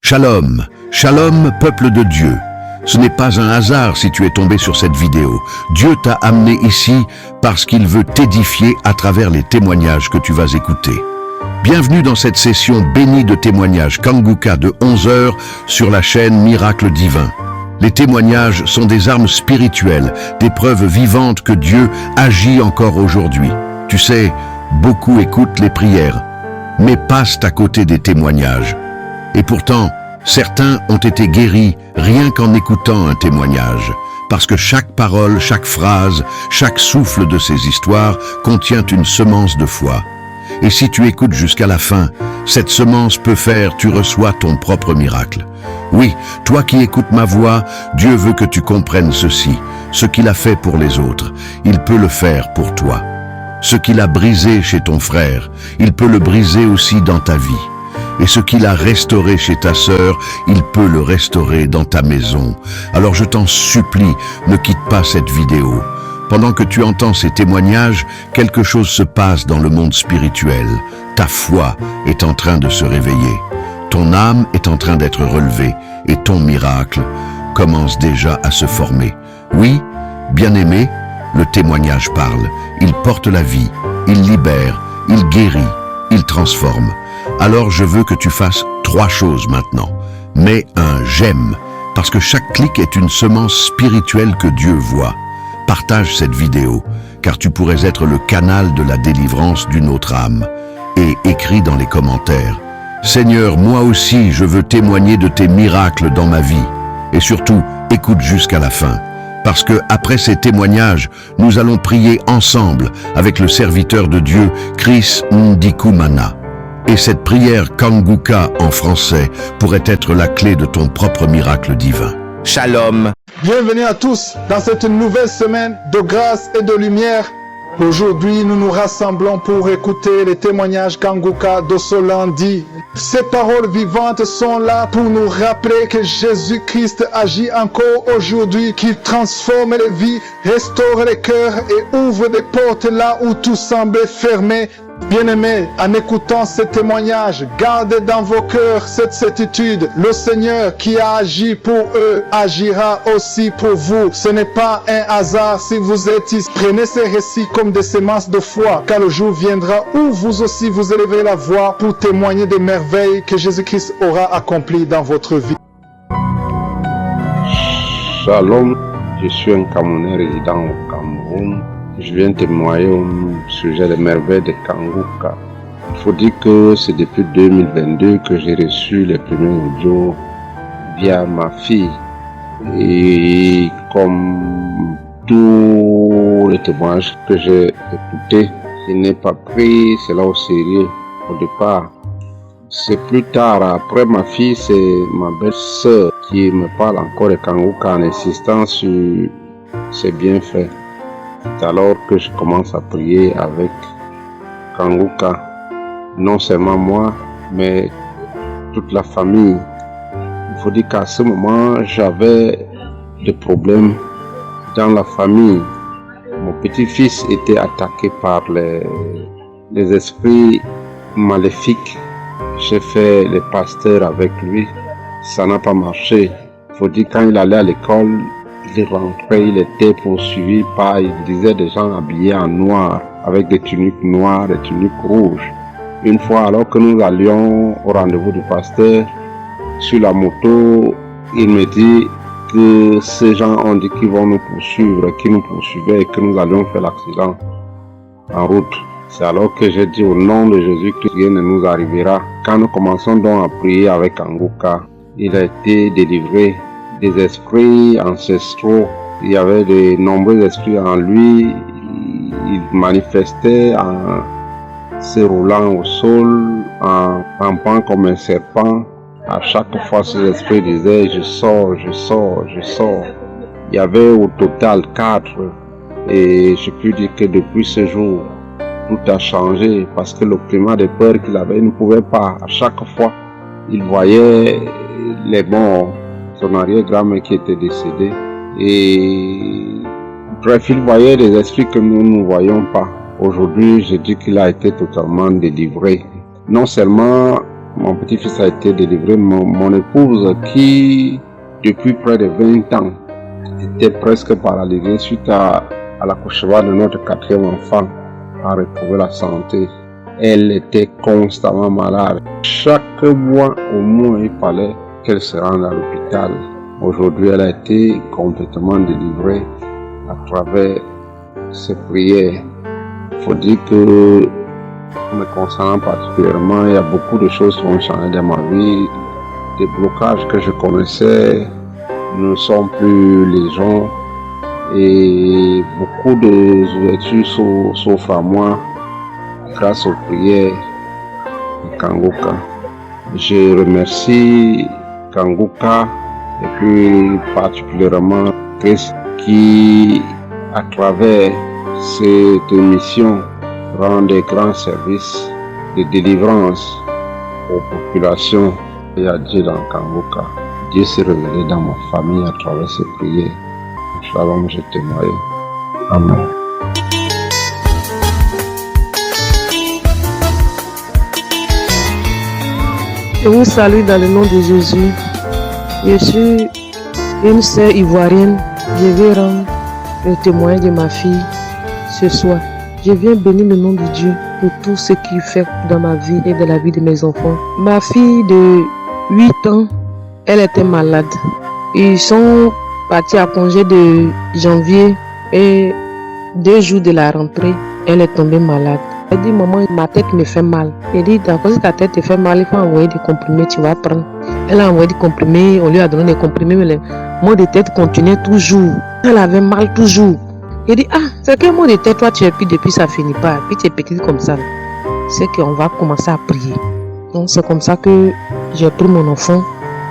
Shalom, shalom peuple de Dieu. Ce n'est pas un hasard si tu es tombé sur cette vidéo. Dieu t'a amené ici parce qu'il veut t'édifier à travers les témoignages que tu vas écouter. Bienvenue dans cette session bénie de témoignages Kanguka de 11h sur la chaîne Miracle Divin. Les témoignages sont des armes spirituelles, des preuves vivantes que Dieu agit encore aujourd'hui. Tu sais, beaucoup écoutent les prières, mais passent à côté des témoignages. Et pourtant, certains ont été guéris rien qu'en écoutant un témoignage, parce que chaque parole, chaque phrase, chaque souffle de ces histoires contient une semence de foi. Et si tu écoutes jusqu'à la fin, cette semence peut faire, tu reçois ton propre miracle. Oui, toi qui écoutes ma voix, Dieu veut que tu comprennes ceci. Ce qu'il a fait pour les autres, il peut le faire pour toi. Ce qu'il a brisé chez ton frère, il peut le briser aussi dans ta vie. Et ce qu'il a restauré chez ta sœur, il peut le restaurer dans ta maison. Alors je t'en supplie, ne quitte pas cette vidéo. Pendant que tu entends ces témoignages, quelque chose se passe dans le monde spirituel. Ta foi est en train de se réveiller. Ton âme est en train d'être relevée et ton miracle commence déjà à se former. Oui, bien-aimé, le témoignage parle. Il porte la vie, il libère, il guérit, il transforme. Alors je veux que tu fasses 3 choses maintenant. Mets un j'aime, parce que chaque clic est une semence spirituelle que Dieu voit. Partage cette vidéo, car tu pourrais être le canal de la délivrance d'une autre âme. Et écris dans les commentaires: Seigneur, moi aussi je veux témoigner de tes miracles dans ma vie. Et surtout, écoute jusqu'à la fin. Parce que après ces témoignages, nous allons prier ensemble avec le serviteur de Dieu, Chris Ndikumana. Et cette prière Kanguka en français pourrait être la clé de ton propre miracle divin. Shalom. Bienvenue à tous dans cette nouvelle semaine de grâce et de lumière. Aujourd'hui, nous nous rassemblons pour écouter les témoignages Kanguka de ce lundi. Ces paroles vivantes sont là pour nous rappeler que Jésus-Christ agit encore aujourd'hui, qu'il transforme les vies, restaure les cœurs et ouvre des portes là où tout semblait fermé. Bien-aimés, en écoutant ces témoignages, gardez dans vos cœurs cette certitude. Le Seigneur qui a agi pour eux agira aussi pour vous. Ce n'est pas un hasard si vous êtes ici. Prenez ces récits comme des semences de foi, car le jour viendra où vous aussi vous élèverez la voix pour témoigner des merveilles que Jésus-Christ aura accomplies dans votre vie. Shalom, je suis un Camerounais résident au Cameroun. Je viens témoigner au sujet des merveilles de Kanguka. Il faut dire que c'est depuis 2022 que j'ai reçu les premiers audios via ma fille. Et comme tous les témoignages que j'ai écoutés, je n'ai pas pris cela au sérieux au départ. C'est plus tard, après ma fille, c'est ma belle-sœur qui me parle encore de Kanguka en insistant sur ses bienfaits. C'est alors que je commence à prier avec Kanguka. Non seulement moi, mais toute la famille. Il faut dire qu'à ce moment, j'avais des problèmes dans la famille. Mon petit-fils était attaqué par les esprits maléfiques. J'ai fait le pasteur avec lui. Ça n'a pas marché. Il faut dire quand il allait à l'école, il rentrait, il était poursuivi par, il disait, des gens habillés en noir, avec des tuniques noires, des tuniques rouges. Une fois, alors que nous allions au rendez-vous du pasteur, sur la moto, il me dit que ces gens ont dit qu'ils vont nous poursuivre, qu'ils nous poursuivaient et que nous allions faire l'accident en route. C'est alors que j'ai dit au nom de Jésus-Christ, rien ne nous arrivera. Quand nous commençons donc à prier avec Kanguka, il a été délivré des esprits ancestraux. Il y avait de nombreux esprits en lui. Il manifestait en se roulant au sol, en rampant comme un serpent. À chaque fois, ces esprits disaient: je sors, je sors, je sors. Il y avait au total 4. Et je peux dire que depuis ce jour, tout a changé parce que le climat de peur qu'il avait, il ne pouvait pas. À chaque fois, il voyait les morts, son arrière-grand-mère qui était décédée. Et bref, il voyait des esprits que nous ne voyons pas. Aujourd'hui, je dis qu'il a été totalement délivré. Non seulement mon petit-fils a été délivré. Mon épouse, qui depuis près de 20 ans était presque paralysée suite à l'accouchement de notre 4e enfant, a retrouvé la santé. Elle était constamment malade. Chaque mois, au moins, il fallait qu'elle se rende à l'hôpital. Aujourd'hui, elle a été complètement délivrée à travers ses prières. Il faut dire que, me concernant particulièrement, il y a beaucoup de choses qui ont changé dans ma vie. Des blocages que je connaissais ne sont plus les gens et beaucoup d'ouvertures s'offrent à moi grâce aux prières de Kanguka. Je remercie Kanguka et puis particulièrement Chris qui, à travers cette émission, rend des grands services de délivrance aux populations et à Dieu dans Kanguka. Dieu s'est révélé dans ma famille à travers ses prières. Shalom, je témoigne. Amen. Je vous salue dans le nom de Jésus. Je suis une sœur ivoirienne. Je vais rendre le témoignage de ma fille ce soir. Je viens bénir le nom de Dieu pour tout ce qu'il fait dans ma vie et dans la vie de mes enfants. Ma fille de 8 ans, elle était malade. Ils sont partis à congé de janvier et 2 jours de la rentrée, elle est tombée malade. Elle dit, maman, ma tête me fait mal. Elle dit, d'accord, si ta tête te fait mal, il faut envoyer des comprimés, tu vas prendre. Elle a envoyé des comprimés, on lui a donné des comprimés, mais le maux de tête continuait toujours. Elle avait mal toujours. Elle dit, ah, c'est quel mot de tête, toi tu es pris depuis, ça finit pas. Puis tu es petite comme ça. C'est qu'on va commencer à prier. Donc c'est comme ça que j'ai pris mon enfant.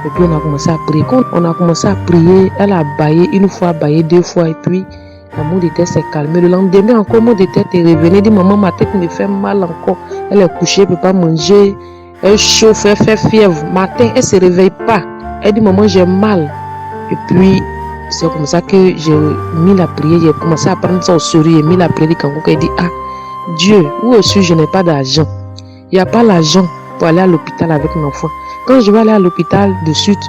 Et puis on a commencé à prier. Quand on a commencé à prier, elle a baillé une fois, baillé 2 fois. Et puis la mot de tête s'est calmée. Le lendemain encore, mot de tête est revenu. Elle dit, maman, ma tête me fait mal encore. Elle est couchée, elle ne peut pas manger. Elle chauffe, elle fait fièvre. Matin, elle ne se réveille pas. Elle dit, maman, j'ai mal. Et puis, c'est comme ça que j'ai mis la prière. J'ai commencé à prendre ça au sérieux. J'ai mis la prière de Kanguka. Elle dit, ah, Dieu, où est-ce que je n'ai pas d'argent? Il n'y a pas l'argent pour aller à l'hôpital avec mon enfant. Quand je vais aller à l'hôpital de suite,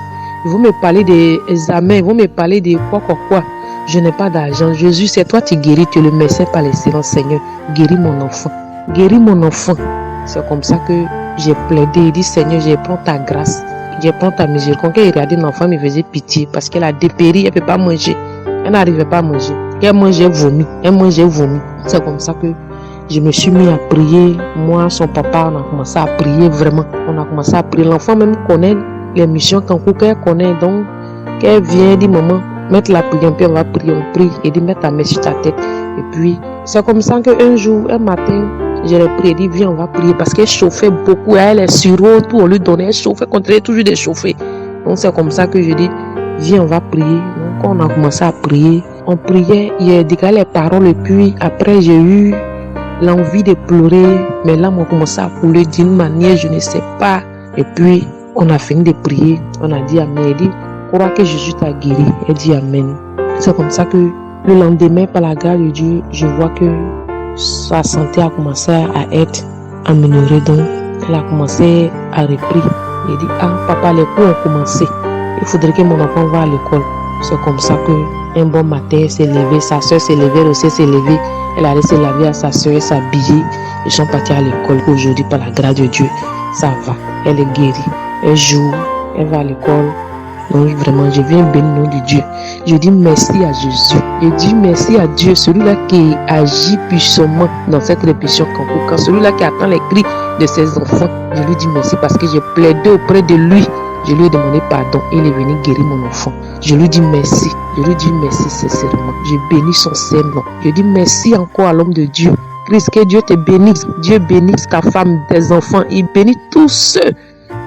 ils vont me parler des examens, ils vont me parler de quoi. Je n'ai pas d'argent. Jésus, c'est toi qui guéris, tu es le médecin par l'excellence, Seigneur. Guéris mon enfant. Guéris mon enfant. C'est comme ça que j'ai plaidé. Il dit, Seigneur, je prends ta grâce. Je prends ta miséricorde. Quand il regardait l'enfant, il me faisait pitié parce qu'elle a dépéri, elle ne peut pas manger. Elle n'arrivait pas à manger. Elle mangeait vomi. C'est comme ça que je me suis mis à prier. Moi, son papa, on a commencé à prier vraiment. On a commencé à prier. L'enfant même connaît l'émission Kanguka, elle connaît. Donc, quand elle vient, elle dit, maman, mettre la prière, puis on va prier, on prie. Elle dit, mets ta main sur ta tête. Et puis, c'est comme ça qu'un jour, un matin, je l'ai prié, elle dit, viens, on va prier. Parce qu'elle chauffait beaucoup. Elle est sur eau, tout, on lui donnait. Elle chauffait, continuait toujours de chauffer. Donc, c'est comme ça que je dis, viens, on va prier. Donc, quand on a commencé à prier, on priait, il a décalé les paroles. Et puis, après, j'ai eu l'envie de pleurer, mais là, on a commencé à couler d'une manière, je ne sais pas. Et puis, on a fini de prier. On a dit Amen. Elle dit, crois que Jésus t'a guéri. Elle dit Amen. C'est comme ça que le lendemain, par la grâce de Dieu, je vois que sa santé a commencé à être améliorée. Donc, elle a commencé à reprendre. Elle dit, ah, papa, les cours ont commencé. Il faudrait que mon enfant va à l'école. C'est comme ça que un bon matin, elle s'est levée. Sa soeur s'est levée, elle aussi s'est levée. Elle allait se laver à sa soeur et s'habiller. Ils sont partis à l'école. Aujourd'hui, par la grâce de Dieu, ça va. Elle est guérie. Elle joue, elle va à l'école. Donc vraiment, je viens bénir le nom de Dieu. Je dis merci à Jésus. Je dis merci à Dieu, celui-là qui agit puissamment dans cette répétition Kanguka, celui-là qui attend les cris de ses enfants. Je lui dis merci parce que j'ai plaidé auprès de lui. Je lui ai demandé pardon et il est venu guérir mon enfant. Je lui dis merci. Je lui dis merci sincèrement. Je bénis son Saint-Nom. Je dis merci encore à l'homme de Dieu. Christ, que Dieu te bénisse. Dieu bénisse ta femme, tes enfants. Il bénit tous ceux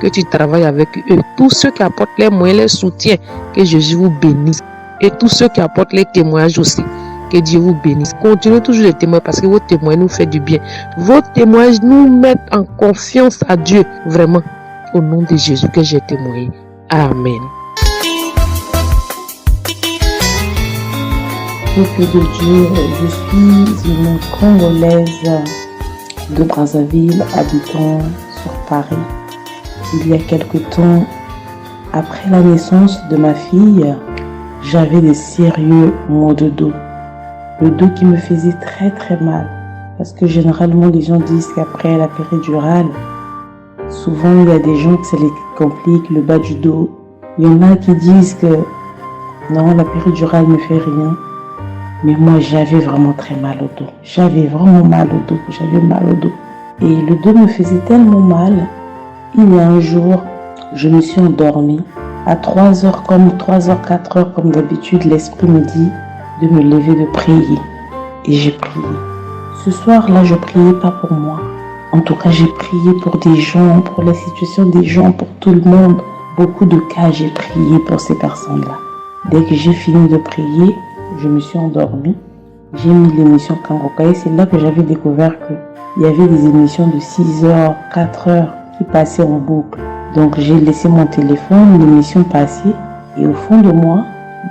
que tu travailles avec eux. Tous ceux qui apportent les moyens, les soutiens. Que Jésus vous bénisse. Et tous ceux qui apportent les témoignages aussi. Que Dieu vous bénisse. Continuez toujours les témoignages parce que vos témoignages nous font du bien. Vos témoignages nous mettent en confiance à Dieu. Vraiment. Au nom de Jésus que j'ai témoigné. Amen. Peuple de Dieu, je suis une Congolaise de Brazzaville, habitant sur Paris. il y a quelque temps, après la naissance de ma fille, j'avais des sérieux maux de dos. Le dos qui me faisait très très mal. Parce que généralement, les gens disent qu'après la péridurale, souvent il y a des gens que ça les complique, le bas du dos. Il y en a qui disent que non, la péridurale ne fait rien. Mais moi, j'avais vraiment très mal au dos. J'avais vraiment mal au dos. J'avais mal au dos. Et le dos me faisait tellement mal. Il y a un jour, je me suis endormie. À 3h, 4h, comme d'habitude, l'esprit me dit de me lever, de prier. Et j'ai prié. Ce soir-là, je priais pas pour moi. En tout cas, j'ai prié pour des gens, pour la situation des gens, pour tout le monde. Beaucoup de cas, j'ai prié pour ces personnes-là. Dès que j'ai fini de prier, je me suis endormie. J'ai mis l'émission Kangoka et c'est là que j'avais découvert qu'il y avait des émissions de 6h, 4h qui passaient en boucle. Donc j'ai laissé mon téléphone, l'émission passait et au fond de moi,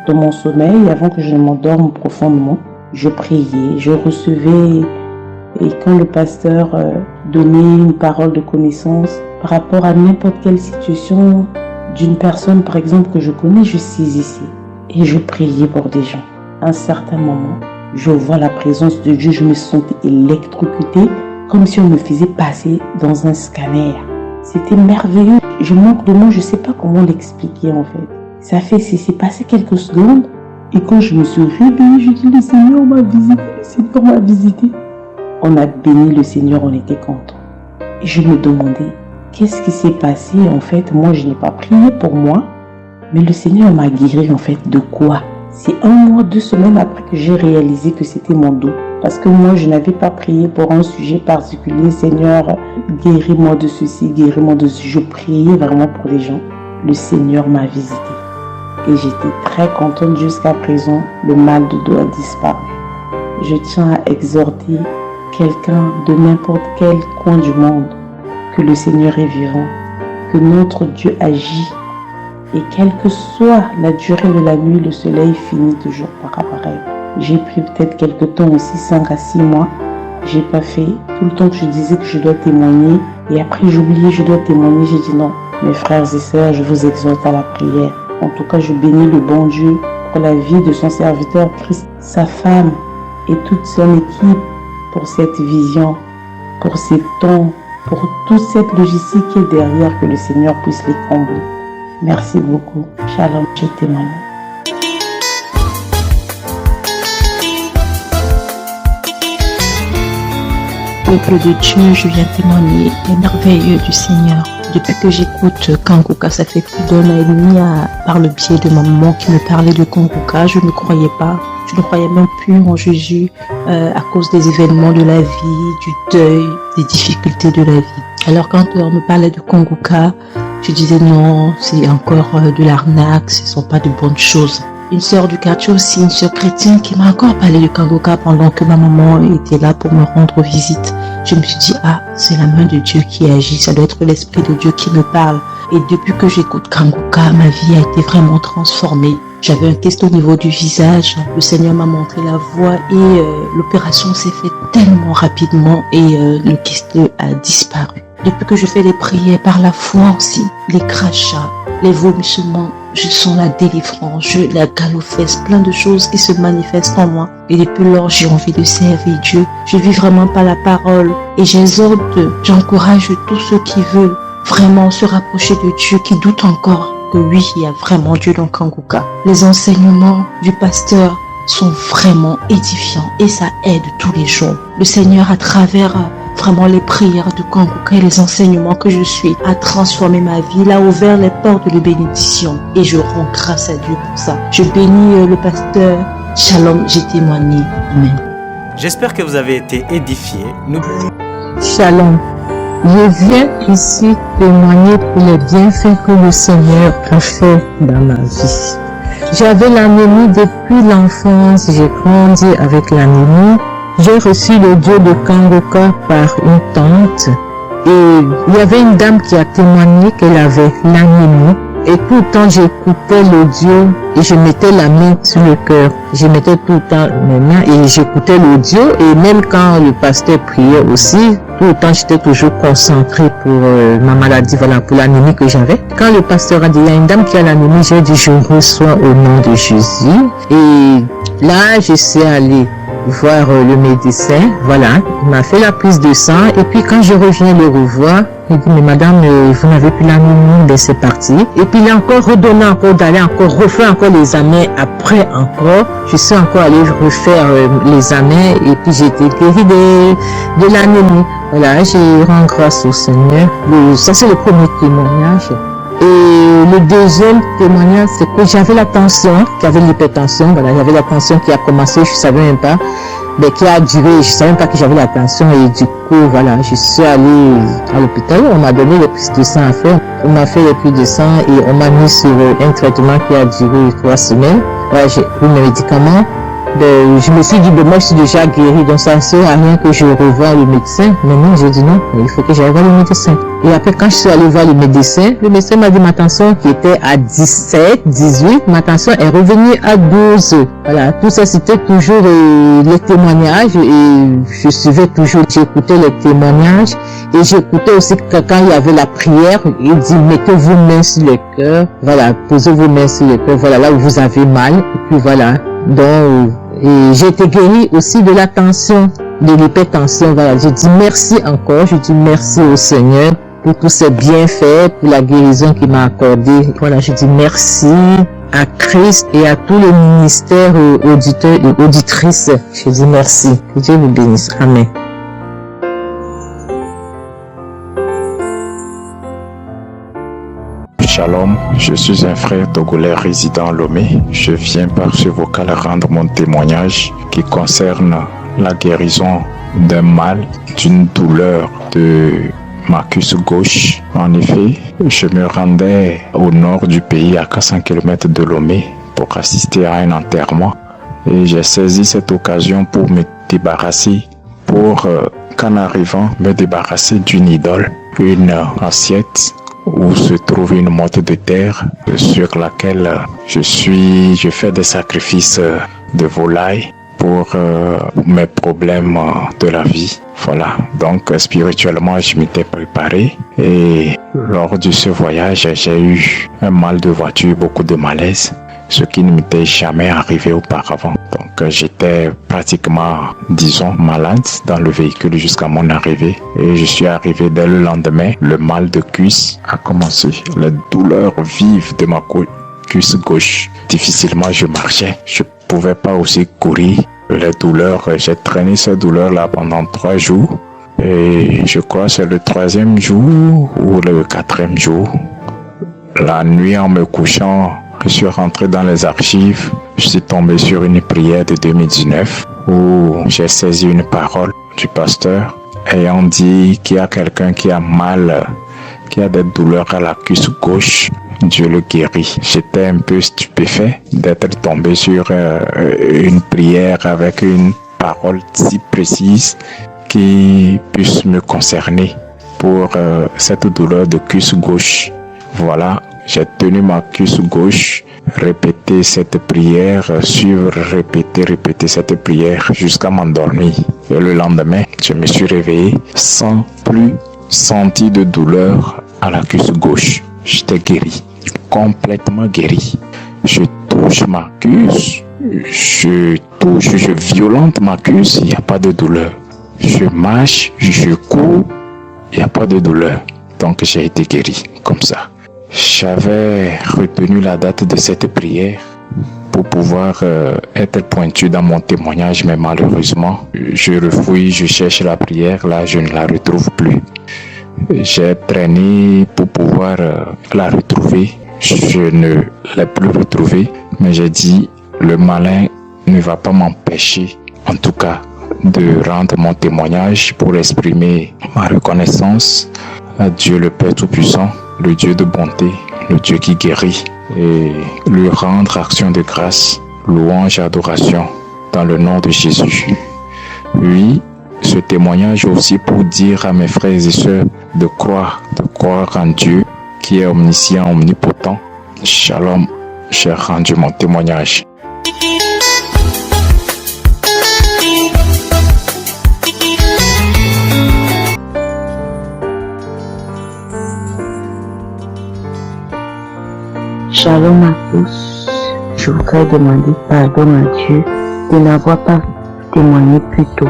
dans mon sommeil, avant que je ne m'endorme profondément, je priais, je recevais et quand le pasteur donnait une parole de connaissance par rapport à n'importe quelle situation d'une personne par exemple que je connais, je saisissais et je priais pour des gens. À un certain moment, je vois la présence de Dieu, je me sentais électrocutée comme si on me faisait passer dans un scanner. C'était merveilleux. Je manque de mots, je ne sais pas comment l'expliquer en fait. C'est passé quelques secondes et quand je me suis réveillée, je dis le Seigneur m'a visité, le Seigneur m'a visité. On a béni le Seigneur, on était contents. Et je me demandais, qu'est-ce qui s'est passé en fait? Moi, je n'ai pas prié pour moi, mais le Seigneur m'a guéri en fait de quoi? C'est 1 mois, 2 semaines après que j'ai réalisé que c'était mon dos. Parce que moi, je n'avais pas prié pour un sujet particulier. Seigneur, guéris-moi de ceci, guéris-moi de ceci. Je priais vraiment pour les gens. Le Seigneur m'a visité. Et j'étais très contente jusqu'à présent. Le mal de dos a disparu. Je tiens à exhorter quelqu'un de n'importe quel coin du monde que le Seigneur est vivant, que notre Dieu agit. Et quelle que soit la durée de la nuit, le soleil finit toujours par apparaître. J'ai pris peut-être quelques temps aussi, 5 à 6 mois. J'ai pas fait tout le temps que je disais que je dois témoigner. Et après j'oubliais, je dois témoigner. J'ai dit non, mes frères et sœurs, je vous exhorte à la prière. En tout cas, je bénis le bon Dieu pour la vie de son serviteur Christ, sa femme et toute son équipe pour cette vision, pour ces temps, pour toute cette logistique qui est derrière, que le Seigneur puisse les combler. Merci beaucoup. Shalom, je témoigne. Peuple de Dieu, je viens témoigner les merveilleux du Seigneur. Depuis que j'écoute Kangoka, ça fait plus d'1 an et demi par le biais de ma maman qui me parlait de Kangoka. Je ne croyais pas. Je ne croyais même plus en Jésus à cause des événements de la vie, du deuil, des difficultés de la vie. Alors quand on me parlait de Kangoka, je disais non, c'est encore de l'arnaque, ce ne sont pas de bonnes choses. Une sœur du quartier aussi, une sœur chrétienne qui m'a encore parlé de Kangoka pendant que ma maman était là pour me rendre visite. Je me suis dit, c'est la main de Dieu qui agit, ça doit être l'Esprit de Dieu qui me parle. Et depuis que j'écoute Kangoka, ma vie a été vraiment transformée. J'avais un kyste au niveau du visage, le Seigneur m'a montré la voie et l'opération s'est faite tellement rapidement et le kyste a disparu. Depuis que je fais les prières par la foi aussi, les crachats, les vomissements, je sens la délivrance, la galopesse, plein de choses qui se manifestent en moi. Et depuis lors, j'ai envie de servir Dieu. Je vis vraiment par la parole et j'exhorte, j'encourage tous ceux qui veulent vraiment se rapprocher de Dieu, qui doutent encore que oui, il y a vraiment Dieu dans Kangoka. Les enseignements du pasteur sont vraiment édifiants et ça aide tous les jours. Le Seigneur, à travers vraiment les prières de Kangoka et les enseignements que je suis, a transformé ma vie. Il a ouvert les portes de bénédiction et je rends grâce à Dieu pour ça. Je bénis le pasteur. Shalom, j'ai témoigné. Amen. J'espère que vous avez été édifiés. Shalom. Je viens ici témoigner pour les bienfaits que le Seigneur a fait dans ma vie. J'avais l'anémie depuis l'enfance, j'ai grandi avec l'anémie. J'ai reçu le Dieu de Kangoka par une tante et il y avait une dame qui a témoigné qu'elle avait l'anémie Et tout le temps, j'écoutais l'audio et je mettais la main sur le cœur. Je mettais tout le temps mes mains et j'écoutais l'audio. Et même quand le pasteur priait aussi, tout le temps, j'étais toujours concentrée pour ma maladie, voilà, pour l'anémie que j'avais. Quand le pasteur a dit, il y a une dame qui a l'anémie, j'ai dit, je reçois au nom de Jésus. Et là, je suis allée voir le médecin, voilà, il m'a fait la prise de sang. Et puis quand je reviens le revoir, il dit, mais madame, vous n'avez plus l'anémie, ben c'est parti. Et puis il a encore redonné encore d'aller encore refaire encore les examens. Après encore, je suis encore allée refaire les examens et puis j'ai été guérie de l'anémie. Voilà, j'ai rendu grâce au Seigneur. Ça c'est le premier témoignage. Et le deuxième témoignage, c'est que j'avais la tension, j'avais l'hypertension, voilà, j'avais la tension qui a commencé, je savais même pas, mais qui a duré, je savais même pas que j'avais la tension et du coup, voilà, je suis allée à l'hôpital, on m'a donné les prises de sang à faire, on m'a fait les prises de sang et on m'a mis sur un traitement qui a duré 3 semaines. Voilà, j'ai pris mes médicaments. Je me suis dit, moi je suis déjà guérie, donc ça ne sert à rien que je revoie le médecin. Mais non, j'ai dit non, il faut que j'aille voir le médecin. Et après, quand je suis allée voir le médecin m'a dit ma tension qui était à 17, 18, ma tension est revenue à 12. Voilà, tout ça c'était toujours les témoignages et je suivais toujours, j'écoutais les témoignages et j'écoutais aussi que quand il y avait la prière, il dit mettez vos mains sur le cœur, voilà, posez vos mains sur le cœur, voilà, là où vous avez mal, et puis voilà. Donc, et j'ai été guérie aussi de la tension, de l'hypertension. Voilà, je dis merci encore, je dis merci au Seigneur pour tous ses bienfaits, pour la guérison qu'il m'a accordée. Voilà, je dis merci à Christ et à tous les ministères auditeurs et auditrices. Je dis merci. Que Dieu vous bénisse. Amen. Shalom, je suis un frère togolais résident à Lomé. Je viens par ce vocal rendre mon témoignage qui concerne la guérison d'un mal, d'une douleur de ma cuisse gauche. En effet, je me rendais au nord du pays à 400 km de Lomé pour assister à un enterrement. Et j'ai saisi cette occasion pour me débarrasser, qu'en arrivant, me débarrasser d'une idole, une assiette où se trouve une motte de terre sur laquelle je fais des sacrifices de volaille pour mes problèmes de la vie. Voilà, donc spirituellement je m'étais préparé et lors de ce voyage j'ai eu un mal de voiture, beaucoup de malaise, ce qui ne m'était jamais arrivé auparavant. Donc j'étais pratiquement, disons, malade dans le véhicule jusqu'à mon arrivée. Et je suis arrivé dès le lendemain, le mal de cuisse a commencé. Les douleurs vives de ma cuisse gauche. Difficilement je marchais, je pouvais pas aussi courir. Les douleurs, j'ai traîné ces douleurs-là pendant 3 jours. Et je crois que c'est le 3e jour ou le 4e jour. La nuit en me couchant, je suis rentré dans les archives, je suis tombé sur une prière de 2019 où j'ai saisi une parole du pasteur ayant dit qu'il y a quelqu'un qui a mal, qui a des douleurs à la cuisse gauche, Dieu le guérit. J'étais un peu stupéfait d'être tombé sur une prière avec une parole si précise qui puisse me concerner pour cette douleur de cuisse gauche. Voilà. J'ai tenu ma cuisse gauche, répété cette prière, suivre, répéter cette prière jusqu'à m'endormir. Et le lendemain, je me suis réveillé sans plus sentir de douleur à la cuisse gauche. J'étais guéri, complètement guéri. Je touche ma cuisse, je violente ma cuisse, il n'y a pas de douleur. Je marche, je cours, il n'y a pas de douleur. Donc j'ai été guéri comme ça. J'avais retenu la date de cette prière pour pouvoir être pointu dans mon témoignage, mais malheureusement, je refouille, je cherche la prière, là je ne la retrouve plus. J'ai traîné pour pouvoir la retrouver, je ne l'ai plus retrouvée, mais j'ai dit, le malin ne va pas m'empêcher, en tout cas, de rendre mon témoignage pour exprimer ma reconnaissance à Dieu le Père Tout-Puissant, le Dieu de bonté, le Dieu qui guérit, et lui rendre action de grâce, louange et adoration dans le nom de Jésus. Oui, ce témoignage aussi pour dire à mes frères et sœurs de croire en Dieu qui est omniscient, omnipotent, Shalom, j'ai rendu mon témoignage. Shalom à tous. Je voudrais demander pardon à Dieu de n'avoir pas témoigné plus tôt.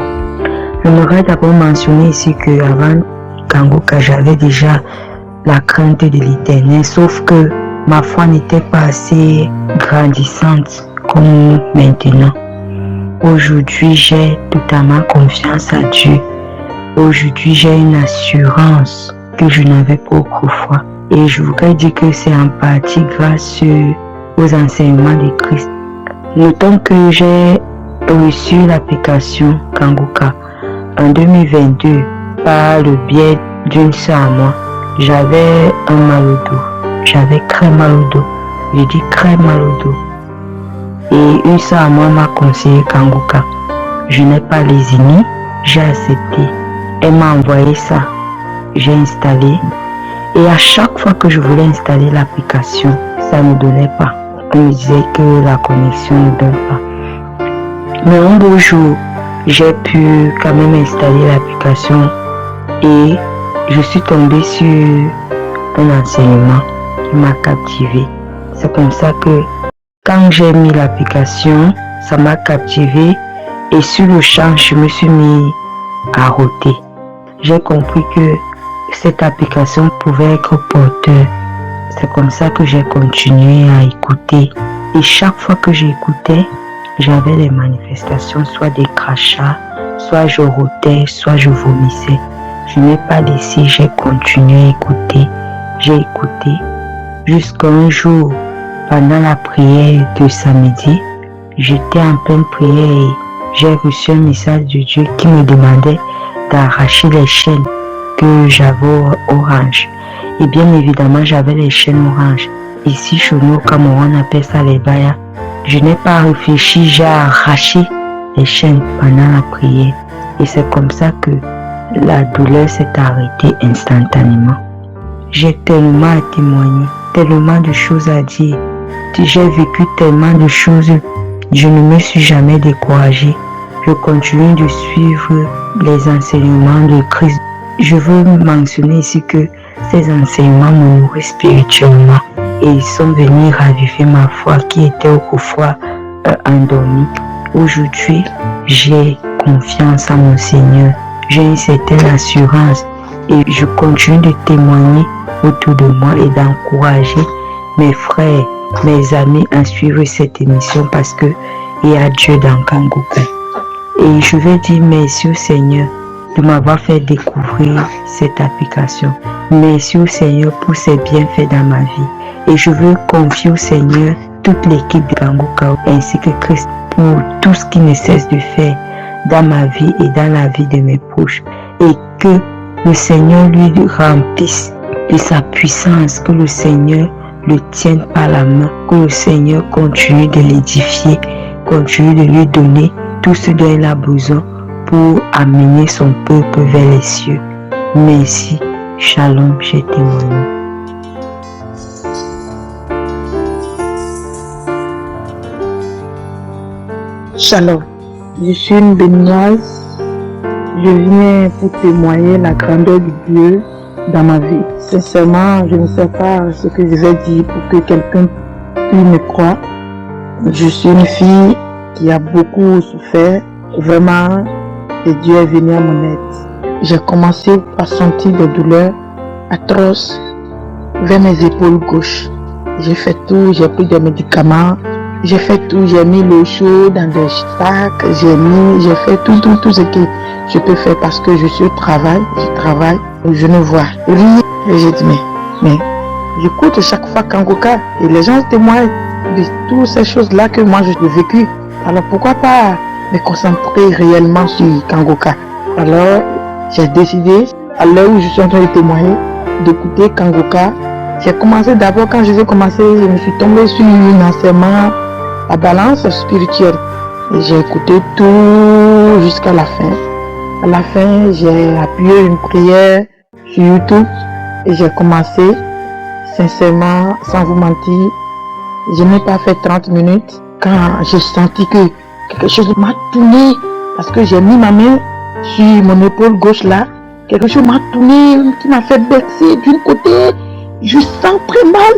J'aimerais d'abord mentionner ici que avant Kanguka, j'avais déjà la crainte de l'Éternel, sauf que ma foi n'était pas assez grandissante comme maintenant. Aujourd'hui, j'ai totalement confiance à Dieu. Aujourd'hui, j'ai une assurance que je n'avais pas autrefois. Et je voudrais dire que c'est en partie grâce aux enseignements de Christ. Notons que j'ai reçu l'application Kanguka en 2022 par le biais d'une sœur à moi. J'avais un mal au dos. J'avais très mal au dos. Je dis très mal au dos. Et une sœur à moi m'a conseillé Kanguka. Je n'ai pas lésiné. J'ai accepté. Elle m'a envoyé ça. J'ai installé. Et à chaque fois que je voulais installer l'application, ça ne donnait pas. On me disait que la connexion ne donne pas. Mais un beau jour, j'ai pu quand même installer l'application et je suis tombée sur un enseignement qui m'a captivé. C'est comme ça que quand j'ai mis l'application, ça m'a captivé et sur le champ, je me suis mis à rôter. J'ai compris que cette application pouvait être porteur. C'est comme ça que j'ai continué à écouter. Et chaque fois que j'écoutais, j'avais des manifestations, soit des crachats, soit je rôtais, soit je vomissais. Je n'ai pas laissé, j'ai continué à écouter. J'ai écouté jusqu'à un jour, pendant la prière de samedi, j'étais en pleine prière et j'ai reçu un message de Dieu qui me demandait d'arracher les chaînes que j'avais orange. Et bien évidemment, j'avais les chaînes orange. Ici, chez nous, au Cameroun, on appelle ça les bayas. Je n'ai pas réfléchi, j'ai arraché les chaînes pendant la prière. Et c'est comme ça que la douleur s'est arrêtée instantanément. J'ai tellement à témoigner, tellement de choses à dire. J'ai vécu tellement de choses. Je ne me suis jamais découragée. Je continue de suivre les enseignements de Christ. Je veux mentionner ici que ces enseignements me nourrissent spirituellement et ils sont venus raviver ma foi qui était autrefois endormie. Aujourd'hui, j'ai confiance en mon Seigneur. J'ai une certaine assurance et je continue de témoigner autour de moi et d'encourager mes frères, mes amis à suivre cette émission parce que il y a Dieu dans Kanguka. Et je veux dire merci au Seigneur de m'avoir fait découvrir cette application. Merci au Seigneur pour ses bienfaits dans ma vie. Et je veux confier au Seigneur toute l'équipe de Kanguka ainsi que Christ pour tout ce qu'il ne cesse de faire dans ma vie et dans la vie de mes proches. Et que le Seigneur lui remplisse de sa puissance, que le Seigneur le tienne par la main, que le Seigneur continue de l'édifier, continue de lui donner tout ce dont il a besoin pour amener son peuple vers les cieux. Merci. Shalom, j'ai témoigné. Shalom. Je suis une béninoise. Je viens pour témoigner la grandeur de Dieu dans ma vie. Sincèrement, je ne sais pas ce que je vais dire pour que quelqu'un puisse me croire. Je suis une fille qui a beaucoup souffert. Vraiment, et Dieu est venu à mon aide. J'ai commencé par sentir des douleurs atroces vers mes épaules gauches. J'ai fait tout, j'ai pris des médicaments, j'ai fait tout, j'ai mis l'eau chaude dans des sacs, j'ai fait tout ce que je peux faire parce que je suis au travail, je travaille, je ne vois rien. Et j'ai dit, mais j'écoute chaque fois Kanguka et les gens témoignent de toutes ces choses-là que moi j'ai vécu. Alors pourquoi pas me concentrer réellement sur Kanguka? Alors j'ai décidé, à l'heure où je suis en train de témoigner, d'écouter Kanguka. J'ai commencé d'abord, quand je vais commencer, je me suis tombée sur un enseignement, la balance spirituelle. Et j'ai écouté tout jusqu'à la fin. À la fin, j'ai appuyé une prière sur YouTube et j'ai commencé, sincèrement, sans vous mentir, Je n'ai pas fait 30 minutes quand j'ai senti que quelque chose m'a tourné parce que j'ai mis ma main sur mon épaule gauche là. Quelque chose m'a tourné qui m'a fait baisser d'un côté. Je sens très mal.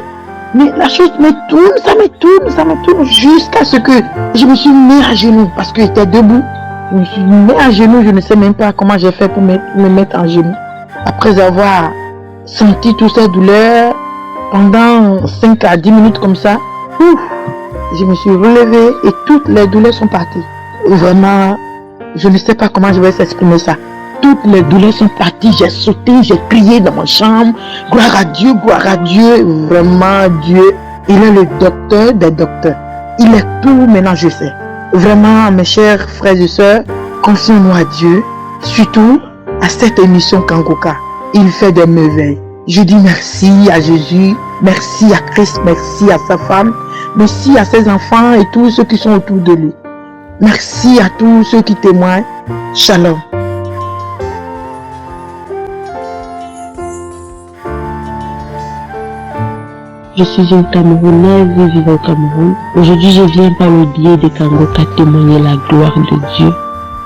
Mais la chose me tourne jusqu'à ce que je me suis mis à genoux parce que j'étais debout. Je me suis mis à genoux, je ne sais même pas comment j'ai fait pour me mettre en genoux. Après avoir senti toutes ces douleurs pendant 5 à 10 minutes comme ça, je me suis relevée et toutes les douleurs sont parties. Vraiment, je ne sais pas comment je vais s'exprimer ça. Toutes les douleurs sont parties, j'ai sauté, j'ai crié dans ma chambre. Gloire à Dieu, vraiment Dieu. Il est le docteur des docteurs. Il est tout, maintenant je sais. Vraiment, mes chers frères et sœurs, confions-nous à Dieu, surtout à cette émission Kangoka. Il fait des merveilles. Je dis merci à Jésus, merci à Christ, merci à sa femme, merci à ses enfants et tous ceux qui sont autour de lui. Merci à tous ceux qui témoignent. Shalom. Je suis une Camerounaise vivant au Cameroun. Aujourd'hui, je viens par le biais de Kangoka témoigner la gloire de Dieu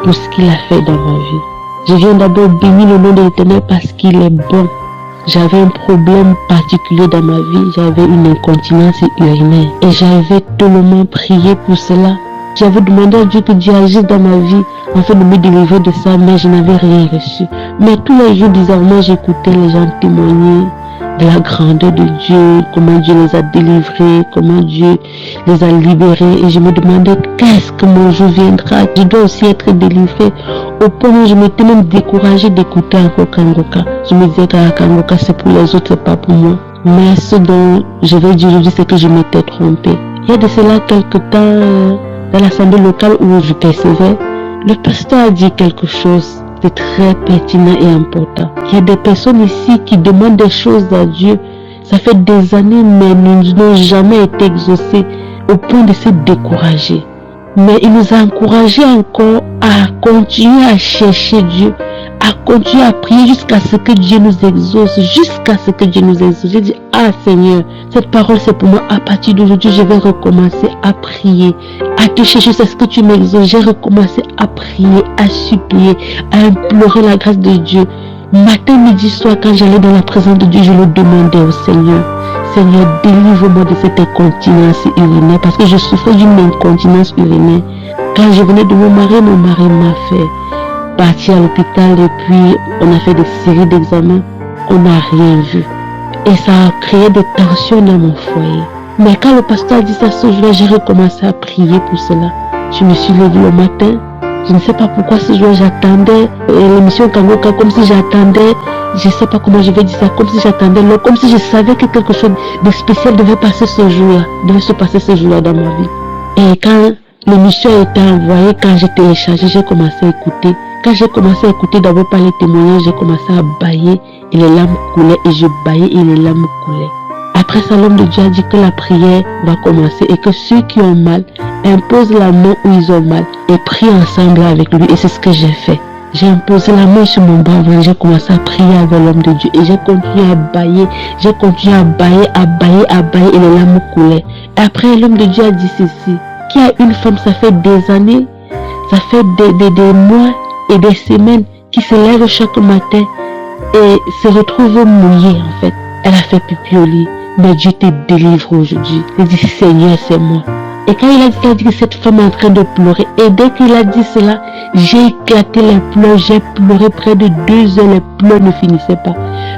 pour ce qu'il a fait dans ma vie. Je viens d'abord bénir le nom de l'Éternel parce qu'il est bon. J'avais un problème particulier dans ma vie, j'avais une incontinence urinaire et j'avais tellement prié pour cela. J'avais demandé à Dieu que Dieu agisse dans ma vie afin de me délivrer de ça, mais je n'avais rien reçu. Mais tous les jours, bizarrement, j'écoutais les gens témoigner de la grandeur de Dieu, comment Dieu les a délivrés, comment Dieu les a libérés. Et je me demandais qu'est-ce que mon jour viendra. Je dois aussi être délivré. Au point où je m'étais même découragée d'écouter encore Kangoka. Je me disais que Kangoka c'est pour les autres, c'est pas pour moi. Mais ce dont je vais dire aujourd'hui, c'est que je m'étais trompée. Il y a de cela quelque temps, dans l'assemblée locale où je percevais, le pasteur a dit quelque chose. C'est très pertinent et important. Il y a des personnes ici qui demandent des choses à Dieu. Ça fait des années, mais nous n'ont jamais été exaucés au point de se décourager. Mais il nous a encouragés encore à continuer à chercher Dieu, à continuer à prier jusqu'à ce que Dieu nous exauce, J'ai dit, ah Seigneur, cette parole c'est pour moi. À partir d'aujourd'hui, je vais recommencer à prier, à te chercher, c'est ce que tu m'exauces. J'ai recommencé à prier, à supplier, à implorer la grâce de Dieu. Matin, midi, soir, quand j'allais dans la présence de Dieu, je le demandais au Seigneur. Seigneur, délivre-moi de cette incontinence urinaire, parce que je souffrais d'une incontinence urinaire. Quand je venais de mon mari m'a fait partir à l'hôpital et puis on a fait des séries d'examens. On n'a rien vu. Et ça a créé des tensions dans mon foyer. Mais quand le pasteur a dit ça ce jour-là, j'ai recommencé à prier pour cela. Je me suis levée le matin. Je ne sais pas pourquoi ce jour j'attendais l'émission Kangoka, comme si j'attendais, je ne sais pas comment je vais dire ça, comme si j'attendais l'heure, comme si je savais que quelque chose de spécial devait passer ce jour-là, devait se passer ce jour-là dans ma vie. Et quand l'émission a été envoyée, quand j'ai téléchargé, j'ai commencé à écouter. Quand j'ai commencé à écouter d'abord par les témoignages, j'ai commencé à bâiller et les larmes coulaient et je bâillais et les larmes coulaient. Après ça, l'homme de Dieu a dit que la prière va commencer et que ceux qui ont mal imposent la main où ils ont mal et prient ensemble avec lui. Et c'est ce que j'ai fait. J'ai imposé la main sur mon bras, j'ai commencé à prier avec l'homme de Dieu et j'ai continué à bâiller, et les larmes coulaient. Et après, l'homme de Dieu a dit ceci, qu'il y a une femme, ça fait des années, ça fait des mois et des semaines qui se lève chaque matin et se retrouve mouillée en fait. Elle a fait pipi au lit. Mais Dieu te délivre aujourd'hui. Il dit, Seigneur, c'est moi. Et quand il a dit que cette femme est en train de pleurer, et dès qu'il a dit cela, j'ai éclaté les pleurs, j'ai pleuré près de 2 heures, les pleurs ne finissaient pas.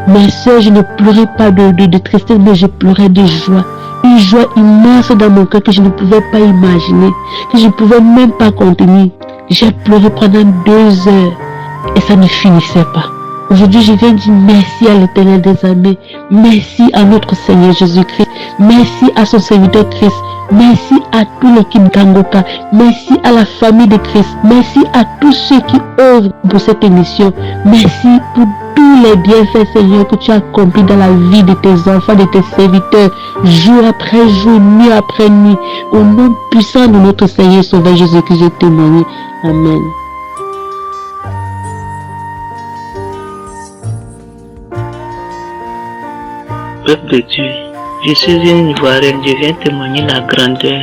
Mes soeurs, je ne pleurais pas de tristesse, mais je pleurais de joie. Une joie immense dans mon cœur que je ne pouvais pas imaginer, que je ne pouvais même pas contenir. J'ai pleuré pendant 2 heures, et ça ne finissait pas. Aujourd'hui, je viens dire merci à l'Éternel des armées, merci à notre Seigneur Jésus-Christ, merci à son serviteur Christ, merci à toute l'équipe Kangoka, merci à la famille de Christ, merci à tous ceux qui œuvrent pour cette émission, merci pour tous les bienfaits, Seigneur, que tu as accomplis dans la vie de tes enfants, de tes serviteurs, jour après jour, nuit après nuit, au nom puissant de notre Seigneur Sauveur Jésus-Christ, je témoigne. Amen. Peuple de Dieu, Je suis une Ivoirienne, je viens témoigner la grandeur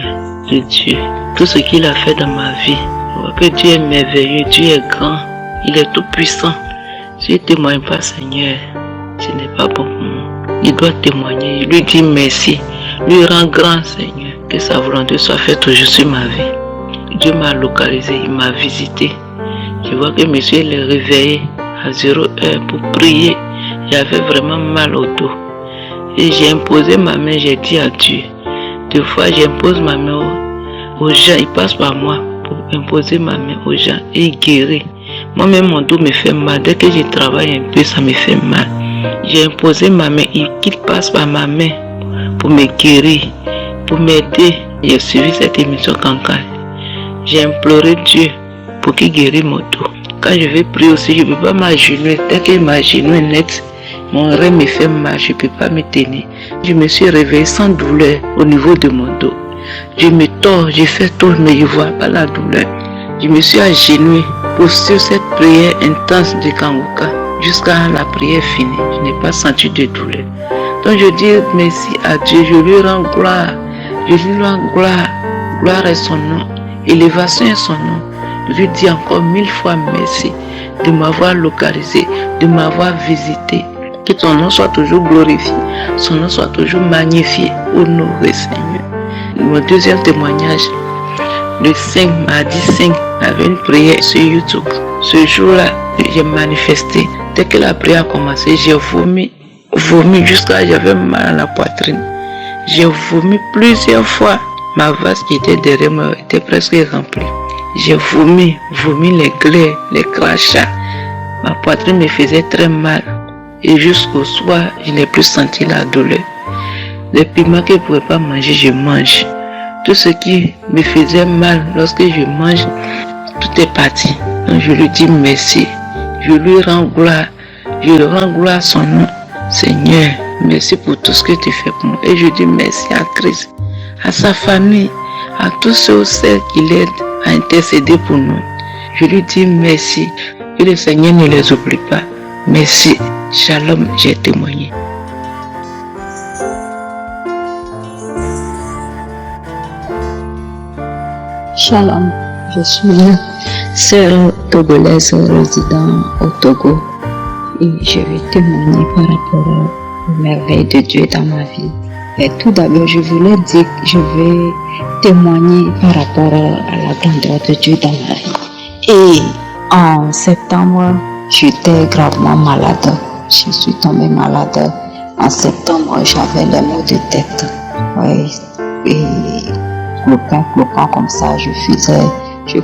de Dieu. Tout ce qu'il a fait dans ma vie. Je vois que Dieu est merveilleux, Dieu est grand, il est tout puissant. Si je ne témoigne pas, Seigneur, ce n'est pas bon pour moi. Il doit témoigner, il lui dit merci, lui rend grand, Seigneur, que sa volonté soit faite toujours sur ma vie. Dieu m'a localisé, il m'a visité. Je vois que monsieur est réveillé à 0 heure pour prier. J'avais vraiment mal au dos. Et j'ai imposé ma main, j'ai dit à Dieu. Deux fois, j'impose ma main aux gens, ils passent par moi pour imposer ma main aux gens et ils guérissent. Moi-même, mon dos me fait mal. Dès que je travaille un peu, ça me fait mal. J'ai imposé ma main, qu'ils passent par ma main pour me guérir, pour m'aider. J'ai suivi cette émission Kankan. J'ai imploré Dieu pour qu'il guérisse mon dos. Quand je vais prier aussi, je ne peux pas m'agenouiller. Dès que ma genou est nette, mon rein me fait mal, je ne peux pas me tenir. Je me suis réveillé sans douleur au niveau de mon dos. Je me tords, je fais tout, mais je ne vois pas la douleur. Je me suis agenouillé pour suivre cette prière intense de Kanguka jusqu'à la prière finie. Je n'ai pas senti de douleur. Donc je dis merci à Dieu, je lui rends gloire. Je lui rends gloire. Gloire est son nom. Élévation est son nom. Je lui dis encore 1000 fois merci de m'avoir localisé, de m'avoir visité. Que ton nom soit toujours glorifié, son nom soit toujours magnifié, honoré Seigneur. Mon deuxième témoignage, le 5, mardi 5, j'avais une prière sur YouTube. Ce jour-là, j'ai manifesté. Dès que la prière a commencé, j'ai vomi jusqu'à j'avais mal à la poitrine. J'ai vomi plusieurs fois. Ma vase qui était derrière moi était presque remplie. J'ai vomi les glaires, les crachats. Ma poitrine me faisait très mal. Et jusqu'au soir, je n'ai plus senti la douleur. Les piments que je ne pouvais pas manger, je mange. Tout ce qui me faisait mal lorsque je mange, tout est parti. Donc je lui dis merci. Je lui rends gloire. Je lui rends gloire à son nom. Seigneur, merci pour tout ce que tu fais pour moi. Et je dis merci à Christ, à sa famille, à tous ceux qui l'aident à intercéder pour nous. Je lui dis merci. Que le Seigneur ne les oublie pas. Merci. Shalom, j'ai témoigné. Shalom, je suis sœur togolaise résidant au Togo et je vais témoigner par rapport aux merveilles de Dieu dans ma vie. Et tout d'abord, je voulais dire que je vais témoigner par rapport à la grandeur de Dieu dans ma vie. Et en septembre, j'étais gravement malade. Je suis tombée malade. En septembre, j'avais les maux de tête. Oui. Et clopin comme ça, je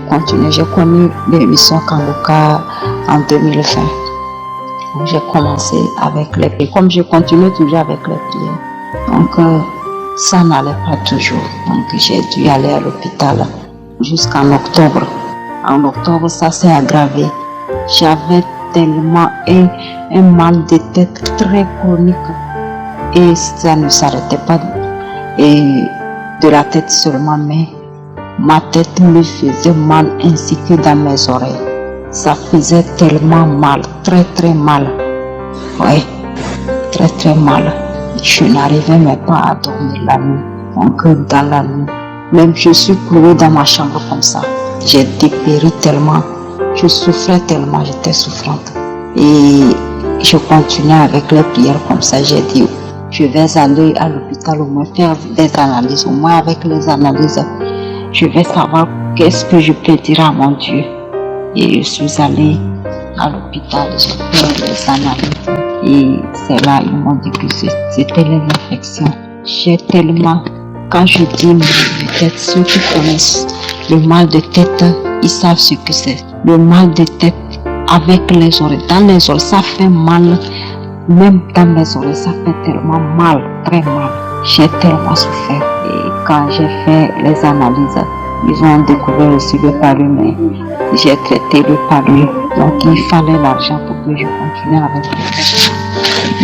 continuais. J'ai connu l'émission Kanguka en 2020. Donc, j'ai commencé avec les prières. Comme je continue toujours avec les prières. Donc, ça n'allait pas toujours. Donc, j'ai dû aller à l'hôpital jusqu'en octobre. En octobre, ça s'est aggravé. J'avais tellement un mal de tête très chronique et ça ne s'arrêtait pas. Et de la tête seulement, mais ma tête me faisait mal ainsi que dans mes oreilles. Ça faisait tellement mal, très très mal. Oui, très très mal. Je n'arrivais même pas à dormir la nuit. Donc dans la nuit, même je suis clouée dans ma chambre comme ça. J'ai dépéri tellement, je souffrais tellement, j'étais souffrante. Et je continuais avec les prières comme ça. J'ai dit, je vais aller à l'hôpital au moins faire des analyses. Au moins avec les analyses, je vais savoir qu'est-ce que je peux dire à mon Dieu. Et je suis allée à l'hôpital, j'ai fait les analyses. Et c'est là, ils m'ont dit que c'était les infections. J'ai tellement, quand je dis mal de tête, ceux qui connaissent le mal de tête, ils savent ce que c'est. Le mal de tête avec les oreilles. Dans les oreilles, ça fait mal. Même dans mes oreilles, ça fait tellement mal, très mal. J'ai tellement souffert. Et quand j'ai fait les analyses, ils ont découvert aussi le palu, mais j'ai traité le palu. Donc il fallait l'argent pour que je continue avec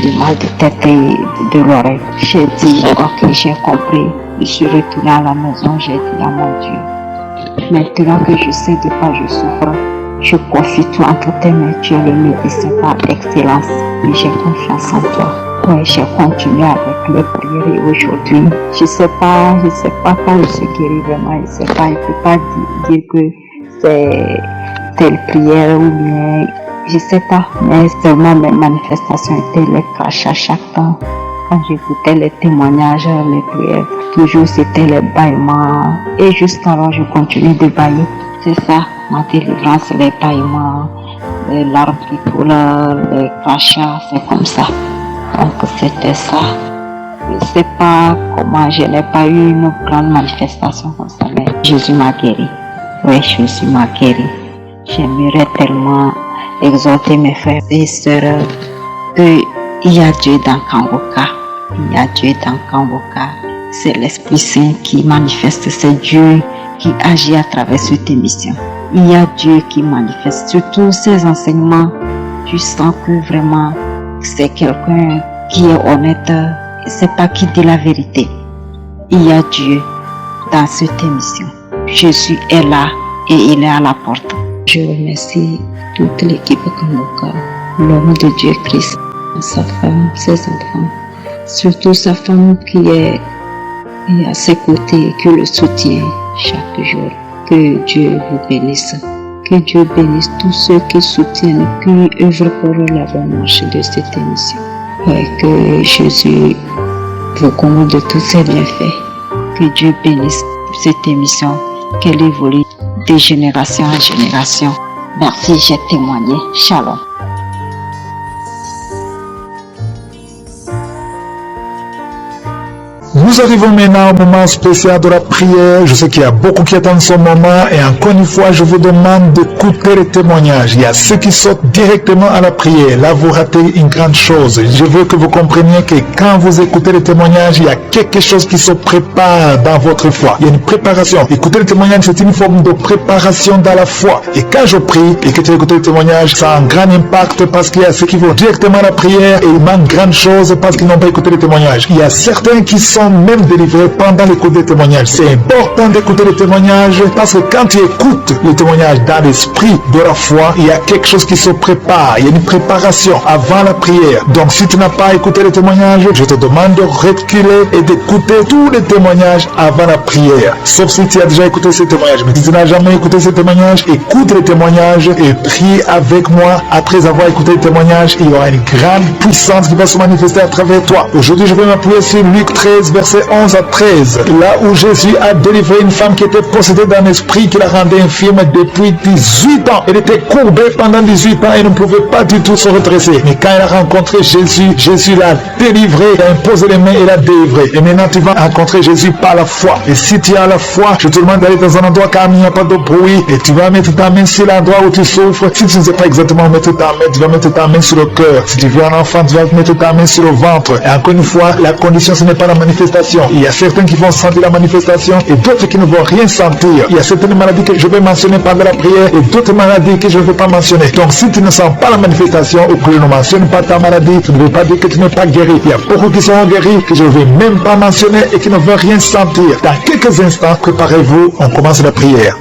le mal de tête et de l'oreille. J'ai dit, ok, j'ai compris. Je suis retournée à la maison, j'ai dit à mon Dieu, maintenant que je sais de quoi je souffre, je confie tout entre tes mains, tu es le médecin par excellence et j'ai confiance en toi. Ouais, j'ai continué avec les prières et aujourd'hui, je sais pas quand je suis guérie vraiment, je sais pas, je peux pas dire que c'est telle prière ou bien, je sais pas, mais seulement mes manifestations étaient les crachats chaque temps. Quand j'écoutais les témoignages, les prières, toujours c'était les bâillements et jusqu'alors je continue de bailler. C'est ça, ma délivrance, les bâillements, les larmes qui coulent, les crachats, c'est comme ça. Donc c'était ça. Je sais pas comment, je n'ai pas eu une grande manifestation comme ça, mais Jésus m'a guéri. Oui, Jésus m'a guéri. J'aimerais tellement exhorter mes frères et sœurs qu'il y a Dieu dans Kangoka. Il y a Dieu dans Kangoka. C'est l'Esprit Saint qui manifeste, c'est Dieu qui agit à travers cette émission. Il y a Dieu qui manifeste, surtout ces enseignements. Tu sens que vraiment c'est quelqu'un qui est honnête, c'est pas qui dit la vérité. Il y a Dieu dans cette émission. Jésus est là et il est à la porte. Je remercie toute l'équipe Kangoka, l'homme de Dieu Christ, sa femme, ses enfants, surtout sa femme qui est à ses côtés, qui le soutient chaque jour. Que Dieu vous bénisse. Que Dieu bénisse tous ceux qui soutiennent, qui œuvrent pour la bonne marche de cette émission. Et que Jésus vous comble de tous ses bienfaits. Que Dieu bénisse cette émission, qu'elle évolue de génération en génération. Merci, j'ai témoigné. Shalom. Nous arrivons maintenant au moment spécial de la prière. Je sais qu'il y a beaucoup qui attendent ce moment et encore une fois, je vous demande d'écouter les témoignages. Il y a ceux qui sautent directement à la prière. Là, vous ratez une grande chose. Je veux que vous compreniez que quand vous écoutez les témoignages, il y a quelque chose qui se prépare dans votre foi. Il y a une préparation. Écouter les témoignages, c'est une forme de préparation dans la foi. Et quand je prie et que tu écoutes les témoignages, ça a un grand impact parce qu'il y a ceux qui vont directement à la prière et ils manquent grande chose parce qu'ils n'ont pas écouté les témoignages. Il y a certains qui sont même délivrés pendant l'écoute des témoignages. C'est important d'écouter les témoignages parce que quand tu écoutes les témoignages dans l'esprit de la foi, il y a quelque chose qui se prépare. Il y a une préparation avant la prière. Donc si tu n'as pas écouté les témoignages, je te demande de reculer et d'écouter tous les témoignages avant la prière. Sauf si tu as déjà écouté ces témoignages. Mais si tu n'as jamais écouté ces témoignages, écoute les témoignages et prie avec moi. Après avoir écouté les témoignages, il y aura une grande puissance qui va se manifester à travers toi. Aujourd'hui, je vais m'appuyer sur Luc 13, verset 11 à 13, là où Jésus a délivré une femme qui était possédée d'un esprit qui la rendait infirme depuis 18 ans. Elle était courbée pendant 18 ans et ne pouvait pas du tout se redresser. Mais quand elle a rencontré Jésus, Jésus l'a délivrée, il a imposé les mains et l'a délivrée. Et maintenant tu vas rencontrer Jésus par la foi. Et si tu as la foi, je te demande d'aller dans un endroit calme, il n'y a pas de bruit, et tu vas mettre ta main sur l'endroit où tu souffres. Si tu ne sais pas exactement où mettre ta main, tu vas mettre ta main sur le cœur. Si tu veux un enfant, tu vas mettre ta main sur le ventre. Et encore une fois, la condition, ce n'est pas la manifestation. Il y a certains qui vont sentir la manifestation et d'autres qui ne vont rien sentir. Il y a certaines maladies que je vais mentionner pendant la prière et d'autres maladies que je ne vais pas mentionner. Donc si tu ne sens pas la manifestation ou que je ne mentionne pas ta maladie, ça ne veut pas dire que tu n'es pas guéri. Il y a beaucoup qui sont guéris que je ne vais même pas mentionner et qui ne veulent rien sentir. Dans quelques instants, préparez-vous, on commence la prière.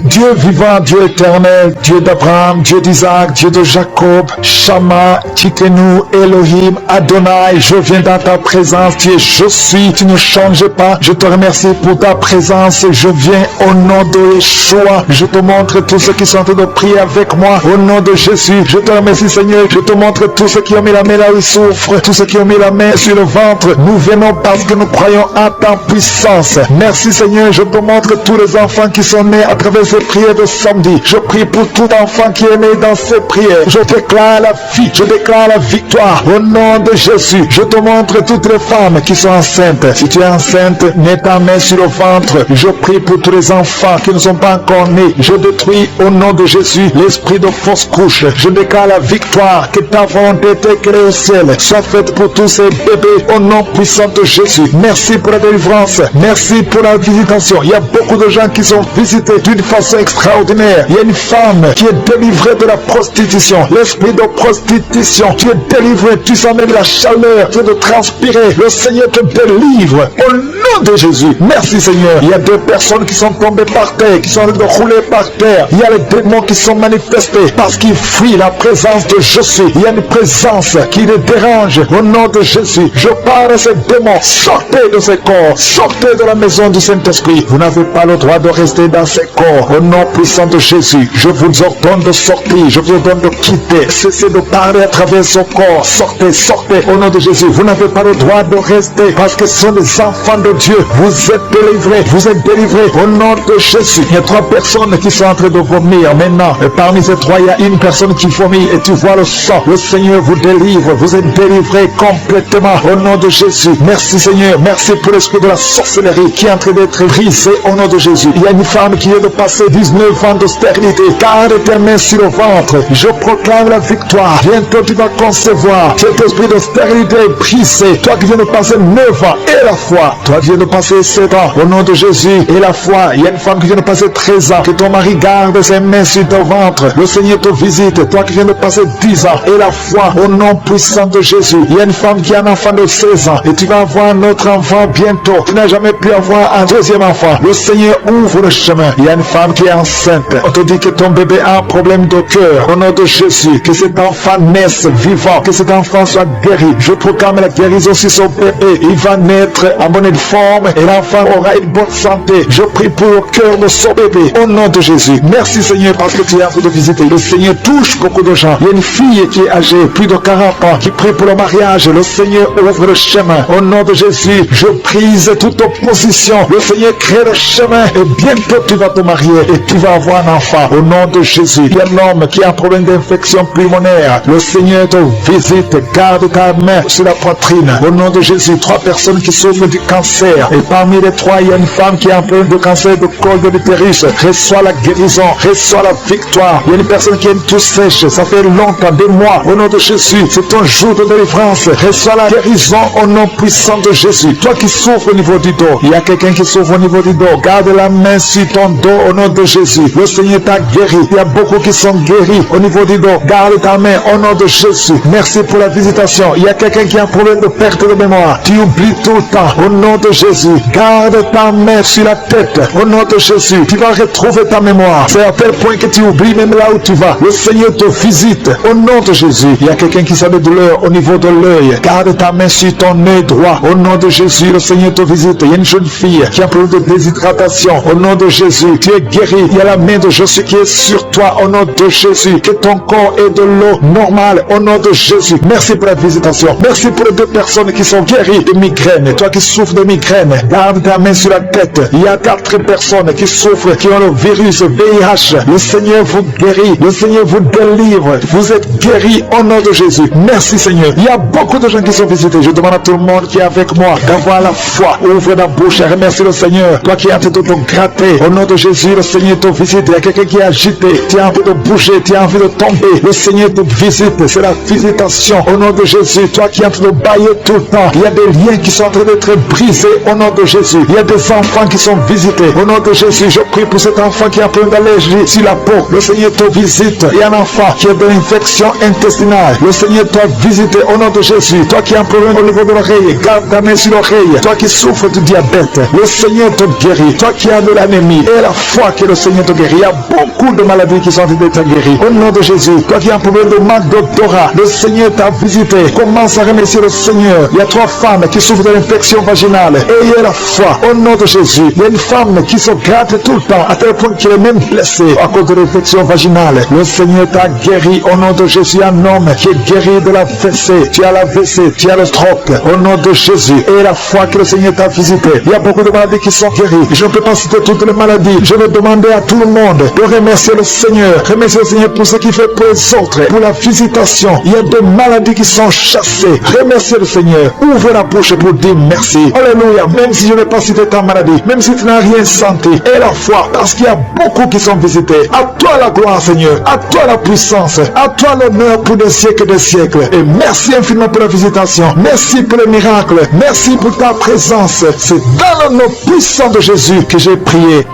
Dieu vivant, Dieu éternel, Dieu d'Abraham, Dieu d'Isaac, Dieu de Jacob, Shama, Tikenu, Elohim, Adonai, je viens dans ta présence, Dieu, je suis, tu ne changes pas, je te remercie pour ta présence, je viens au nom de Yeshua, je te montre tous ceux qui sont en train de prier avec moi, au nom de Jésus, je te remercie Seigneur, je te montre tous ceux qui ont mis la main là où ils souffrent, tous ceux qui ont mis la main sur le ventre, nous venons parce que nous croyons à ta puissance, merci Seigneur, je te montre tous les enfants qui sont nés à travers ces prières de samedi. Je prie pour tout enfant qui est né dans ces prières. Je déclare la vie, je déclare la victoire. Au nom de Jésus, je te montre toutes les femmes qui sont enceintes. Si tu es enceinte, mets ta main sur le ventre. Je prie pour tous les enfants qui ne sont pas encore nés. Je détruis au nom de Jésus l'esprit de fausse couche. Je déclare la victoire, que ta volonté créée au ciel soit faite pour tous ces bébés au nom puissant de Jésus. Merci pour la délivrance. Merci pour la visitation. Il y a beaucoup de gens qui sont visités d'une façon extraordinaire. Il y a une femme qui est délivrée de la prostitution. L'esprit de prostitution. Tu es délivré. Tu sens même la chaleur. Tu es de transpirer. Le Seigneur te délivre. Au nom de Jésus. Merci Seigneur. Il y a deux personnes qui sont tombées par terre, qui sont en train de rouler par terre. Il y a les démons qui sont manifestés parce qu'ils fuient la présence de Jésus. Il y a une présence qui les dérange. Au nom de Jésus, je parle à ces démons. Sortez de ces corps. Sortez de la maison du Saint-Esprit. Vous n'avez pas le droit de rester dans ces corps. Au nom puissant de Jésus, je vous ordonne de sortir. Je vous ordonne de quitter. Cessez de parler à travers son corps. Sortez, sortez. Au nom de Jésus, vous n'avez pas le droit de rester parce que ce sont les enfants de Dieu. Vous êtes délivrés. Vous êtes délivrés. Au nom de Jésus. Il y a 3 personnes qui sont en train de vomir maintenant. Et parmi ces 3, il y a une personne qui vomit et tu vois le sang. Le Seigneur vous délivre. Vous êtes délivrés complètement. Au nom de Jésus. Merci Seigneur. Merci pour l'esprit de la sorcellerie qui est en train d'être brisé au nom de Jésus. Il y a une femme qui vient de passer 19 ans de stérilité. Garde tes mains sur le ventre. Je proclame la victoire. Bientôt tu vas concevoir. Cet esprit de stérilité est brisé. Toi qui viens de passer 9 ans et la foi. Toi qui viens de passer 7 ans au nom de Jésus et la foi. Il y a une femme qui vient de passer 13 ans. Que ton mari garde ses mains sur ton ventre. Le Seigneur te visite. Toi qui viens de passer 10 ans et la foi au nom puissant de Jésus. Il y a une femme qui a un enfant de 16 ans et tu vas avoir un autre enfant bientôt. Tu n'as jamais pu avoir un deuxième enfant. Le Seigneur ouvre le chemin. Il y a une femme qui est enceinte. On te dit que ton bébé a un problème de cœur. Au nom de Jésus, que cet enfant naisse vivant. Que cet enfant soit guéri. Je proclame la guérison sur son bébé. Il va naître en bonne forme et l'enfant aura une bonne santé. Je prie pour le cœur de son bébé. Au nom de Jésus. Merci Seigneur parce que tu es en train de visiter. Le Seigneur touche beaucoup de gens. Il y a une fille qui est âgée, plus de 40 ans, qui prie pour le mariage. Le Seigneur ouvre le chemin. Au nom de Jésus, je brise toute opposition. Le Seigneur crée le chemin et bientôt tu vas te marier et tu vas avoir un enfant. Au nom de Jésus, il y a un homme qui a un problème d'infection pulmonaire. Le Seigneur te visite. Garde ta main sur la poitrine. Au nom de Jésus, 3 personnes qui souffrent du cancer. Et parmi les 3, il y a une femme qui a un problème de cancer de col de l'utérus. Reçois la guérison. Reçois la victoire. Il y a une personne qui a une toux sèche. Ça fait longtemps, des mois. Au nom de Jésus, c'est ton jour de délivrance. Reçois la guérison au nom puissant de Jésus. Toi qui souffres au niveau du dos, il y a quelqu'un qui souffre au niveau du dos. Garde la main sur ton dos au nom de Jésus. Le Seigneur t'a guéri. Il y a beaucoup qui sont guéris au niveau du dos. Garde ta main au nom de Jésus. Merci pour la visitation. Il y a quelqu'un qui a un problème de perte de mémoire. Tu oublies tout le temps au nom de Jésus. Garde ta main sur la tête au nom de Jésus. Tu vas retrouver ta mémoire. C'est à tel point que tu oublies même là où tu vas. Le Seigneur te visite au nom de Jésus. Il y a quelqu'un qui a des douleurs au niveau de l'œil. Garde ta main sur ton œil droit au nom de Jésus. Le Seigneur te visite. Il y a une jeune fille qui a un problème de déshydratation au nom de Jésus. Tu es guéri. Il y a la main de Jésus qui est sur toi au nom de Jésus. Que ton corps ait de l'eau normale au nom de Jésus. Merci pour la visitation. Merci pour les 2 personnes qui sont guéries de migraine. Toi qui souffres de migraine, garde ta main sur la tête. Il y a 4 personnes qui souffrent, qui ont le virus VIH. Le Seigneur vous guérit. Le Seigneur vous délivre. Vous êtes guéris au nom de Jésus. Merci Seigneur. Il y a beaucoup de gens qui sont visités. Je demande à tout le monde qui est avec moi d'avoir la foi. Ouvre la bouche et remercie le Seigneur. Toi qui es en train de te gratter. Au nom de Jésus, le Seigneur te visite. Il y a quelqu'un qui est agité. Tu as envie de bouger. Tu as envie de tomber. Le Seigneur te visite. C'est la visitation. Au nom de Jésus. Toi qui es en train de bailler tout le temps. Il y a des liens qui sont en train d'être brisés. Au nom de Jésus. Il y a des enfants qui sont visités. Au nom de Jésus, je prie pour cet enfant qui a un problème d'allergie sur la peau. Le Seigneur te visite. Il y a un enfant qui a de l'infection intestinale. Le Seigneur t'a visité au nom de Jésus. Toi qui as un problème au niveau de l'oreille, garde ta main sur l'oreille. Toi qui souffres du diabète, le Seigneur te guérit. Toi qui as de l'anémie et la foi que le Seigneur te guérit. Il y a beaucoup de maladies qui sont en train d'être guéries. Au nom de Jésus, toi qui as un problème de manque d'odorat, le Seigneur t'a visité. Commence à remercier le Seigneur. Il y a 3 femmes qui souffrent de l'infection vaginale. Ayez la foi au nom de Jésus. Il y a une femme qui se gratte tout le temps à tel point qu'elle est même blessée à cause de l'infection vaginale. Le Seigneur t'a guéri au nom de Jésus. Un homme qui est guéri de la WC. Tu as la WC, tu as le stroke au nom de Jésus. Et la foi que le Seigneur t'a visité. Il y a beaucoup de maladies qui sont guéries. Je ne peux pas citer toutes les maladies. Je vais demander à tout le monde de remercier le Seigneur. Remercier le Seigneur pour ce qu'il fait pour les autres, pour la visitation. Il y a des maladies qui sont chassées. Remerciez le Seigneur. Ouvre la bouche pour dire merci. Alléluia. Même si je n'ai pas cité ta maladie, même si tu n'as rien senti, et la foi, parce qu'il y a beaucoup qui sont visités. À toi la gloire, Seigneur. À toi la puissance. À toi l'honneur pour des siècles et des siècles. Et merci infiniment pour la visitation. Merci pour le miracle. Merci pour ta présence. C'est dans le nom puissant de Jésus que j'ai prié.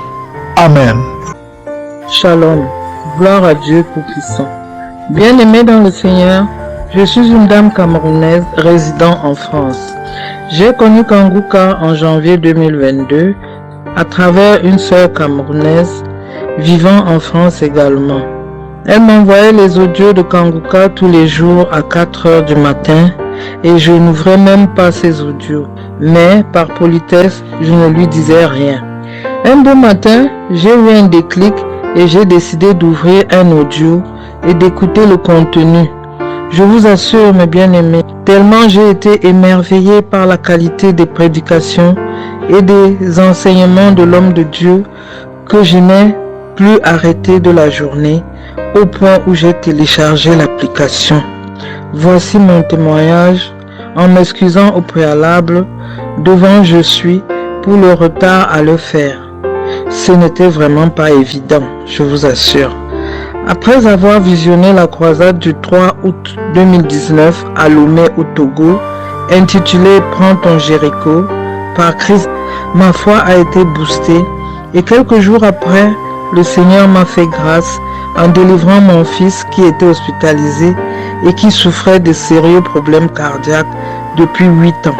Amen. Shalom, gloire à Dieu Tout-Puissant. Bien-aimée dans le Seigneur, je suis une dame camerounaise résidant en France. J'ai connu Kanguka en janvier 2022 à travers une sœur camerounaise vivant en France également. Elle m'envoyait les audios de Kanguka tous les jours à 4 heures du matin et je n'ouvrais même pas ses audios. Mais par politesse, je ne lui disais rien. Un beau matin, j'ai eu un déclic et j'ai décidé d'ouvrir un audio et d'écouter le contenu. Je vous assure, mes bien-aimés, tellement j'ai été émerveillé par la qualité des prédications et des enseignements de l'homme de Dieu que je n'ai plus arrêté de la journée au point où j'ai téléchargé l'application. Voici mon témoignage en m'excusant au préalable devant je suis pour le retard à le faire. Ce n'était vraiment pas évident, je vous assure. Après avoir visionné la croisade du 3 août 2019 à Lomé au Togo, intitulée « Prends ton Jéricho » par Christ, ma foi a été boostée et quelques jours après, le Seigneur m'a fait grâce en délivrant mon fils qui était hospitalisé et qui souffrait de sérieux problèmes cardiaques depuis 8 ans.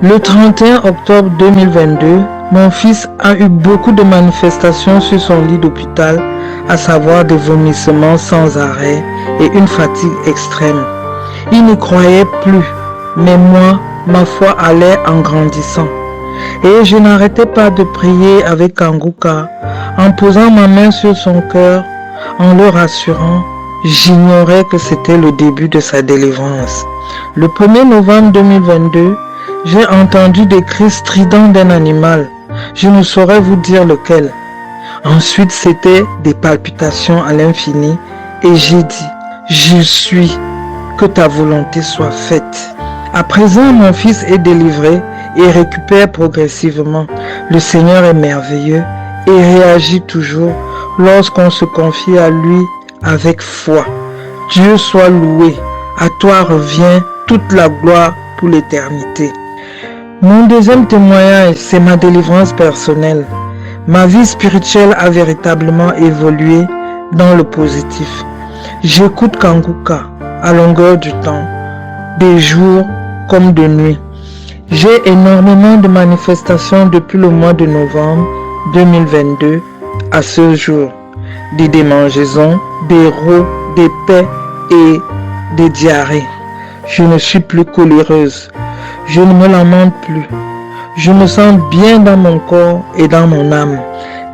Le 31 octobre 2022, mon fils a eu beaucoup de manifestations sur son lit d'hôpital, à savoir des vomissements sans arrêt et une fatigue extrême. Il n'y croyait plus, mais moi, ma foi allait en grandissant. Et je n'arrêtais pas de prier avec Kanguka, en posant ma main sur son cœur, en le rassurant. J'ignorais que c'était le début de sa délivrance. Le 1er novembre 2022, j'ai entendu des cris stridents d'un animal. Je ne saurais vous dire lequel. Ensuite, c'était des palpitations à l'infini et j'ai dit, je suis, que ta volonté soit faite. À présent, mon fils est délivré et récupère progressivement. Le Seigneur est merveilleux et réagit toujours lorsqu'on se confie à lui avec foi. Dieu soit loué. À toi revient toute la gloire pour l'éternité. Mon deuxième témoignage, c'est ma délivrance personnelle. Ma vie spirituelle a véritablement évolué dans le positif. J'écoute Kanguka à longueur du temps, des jours comme de nuit. J'ai énormément de manifestations depuis le mois de novembre 2022 à ce jour. Des démangeaisons, des rots, des paix et des diarrhées. Je ne suis plus coléreuse. Je ne me lamente plus. Je me sens bien dans mon corps et dans mon âme.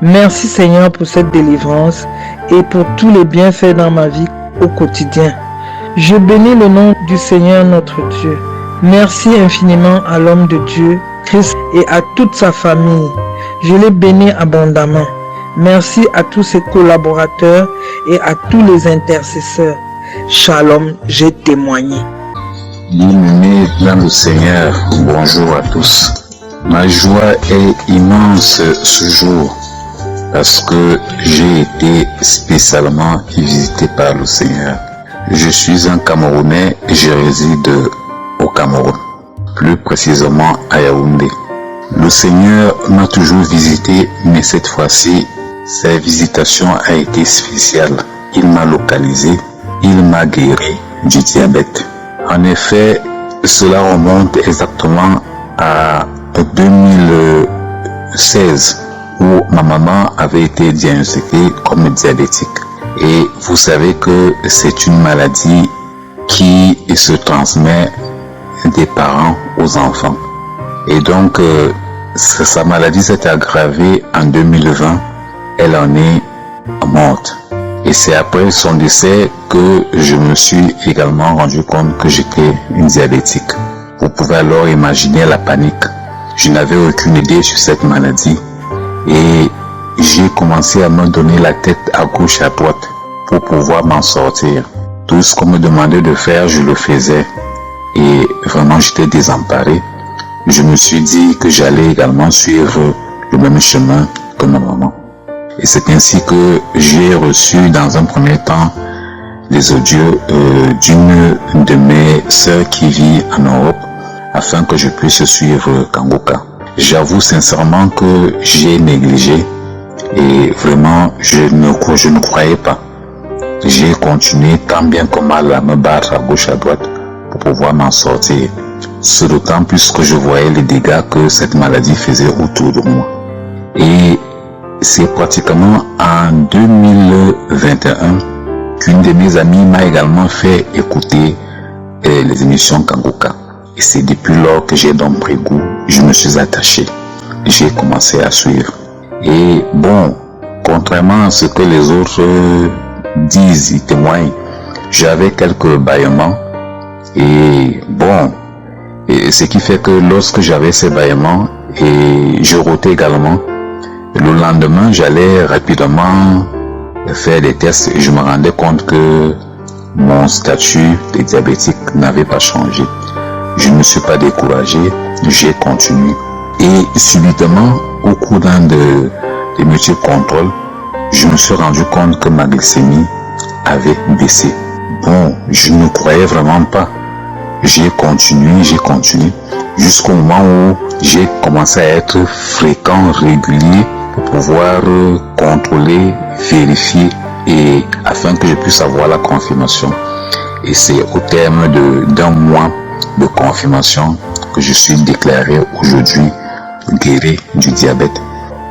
Merci Seigneur pour cette délivrance et pour tous les bienfaits dans ma vie au quotidien. Je bénis le nom du Seigneur notre Dieu. Merci infiniment à l'homme de Dieu, Christ, et à toute sa famille. Je les bénis abondamment. Merci à tous ses collaborateurs et à tous les intercesseurs. Shalom, j'ai témoigné. Bien-aimés dans le Seigneur, bonjour à tous. Ma joie est immense ce jour parce que j'ai été spécialement visité par le Seigneur. Je suis un Camerounais et je réside au Cameroun, plus précisément à Yaoundé. Le Seigneur m'a toujours visité, mais cette fois-ci, sa visitation a été spéciale. Il m'a localisé, il m'a guéri du diabète. En effet, cela remonte exactement à 2016 où ma maman avait été diagnostiquée comme diabétique. Et vous savez que c'est une maladie qui se transmet des parents aux enfants. Et donc, sa maladie s'est aggravée en 2020. Elle en est morte. Et c'est après son décès que je me suis également rendu compte que j'étais une diabétique. Vous pouvez alors imaginer la panique. Je n'avais aucune idée sur cette maladie et j'ai commencé à me donner la tête à gauche et à droite pour pouvoir m'en sortir. Tout ce qu'on me demandait de faire, je le faisais et vraiment j'étais désemparé. Je me suis dit que j'allais également suivre le même chemin que ma maman. Et c'est ainsi que j'ai reçu dans un premier temps les audios d'une de mes sœurs qui vit en Europe afin que je puisse suivre Kanguka. J'avoue sincèrement que j'ai négligé Et vraiment, je ne croyais pas. J'ai continué tant bien que mal à me battre à gauche à droite pour pouvoir m'en sortir. C'est d'autant plus que je voyais les dégâts que cette maladie faisait autour de moi. Et c'est pratiquement en 2021 qu'une de mes amies m'a également fait écouter les émissions Kanguka. Et c'est depuis lors que j'ai donc pris goût, je me suis attaché. J'ai commencé à suivre. Et bon, contrairement à ce que les autres disent, ils témoignent, j'avais quelques bâillements. Et bon, et ce qui fait que lorsque j'avais ces bâillements, et je rotais également, le lendemain, j'allais rapidement faire des tests et je me rendais compte que mon statut de diabétique n'avait pas changé. Je ne me suis pas découragé, j'ai continué. Et subitement, au cours d'un de multiples contrôles, je me suis rendu compte que ma glycémie avait baissé. Bon, je ne croyais vraiment pas. J'ai continué, jusqu'au moment où j'ai commencé à être fréquent, régulier, pour pouvoir contrôler, vérifier, et afin que je puisse avoir la confirmation. Et c'est au terme d'un mois de confirmation que je suis déclaré aujourd'hui guéri du diabète.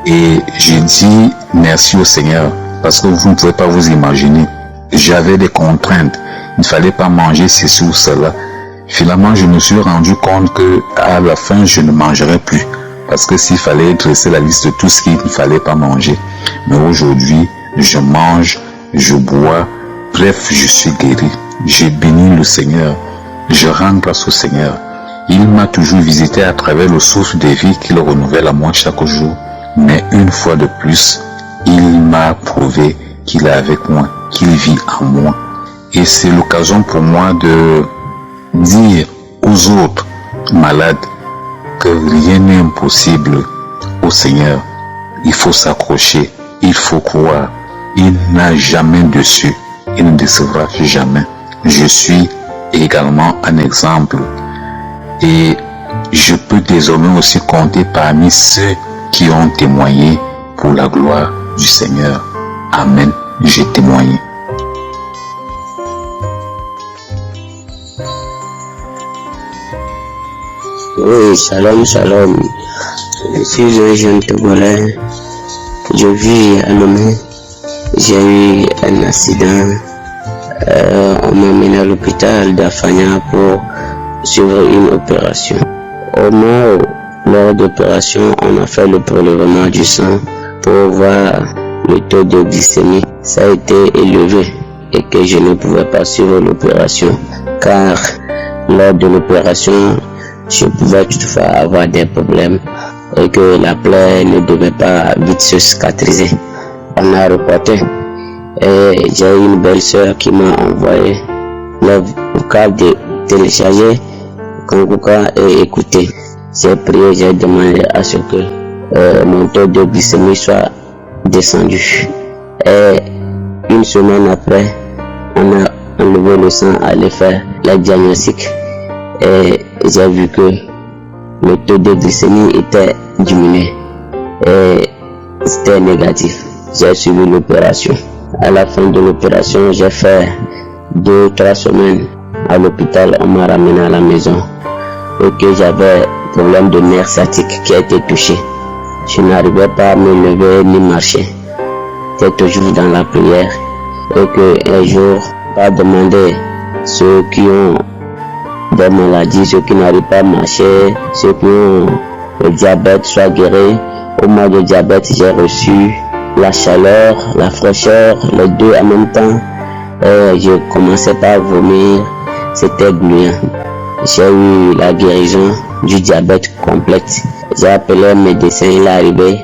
Et j'ai dit merci au Seigneur, parce que vous ne pouvez pas vous imaginer. J'avais des contraintes, il ne fallait pas manger ceci ou cela. Finalement, je me suis rendu compte que à la fin, je ne mangerais plus. Parce que s'il fallait dresser la liste de tout ce qu'il ne fallait pas manger. Mais aujourd'hui, je mange, je bois, bref, je suis guéri. J'ai béni le Seigneur. Je rends grâce au Seigneur. Il m'a toujours visité à travers le souffle de vie qu'il renouvelle à moi chaque jour. Mais une fois de plus, il m'a prouvé qu'il est avec moi, qu'il vit en moi. Et c'est l'occasion pour moi de dire aux autres malades que rien n'est impossible au Seigneur. Il faut s'accrocher, il faut croire. Il n'a jamais déçu, il ne décevra jamais. Je suis également un exemple et je peux désormais aussi compter parmi ceux qui ont témoigné pour la gloire du Seigneur. Amen, j'ai témoigné. Oui, shalom. Je suis un jeune Togolais. Je vis à Lomé. J'ai eu un accident. On m'a mené à l'hôpital d'Afanya pour suivre une opération. Au moment où, lors d'opération, on a fait le prélèvement du sang pour voir le taux de glycémie. Ça a été élevé et que je ne pouvais pas suivre l'opération car lors de l'opération, je pouvais toutefois avoir des problèmes et que la plaie ne devait pas vite se cicatriser. On a reporté et j'ai eu une belle soeur qui m'a envoyé le vocal de télécharger Kanguka et écouter. J'ai prié, j'ai demandé à ce que mon taux de glycémie soit descendu. Et une semaine après, on a enlevé le sang à aller faire le diagnostic. Et j'ai vu que le taux de glycémie était diminué et c'était négatif. J'ai suivi l'opération. À la fin de l'opération, j'ai fait 2-3 semaines à l'hôpital. On m'a ramené à la maison et que j'avais problème de nerf sciatique qui a été touché. Je n'arrivais pas à me lever ni marcher. J'étais toujours dans la prière et que un jour, on va demander ceux qui ont des maladies, ceux qui n'arrivent pas à marcher, ceux qui ont le diabète soient guéris. Au mois de diabète, j'ai reçu la chaleur, la fraîcheur, les deux en même temps. Et je commençais par vomir, c'était gluant. J'ai eu la guérison du diabète complète. J'ai appelé un médecin, il est arrivé,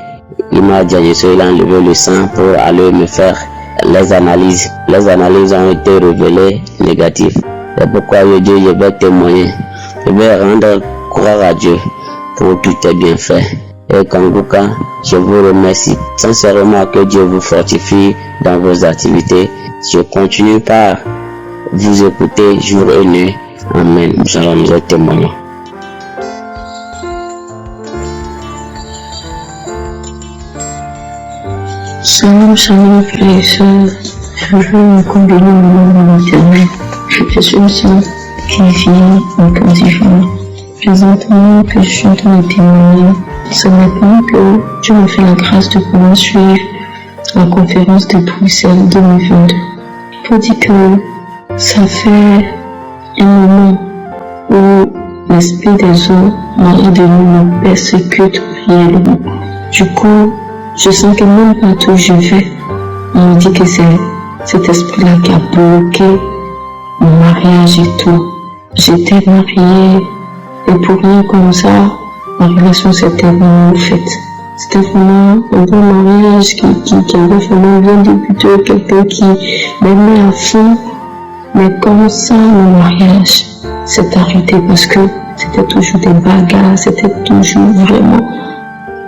il m'a diagnostiqué, il a enlevé le sang pour aller me faire les analyses. Les analyses ont été révélées négatives. C'est pourquoi je dis, je vais témoigner. Je vais rendre gloire à Dieu pour tout est bien fait. Et Kanguka, je vous remercie sincèrement, que Dieu vous fortifie dans vos activités. Je continue par vous écouter jour et nuit. Amen. Shalom, je témoigne. Shalom, shalom, frères et sœurs. Je veux me combiner au nom de l'Éternel. Je suis une sœur qui vit en Côte d'Ivoire. Présentement que je suis en train de témoigner, ce matin que Dieu m'a fait la grâce de pouvoir suivre la conférence de Bruxelles 2022. Il faut dire que ça fait un moment où l'esprit des eaux malades de nous me persécute réellement. Du coup, je sens que même partout où je vais, on me dit que c'est cet esprit-là qui a bloqué mon mariage et tout. J'étais mariée et pour rien comme ça, ma relation s'était vraiment faite. C'était vraiment un bon mariage qui avait vraiment bien débuté, quelqu'un qui m'aimait à fond. Mais comme ça, mon mariage s'est arrêté parce que c'était toujours des bagarres, c'était toujours vraiment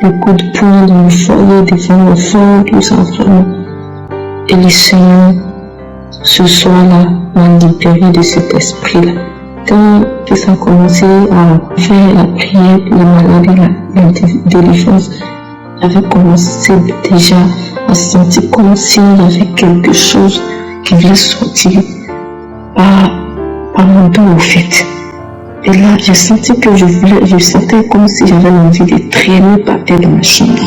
des coups de poing dans le foyer, devant l'enfant, tout ça vraiment. Et le Seigneur, ce soir-là, m'a libéré de cet esprit-là. Quand ça a commencé à faire la prière pour les malades et la délivrance, j'avais commencé déjà à sentir comme s'il y avait quelque chose qui venait sortir par mon dos au fait. Et là, j'ai senti que je sentais comme si j'avais envie de traîner par terre dans ma chambre.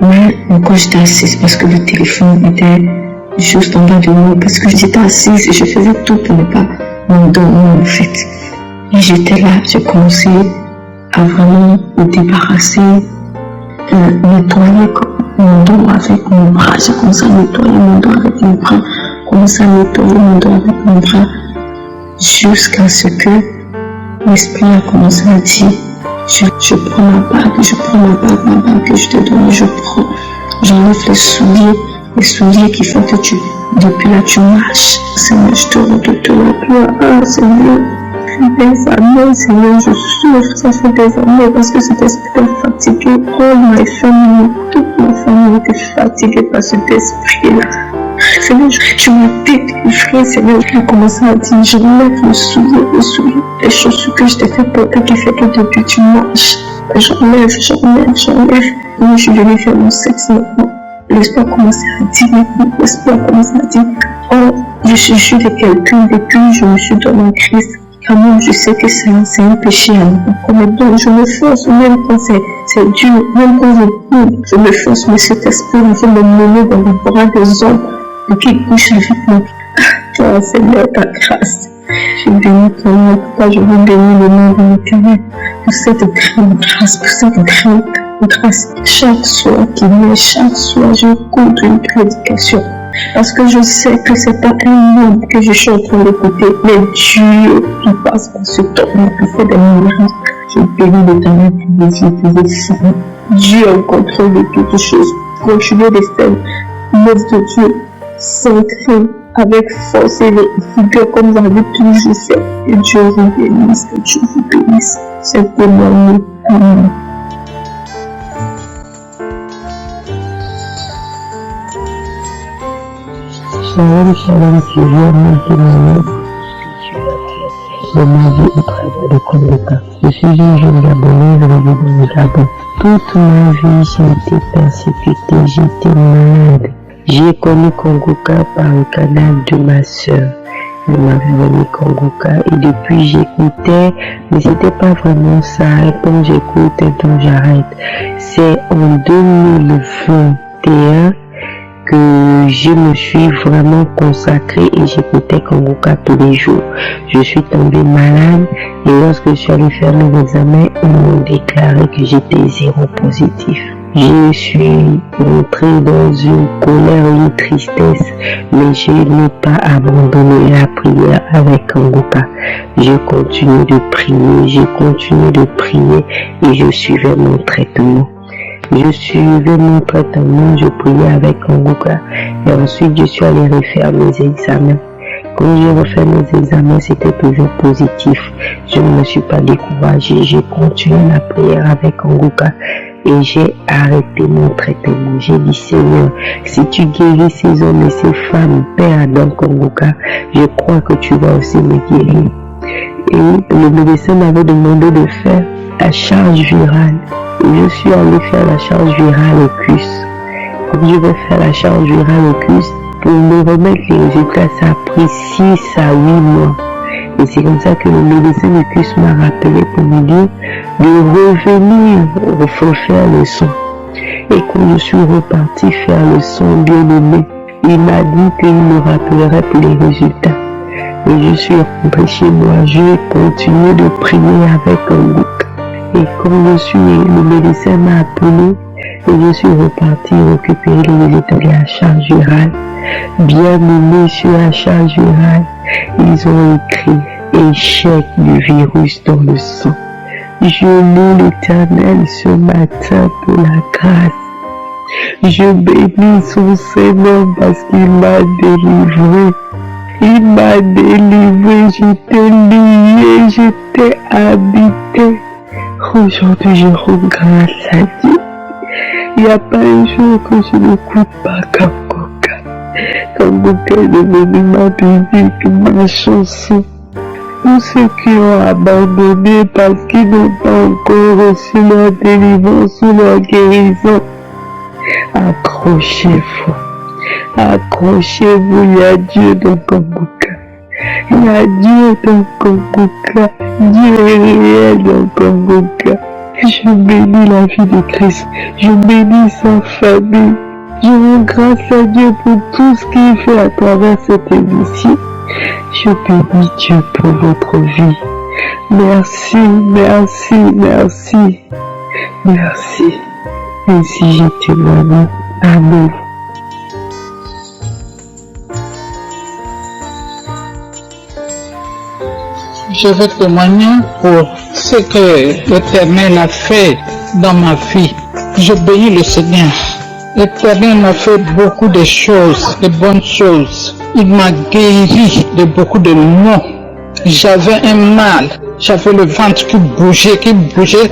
Mais encore j'étais assise parce que le téléphone était juste en bas de moi, parce que j'étais assise et je faisais tout pour ne pas m'endormir en fait. Et j'étais là, j'ai commencé à vraiment me débarrasser, nettoyer mon dos avec mon bras. J'ai commencé à nettoyer mon dos avec mon bras, commencé à nettoyer mon dos avec mon bras, jusqu'à ce que l'esprit a commencé à dire, je prends ma bague que je te donne, j'enlève les souliers qui font que depuis là tu marches. Seigneur, je te rends toute la gloire. Ah, Seigneur, des années, Seigneur, je souffre, ça fait des années parce que cet esprit est fatigué. Oh, ma famille, toute ma famille était fatiguée par cet esprit-là. Seigneur, tu m'as délivré, Seigneur, je commencé à dire, je lève le soulier, les chaussures que je t'ai fait porter qui fait que depuis tu marches. J'enlève. Moi, je suis venue faire mon sexe maintenant. L'esprit a commencé à dire, oh, je suis juste de quelqu'un depuis que je me suis donné en Christ. Quand même, je sais que c'est un péché à ne pas commettre. Donc, je me force, même quand c'est dur, même quand je me force, mais cet esprit veut me mener dans les bras des hommes et qui couchent avec moi. Toi, Seigneur, ta grâce. Je bénis ton nom, pourquoi je veux bénir le nom de l'Éternel pour cette grande grâce, grâce. Chaque soir chaque soir, j'écoute une prédication. Parce que je sais que c'est pas un homme que je suis en train d'écouter, mais Dieu qui passe par ce temps, qui fait des miracles. Je bénis l'Éternel pour les yeux, pour les femmes. Dieu est au contrôle de toutes choses. Continuez de faire l'œuvre de Dieu sans crainte, avec force et vigueur comme vous avez toujours fait. Que Dieu vous bénisse, que Dieu vous bénisse. C'est témoigné. Amen. Shalom, qui vient maintenant de ma vie au travers de Kongoka. Je suis un jeune Gabonais, je vis dans le Gabon. Toute ma vie, j'ai été persécuté, j'étais malade. J'ai connu Kongoka par le canal de ma soeur. Elle m'avait donné Kongoka et depuis j'écoutais, mais c'était pas vraiment ça. Et quand j'écoute, donc j'arrête. C'est en 2021 que je me suis vraiment consacrée et j'écoutais Kongoka tous les jours. Je suis tombée malade et lorsque je suis allée faire mes examens, on m'a déclaré que j'étais séropositif. Je suis entrée dans une colère, une tristesse, mais je n'ai pas abandonné la prière avec Kongoka. Je continue de prier et je suivais mon traitement. Je priais avec Kongoka et ensuite je suis allée refaire mes examens. Quand j'ai refait mes examens, c'était toujours positif. Je ne me suis pas découragée, j'ai continué la prière avec Kongoka et j'ai arrêté mon traitement. J'ai dit, Seigneur, si tu guéris ces hommes et ces femmes, Père Adam Kongoka, je crois que tu vas aussi me guérir. Et le médecin m'avait demandé de faire la charge virale. Et je suis allée faire la charge virale au CUS. Comme je vais faire la charge virale au CUS, pour me remettre les résultats, ça a pris 6 à 8 mois. Et c'est comme ça que le médecin du CUS m'a rappelé pour me dire de revenir refaire le son. Et quand je suis reparti faire le son bien aimé, il m'a dit qu'il me rappellerait pour les résultats. Et je suis rentré chez moi, je continue de prier avec Kanguka. Et quand le médecin m'a appelé, et je suis reparti récupérer les résultats de la charge virale. Bien aimé sur la charge virale, ils ont écrit échec du virus dans le sang. Je loue l'Éternel ce matin pour la grâce. Je bénis son Seigneur parce qu'il m'a délivré. Il m'a délivré, j'étais lié, j'étais habité. Aujourd'hui, je rends grâce à Dieu. Il n'y a pas un jour que je n'écoute pas Kanguka. Kanguka est devenu ma musique, ma chanson. Tous ceux qui ont abandonné parce qu'ils n'ont pas encore reçu leur délivrance ou leur guérison, accrochez-vous. Accrochez-vous, il y a Dieu dans Kanguka. Il y a Dieu dans Kanguka. Dieu est réel dans Kanguka. Je bénis la vie de Christ. Je bénis sa famille. Je rends grâce à Dieu pour tout ce qu'il fait à travers cette émission. Je bénis Dieu pour votre vie. Merci, merci, merci. Merci. Ainsi j'ai témoigné. Amen. Je veux témoigner pour ce que l'Éternel a fait dans ma vie. Je bénis le Seigneur. L'Éternel m'a fait beaucoup de choses, de bonnes choses. Il m'a guéri de beaucoup de maux. J'avais un mal. J'avais le ventre qui bougeait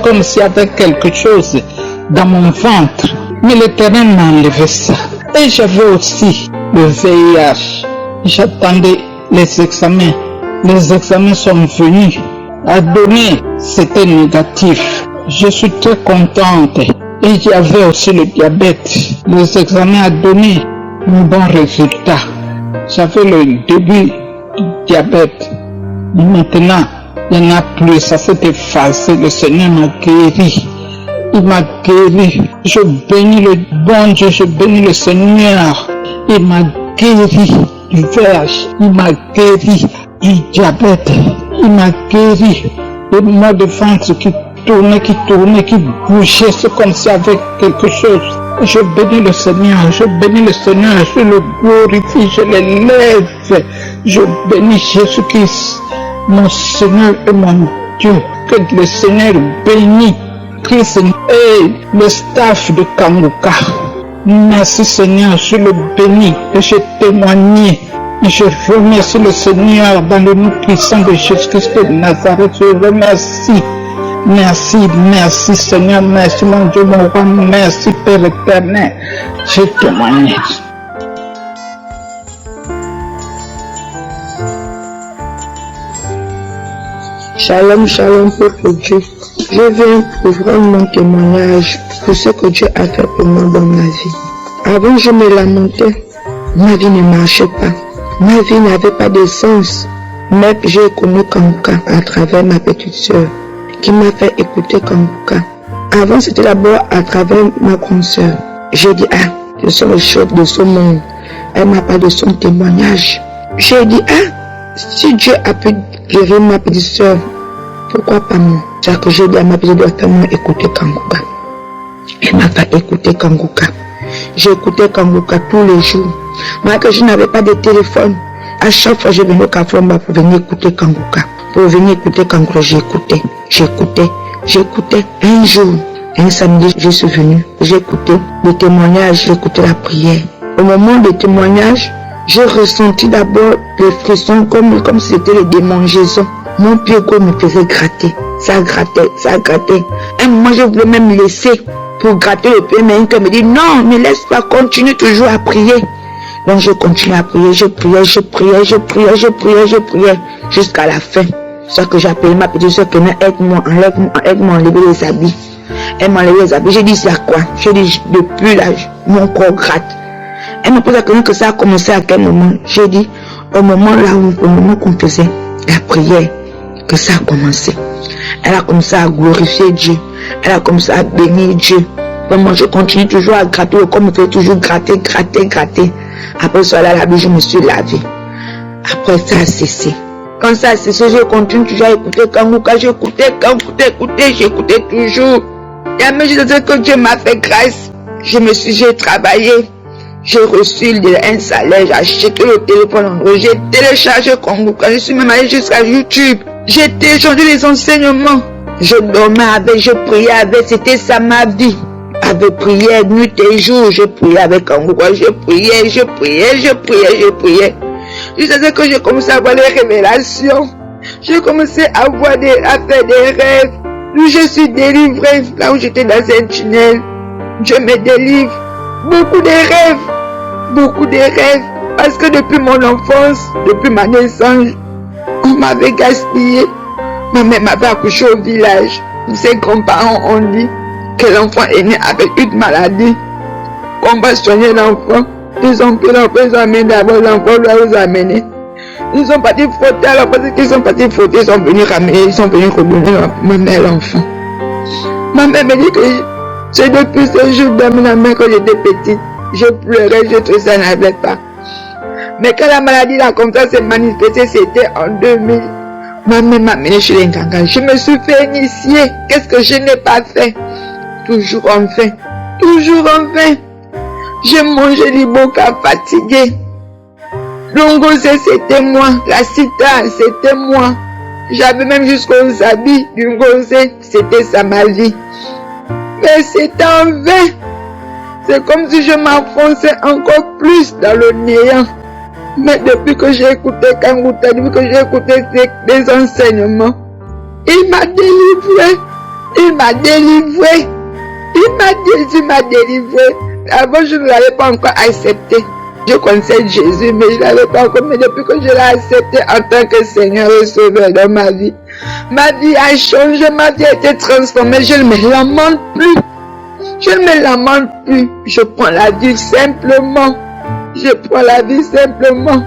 comme s'il y avait quelque chose dans mon ventre. Mais l'Éternel m'a enlevé ça. Et j'avais aussi le VIH. J'attendais les examens. Les examens sont venus. À donner, c'était négatif. Je suis très contente. Et il y avait aussi le diabète. Les examens à donner, un bon résultat. J'avais le début du diabète. Mais maintenant, il n'y en a plus. Ça s'est effacé. Le Seigneur m'a guéri. Il m'a guéri. Je bénis le bon Dieu. Je bénis le Seigneur. Il m'a guéri du VIH. Il m'a guéri du diabète. Il m'a guéri des maux de ventre qui tournaient, qui bougeaient. C'est comme s'il y avait quelque chose. Je bénis le Seigneur, je bénis le Seigneur, je le glorifie, je l'élève. Je bénis Jésus-Christ, mon Seigneur et mon Dieu. Que le Seigneur bénisse Christ et le staff de Kanguka. Merci Seigneur, je le bénis et je témoigne. Je remercie le Seigneur dans le nom puissant de Jésus-Christ de Nazareth. Je remercie. Merci, merci Seigneur, merci mon Dieu, mon roi, merci Père éternel. Je témoigne. Shalom, shalom, peuple Dieu. Je viens pour rendre mon témoignage pour ce que Dieu a fait pour moi dans ma vie. Avant, je me lamentais. Ma vie ne marchait pas. Ma vie n'avait pas de sens. Mais j'ai connu Kanguka à travers ma petite sœur qui m'a fait écouter Kanguka. Avant, c'était d'abord à travers ma grande sœur. J'ai dit, je suis le chef de ce monde. Elle m'a parlé de son témoignage. J'ai dit, si Dieu a pu guérir ma petite sœur, pourquoi pas moi? C'est que j'ai dit à ma petite sœur, fais-moi écouter Kanguka. Elle m'a fait écouter Kanguka. J'ai écouté Kanguka tous les jours. Moi, que je n'avais pas de téléphone, à chaque fois je venais au Kafromba pour venir écouter Kanguka. Pour venir écouter Kanguka, j'écoutais. Un jour, un samedi, je suis venu. J'écoutais le témoignage, j'écoutais la prière. Au moment des témoignages, j'ai ressenti d'abord les frissons comme si c'était les démangeaisons. Mon pied gauche me faisait gratter. Ça grattait. Un moment, je voulais même me laisser pour gratter le pied, mais un cœur me dit non, ne laisse pas, continue toujours à prier. Donc je continuais à prier, je priais jusqu'à la fin. C'est que j'ai appelé ma petite soeur qui m'a aide-moi, enlever les habits. Elle m'a enlevé les habits. J'ai dit, c'est à quoi? J'ai dit, depuis là, mon corps gratte. Elle m'a posé la question que ça a commencé à quel moment? J'ai dit, au moment qu'on faisait la prière, que ça a commencé. Elle a commencé à glorifier Dieu. Elle a commencé à bénir Dieu. Moi, je continue toujours à gratter, comme je fais toujours gratter. Après ça, là, je me suis lavé. Après, ça a cessé. Quand ça a cessé, je continue toujours à écouter Kangouka. J'écoutais toujours. Et à mesure que Dieu m'a fait grâce, j'ai travaillé. J'ai reçu un salaire, j'ai acheté le téléphone Android, j'ai téléchargé Kangouka. Je suis même allé jusqu'à YouTube. J'ai téléchargé les enseignements. Je dormais avec, je priais avec, c'était ça ma vie. Avec prière, nuit et jour, je priais avec Kangouka, je priais. Jusqu'à ce que j'ai commencé à avoir les révélations. J'ai commencé à faire des rêves. Où je suis délivré, là où j'étais dans un tunnel. Dieu me délivre. Beaucoup de rêves. Parce que depuis mon enfance, depuis ma naissance, on m'avait gaspillé. Ma mère m'avait accouché au village. Ses grands-parents ont dit que l'enfant est né avec une maladie. On va soigner l'enfant. Ils ont pris l'enfant, ils ont amené d'abord l'enfant, là ils ont amené. Ils sont partis frotter, alors parce qu'ils sont partis frotter, ils sont venus ramener, ils sont venus redonner ma mère l'enfant. Ma mère me dit que c'est depuis ce jour dans ma mère quand j'étais petite. Je pleurais, je trouvais ça n'allait pas. Mais quand la maladie là comme ça s'est manifestée, c'était en 2000. Ma mère m'a amené chez les Nganga. Je me suis fait initier. Qu'est-ce que je n'ai pas fait? Toujours en vain. J'ai mangé l'iboka fatigué. L'ongosé c'était moi. La cita c'était moi. J'avais même jusqu'aux habits du ngosé. C'était ça ma vie. Mais c'était en vain. C'est comme si je m'enfonçais encore plus dans le néant. Mais depuis que j'ai écouté Kangouka, depuis que j'ai écouté des enseignements, il m'a délivré. Avant, je ne l'avais pas encore accepté. Je connaissais Jésus, mais je ne l'avais pas encore. Mais depuis que je l'ai accepté en tant que Seigneur et Sauveur dans ma vie a changé, ma vie a été transformée. Je ne me lamente plus. Je prends la vie simplement.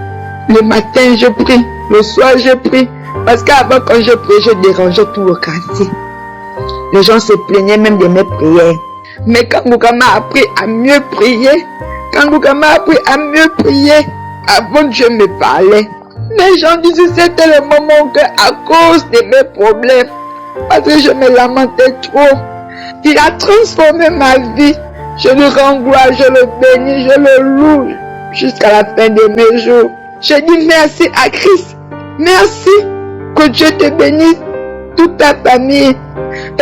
Le matin, je prie. Le soir, je prie. Parce qu'avant, quand je priais, je dérangeais tout le quartier. Les gens se plaignaient même de mes prières. Mais Kangouka m'a appris à mieux prier. Avant, Dieu me parlait. Les gens disaient c'était le moment que, à cause de mes problèmes, parce que je me lamentais trop, il a transformé ma vie. Je le rends gloire, je le bénis, je le loue jusqu'à la fin de mes jours. Je dis merci à Christ. Merci. Que Dieu te bénisse, toute ta famille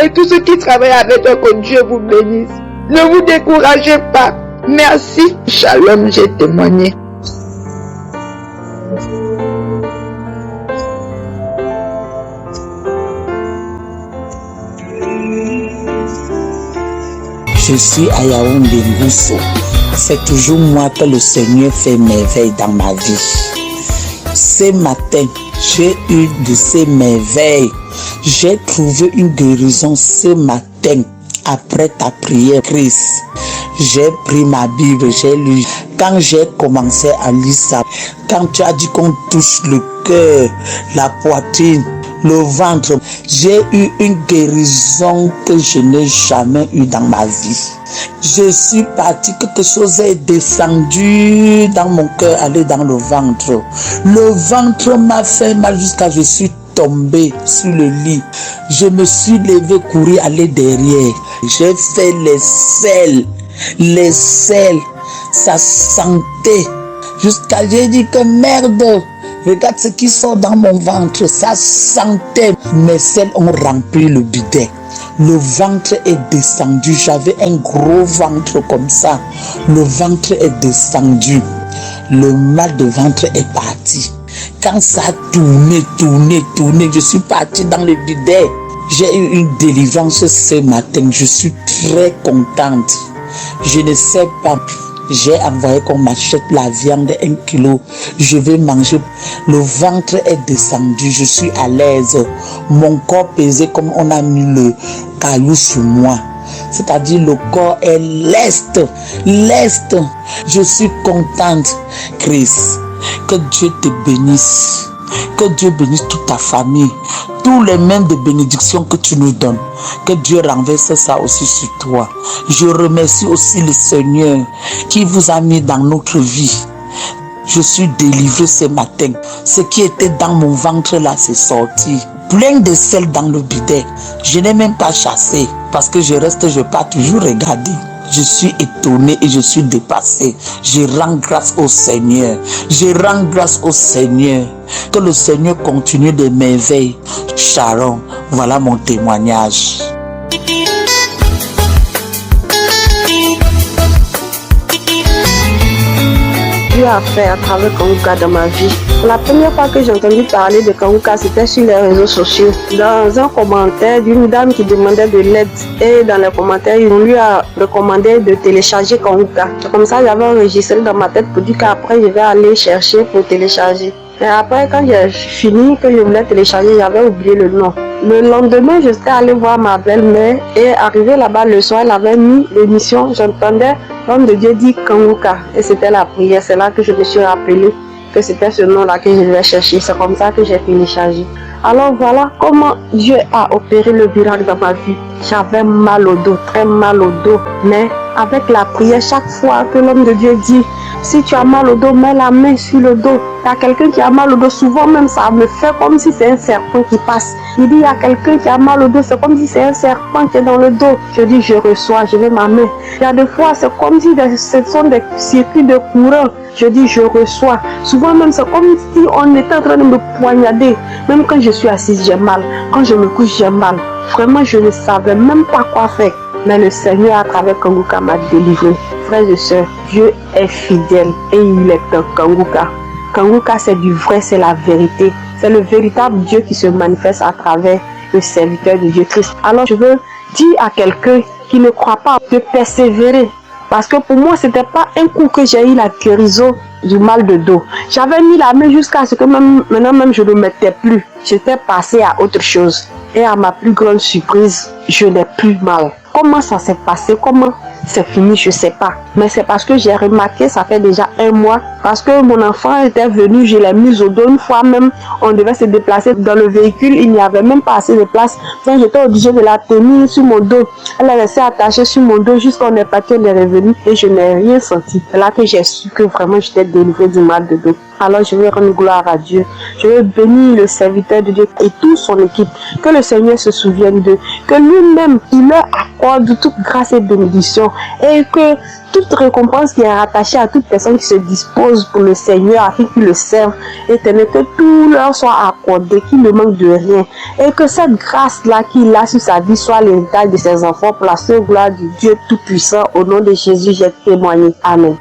et tous ceux qui travaillent avec toi, que Dieu vous bénisse. Ne vous découragez pas. Merci. Shalom, j'ai témoigné. Je suis à Yaoundé Ngousso. C'est toujours moi que le Seigneur fait merveille dans ma vie. Ce matin, j'ai eu de ces merveilles. J'ai trouvé une guérison ce matin après ta prière, Christ. J'ai pris ma Bible, j'ai lu. Quand j'ai commencé à lire ça, quand tu as dit qu'on touche le cœur, la poitrine, le ventre, j'ai eu une guérison que je n'ai jamais eue dans ma vie. Je suis parti, quelque chose est descendu dans mon cœur, allé dans le ventre. Le ventre m'a fait mal jusqu'à je suis tombé sur le lit. Je me suis levé, courir, aller derrière. J'ai fait les selles, ça sentait. Jusqu'à j'ai dit que merde. Regarde ce qui sort dans mon ventre, ça sentait. Mes selles ont rempli le bidet. Le ventre est descendu. J'avais un gros ventre comme ça. Le ventre est descendu. Le mal de ventre est parti. Quand ça a tourné, je suis parti dans le bidet. J'ai eu une délivrance ce matin. Je suis très contente. Je ne sais pas. J'ai envoyé qu'on m'achète la viande 1 kilo. Je vais manger. Le ventre est descendu. Je suis à l'aise. Mon corps pesait comme on a mis le caillou sur moi. c'est-à-dire le corps est leste. Je suis contente, Chris. Que Dieu te bénisse. Que Dieu bénisse toute ta famille. Tous les mêmes de bénédictions que tu nous donnes. Que Dieu renverse ça aussi sur toi. Je remercie aussi le Seigneur qui vous a mis dans notre vie. Je suis délivré ce matin. Ce qui était dans mon ventre là, c'est sorti. Plein de sel dans le bidet. Je n'ai même pas chassé. Parce que je pas toujours regarder. Je suis étonné et je suis dépassé. Je rends grâce au Seigneur. Que le Seigneur continue de m'éveiller. Sharon, voilà mon témoignage. Dieu a fait à travers Kanguka dans ma vie. La première fois que j'ai entendu parler de Kanguka, c'était sur les réseaux sociaux. Dans un commentaire d'une dame qui demandait de l'aide. Et dans les commentaires, on lui a recommandé de télécharger Kanguka. Comme ça, j'avais enregistré dans ma tête pour dire qu'après, je vais aller chercher pour télécharger. Et après, quand j'ai fini, que je voulais télécharger, j'avais oublié le nom. Le lendemain, je suis allée voir ma belle-mère et arrivée là-bas le soir, elle avait mis l'émission. J'entendais l'homme de Dieu dire Kanguka et c'était la prière. C'est là que je me suis rappelé que c'était ce nom-là que je devais chercher. C'est comme ça que j'ai téléchargé. Alors voilà comment Dieu a opéré le miracle dans ma vie. J'avais mal au dos, très mal au dos. Mais avec la prière, chaque fois que l'homme de Dieu dit, si tu as mal au dos, mets la main sur le dos. Il y a quelqu'un qui a mal au dos, souvent même ça me fait comme si c'est un serpent qui passe. Il dit, il y a quelqu'un qui a mal au dos, c'est comme si c'est un serpent qui est dans le dos. Je dis, je reçois, je mets ma main. Il y a des fois, c'est comme si ce sont des circuits de courant. Je dis, je reçois. Souvent même, c'est comme si on était en train de me poignarder. Même quand je suis assise, j'ai mal. Quand je me couche, j'ai mal. Vraiment, je ne savais même pas quoi faire. Mais le Seigneur, à travers Kanguka, m'a délivré. Frères et sœurs, Dieu est fidèle et il est un Kanguka. Kanguka, c'est du vrai, c'est la vérité. C'est le véritable Dieu qui se manifeste à travers le serviteur de Dieu Christ. Alors, je veux dire à quelqu'un qui ne croit pas de persévérer. Parce que pour moi, c'était pas un coup que j'ai eu la guérison du mal de dos. J'avais mis la main jusqu'à ce que maintenant même je ne le mettais plus. J'étais passé à autre chose. Et à ma plus grande surprise, je n'ai plus mal. Comment ça s'est passé? Comment c'est fini? Je ne sais pas. Mais c'est parce que j'ai remarqué, ça fait déjà 1 mois. Parce que mon enfant était venu, je l'ai mise au dos. Une fois même, on devait se déplacer dans le véhicule. Il n'y avait même pas assez de place. Donc j'étais obligée de la tenir sur mon dos. Elle est restée attachée sur mon dos jusqu'à on est parti, on est revenu. Et je n'ai rien senti. C'est là que j'ai su que vraiment j'étais délivrée du mal de dos. Alors je vais rendre gloire à Dieu. Je vais bénir le serviteur de Dieu et toute son équipe. Que le Seigneur se souvienne d'eux. Que lui-même, il leur accorde toute grâce et bénédiction. Et que toute récompense qui est rattachée à toute personne qui se dispose pour le Seigneur, afin qu'il le serve, éternel, que tout leur soit accordé, qu'il ne manque de rien. Et que cette grâce-là qu'il a sur sa vie soit l'héritage de ses enfants pour la seule gloire du Dieu Tout-Puissant. Au nom de Jésus, j'ai témoigné. Amen.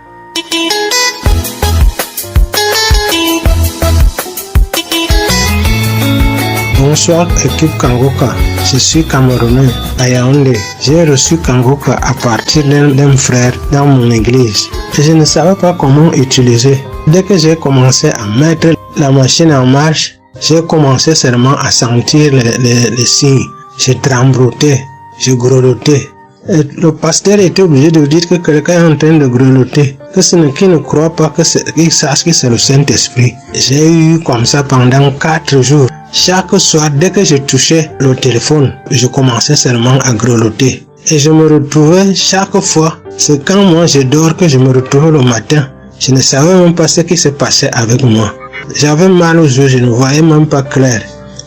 Bonsoir équipe Kanguka, je suis Camerounais à Yaoundé. J'ai reçu Kanguka à partir d'un frère dans mon église. Et je ne savais pas comment utiliser. Dès que j'ai commencé à mettre la machine en marche, j'ai commencé seulement à sentir les signes. Je tremblotais, je grelottais. Et le pasteur était obligé de dire que quelqu'un est en train de grelotter, que ce n'est qui ne croit pas qu'il sache que c'est le Saint-Esprit. J'ai eu comme ça pendant 4 jours. Chaque soir, dès que je touchais le téléphone, je commençais seulement à grelotter. Et je me retrouvais chaque fois, c'est quand moi je dors que je me retrouvais le matin. Je ne savais même pas ce qui se passait avec moi. J'avais mal aux yeux, je ne voyais même pas clair.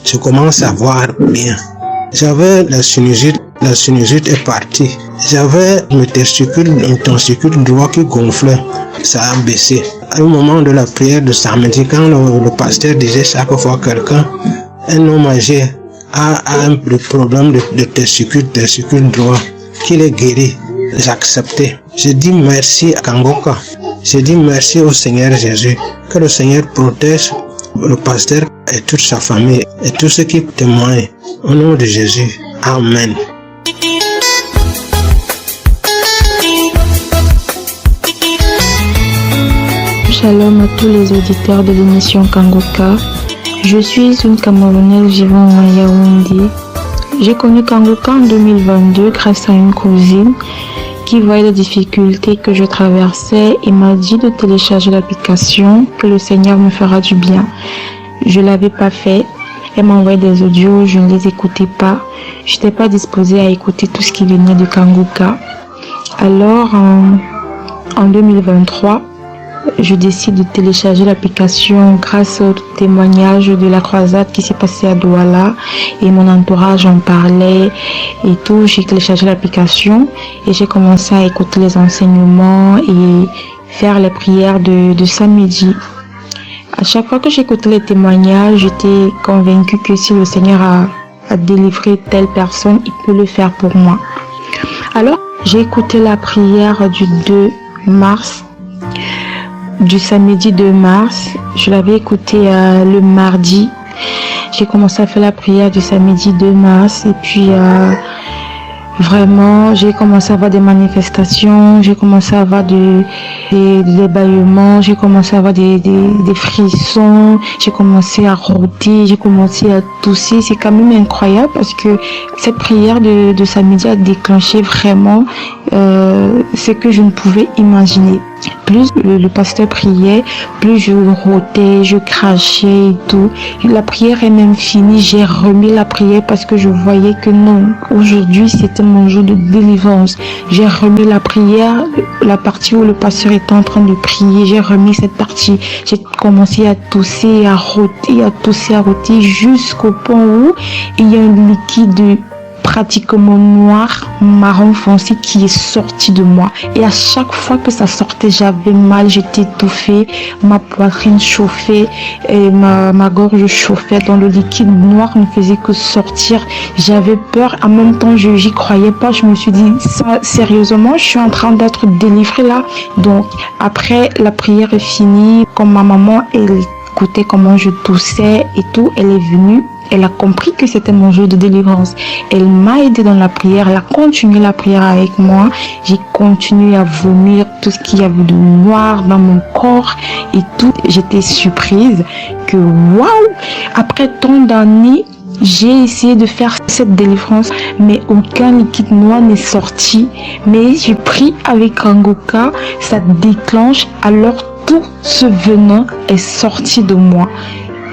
Je commence à voir bien. J'avais la sinusite est partie. J'avais mon testicule droit qui gonflait. Ça a baissé. À un moment de la prière de samedi, quand le pasteur disait chaque fois quelqu'un, un homme âgé a un problème de testicule droit, qu'il est guéri, j'acceptais. Je dis merci à Kanguka. Je dis merci au Seigneur Jésus. Que le Seigneur protège le pasteur et toute sa famille et tous ceux qui témoignent. Au nom de Jésus. Amen. Shalom à tous les auditeurs de l'émission Kanguka. Je suis une Camerounaise vivant à Yaoundé. J'ai connu Kanguka en 2022 grâce à une cousine qui voyait les difficultés que je traversais et m'a dit de télécharger l'application, que le Seigneur me fera du bien. Je ne l'avais pas fait. Elle m'envoyait des audios, je ne les écoutais pas. Je n'étais pas disposée à écouter tout ce qui venait de Kanguka. Alors, en 2023, je décide de télécharger l'application grâce au témoignage de la croisade qui s'est passée à Douala et mon entourage en parlait et tout. J'ai téléchargé l'application et j'ai commencé à écouter les enseignements et faire les prières de samedi. À chaque fois que j'écoutais les témoignages, j'étais convaincue que si le Seigneur a délivré telle personne, il peut le faire pour moi. Alors, j'ai écouté la prière du 2 mars. Du samedi 2 mars, je l'avais écouté le mardi. J'ai commencé à faire la prière du samedi 2 mars et puis vraiment j'ai commencé à avoir des manifestations, j'ai commencé à avoir des bâillements, j'ai commencé à avoir des frissons, j'ai commencé à rôter, j'ai commencé à tousser. C'est quand même incroyable parce que cette prière de samedi a déclenché vraiment ce que je ne pouvais imaginer. Plus le pasteur priait, plus je rôtais, je crachais et tout. La prière est même finie, j'ai remis la prière parce que je voyais que non, aujourd'hui c'était mon jour de délivrance. J'ai remis la prière, la partie où le pasteur était en train de prier, j'ai remis cette partie. J'ai commencé à tousser, à rôter, à tousser, à rôter jusqu'au point où il y a un liquide pratiquement noir, marron foncé qui est sorti de moi. Et à chaque fois que ça sortait, j'avais mal, j'étais étouffée, ma poitrine chauffait et ma gorge chauffait. Donc le liquide noir ne faisait que sortir. J'avais peur. En même temps, je n'y croyais pas. Je me suis dit, ça, sérieusement, je suis en train d'être délivrée là. Donc après, la prière est finie. Comme ma maman, elle écoutait comment je toussais et tout, elle est venue. Elle a compris que c'était mon jour de délivrance. Elle m'a aidé dans la prière. Elle a continué la prière avec moi. J'ai continué à vomir tout ce qu'il y avait de noir dans mon corps et tout. J'étais surprise que waouh! Après tant d'années, j'ai essayé de faire cette délivrance, mais aucun liquide noir n'est sorti. Mais j'ai pris avec Kanguka, ça déclenche, alors tout ce venin est sorti de moi.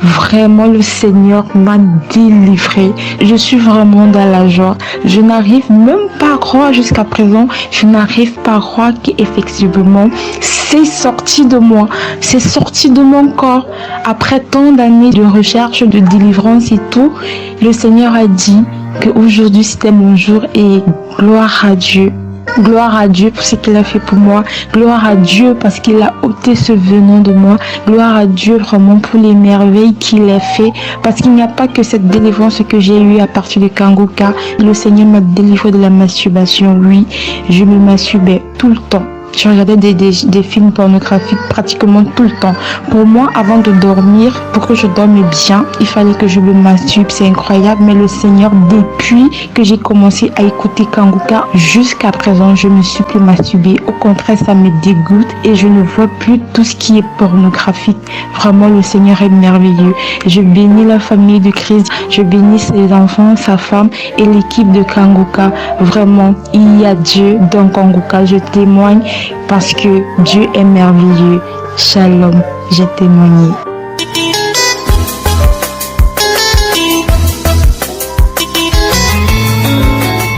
Vraiment, le Seigneur m'a délivré. Je suis vraiment dans la joie. Je n'arrive même pas à croire jusqu'à présent. Je n'arrive pas à croire qu'effectivement, c'est sorti de moi. C'est sorti de mon corps. Après tant d'années de recherche, de délivrance et tout, le Seigneur a dit qu'aujourd'hui c'était mon jour et gloire à Dieu. Gloire à Dieu pour ce qu'il a fait pour moi. Gloire à Dieu parce qu'il a ôté ce venin de moi. Gloire à Dieu vraiment pour les merveilles qu'il a fait. Parce qu'il n'y a pas que cette délivrance que j'ai eue à partir de Kanguka. Le Seigneur m'a délivré de la masturbation. Oui, je me masturbais tout le temps. Je regardais des films pornographiques pratiquement tout le temps. Pour moi, avant de dormir, pour que je dorme bien, il fallait que je me masturbe. C'est incroyable, mais le Seigneur, depuis que j'ai commencé à écouter Kanguka, jusqu'à présent, je ne me suis plus masturbée. Au contraire, ça me dégoûte et je ne vois plus tout ce qui est pornographique. Vraiment, le Seigneur est merveilleux. Je bénis la famille de Christ, je bénis ses enfants, sa femme et l'équipe de Kanguka. Vraiment, il y a Dieu dans Kanguka. Je témoigne parce que Dieu est merveilleux. Shalom, j'ai témoigné.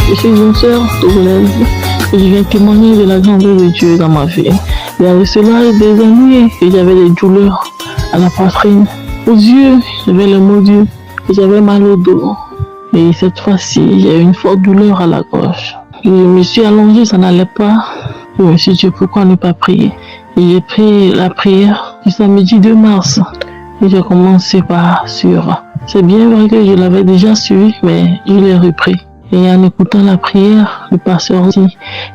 Je suis une sœur togolaise et je viens témoigner de la grandeur de Dieu dans ma vie. Il y a cela des années que j'avais des douleurs à la poitrine, aux yeux, j'avais le mot Dieu et j'avais mal au dos. Et cette fois-ci, j'ai eu une forte douleur à la gorge. Je me suis allongée, ça n'allait pas. Je me suis dit pourquoi ne pas prier. Et j'ai pris la prière du samedi 2 mars. Et j'ai commencé sur. C'est bien vrai que je l'avais déjà suivi, mais je l'ai repris. Et en écoutant la prière, le pasteur dit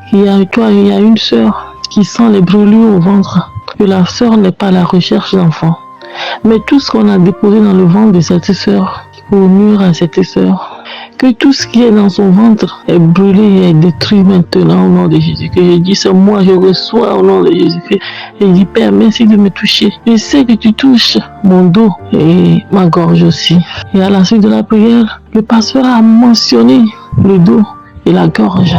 qu'il y a une sœur qui sent les brûlures au ventre. Que la sœur n'est pas à la recherche d'enfants. Mais tout ce qu'on a déposé dans le ventre de cette sœur, pour nuire à cette sœur, Que tout ce qui est dans son ventre est brûlé et est détruit maintenant au nom de Jésus. Que je dis ce moi, je reçois au nom de Jésus. Et je dis Père, merci de me toucher. Je sais que tu touches mon dos et ma gorge aussi. Et à la suite de la prière, le pasteur a mentionné le dos et la gorge.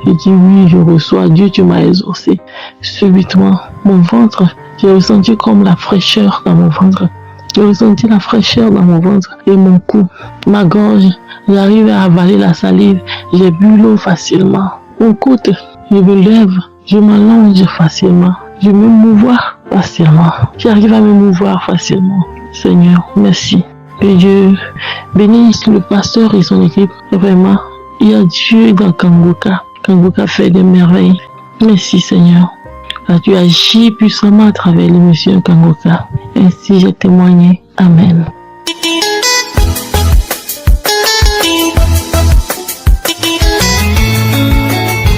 J'ai dit oui, je reçois. Dieu, tu m'as exaucé. Subitement, mon ventre, j'ai ressenti comme la fraîcheur dans mon ventre. J'ai ressenti la fraîcheur dans mon ventre et mon cou, ma gorge. J'arrive à avaler la salive. J'ai bu l'eau facilement. Mon côte, je me lève, je m'allonge facilement. Je me mouvoir facilement. J'arrive à me mouvoir facilement. Seigneur, merci. Que Dieu bénisse le pasteur et son équipe. Vraiment, il y a Dieu dans Kangoka. Kangoka fait des merveilles. Merci Seigneur. Tu agis puissamment à travers l'émission Kangoka. Ainsi j'ai témoigné. Amen.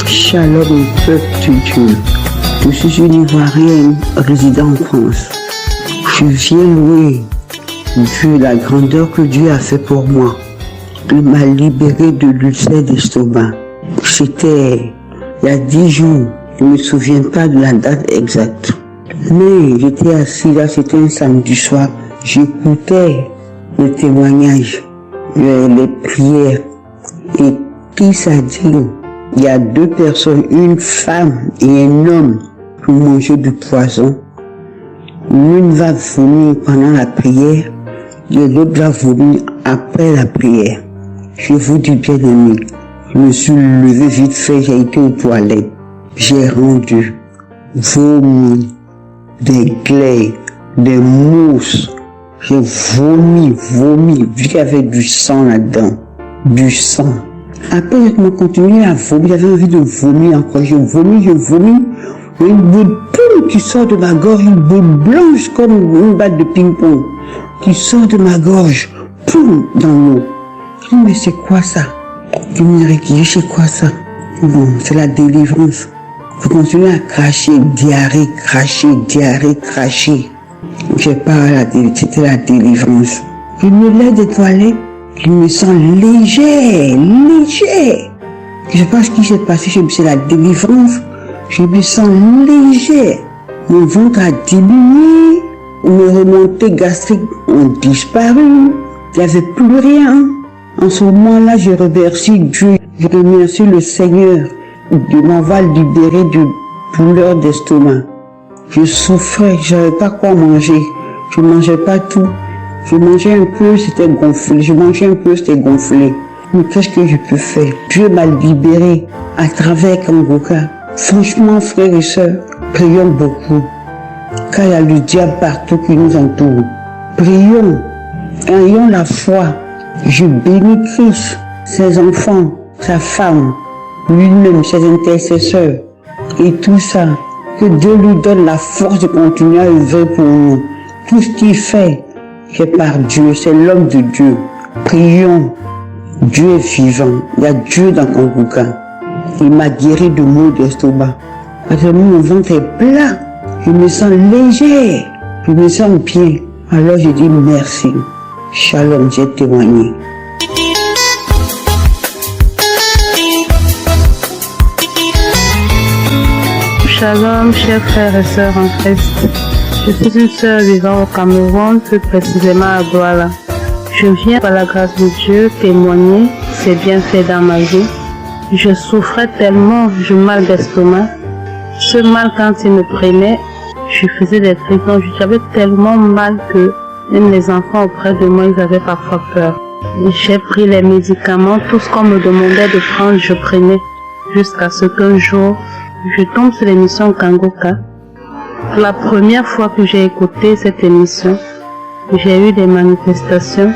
Shalom, peuple de Dieu. Je suis une Ivoirienne résidant en France. Je viens louer Dieu, la grandeur que Dieu a fait pour moi. Il m'a libéré de l'ulcère d'estomac. C'était il y a 10 jours. Je ne me souviens pas de la date exacte. Mais j'étais assis là, c'était un samedi soir. J'écoutais le témoignage, les prières. Et qui ça dit? Il y a 2 personnes, une femme et un homme qui mangeaient du poison. L'une va vomir pendant la prière et l'autre va vomir après la prière. Je vous dis bien aimé, je me suis levé vite fait, j'ai été aux toilettes. J'ai rendu vomi, des glaies, des mousses. J'ai vomi, vu qu'il y avait du sang là-dedans. Du sang. Après, je continué à vomir. J'avais envie de vomir encore. Je vomis. Une boule qui sort de ma gorge, une boule blanche comme une balle de ping-pong qui sort de ma gorge, poum, dans l'eau. Je dis, mais c'est quoi ça? Je me dis, c'est quoi ça? Bon, c'est la délivrance. Je continue à cracher, diarrhée, cracher. J'ai pas c'était la délivrance. Je me lève des toilettes, je me sens léger. Je sais pas ce qui s'est passé, c'est la délivrance. Je me sens léger. Mon ventre a diminué, mes remontées gastriques ont disparu. Il n'y avait plus rien. En ce moment-là, je remercie Dieu. Je remercie le Seigneur de m'avoir libéré de douleur d'estomac. Je souffrais, je n'avais pas quoi manger. Je ne mangeais pas tout. Je mangeais un peu, c'était gonflé. Je mangeais un peu, c'était gonflé. Mais qu'est-ce que je peux faire? Dieu m'a libéré à travers Kangoka. Franchement, frères et sœurs, prions beaucoup. Car il y a le diable partout qui nous entoure. Prions, ayons la foi. Je bénis Christ, ses enfants, sa femme, lui-même, ses intercesseurs et tout ça. Que Dieu lui donne la force de continuer à œuvrer pour nous. Tout ce qu'il fait, c'est par Dieu, c'est l'homme de Dieu. Prions. Dieu est vivant. Il y a Dieu dans Kangoka. Il m'a guéri de maux d'estomac. Parce que mon ventre est plat. Je me sens léger. Je me sens bien. Alors je dis merci. Shalom, j'ai témoigné. Shalom, chers frères et sœurs en Christ. Je suis une sœur vivant au Cameroun, plus précisément à Douala. Je viens par la grâce de Dieu témoigner ses bienfaits dans ma vie. Je souffrais tellement du mal d'estomac. Ce mal, quand il me prenait, je faisais des cris. J'avais tellement mal que même les enfants auprès de moi, ils avaient parfois peur. J'ai pris les médicaments, tout ce qu'on me demandait de prendre, je prenais. Jusqu'à ce qu'un jour, je tombe sur l'émission Kangoka. La première fois que j'ai écouté cette émission, j'ai eu des manifestations,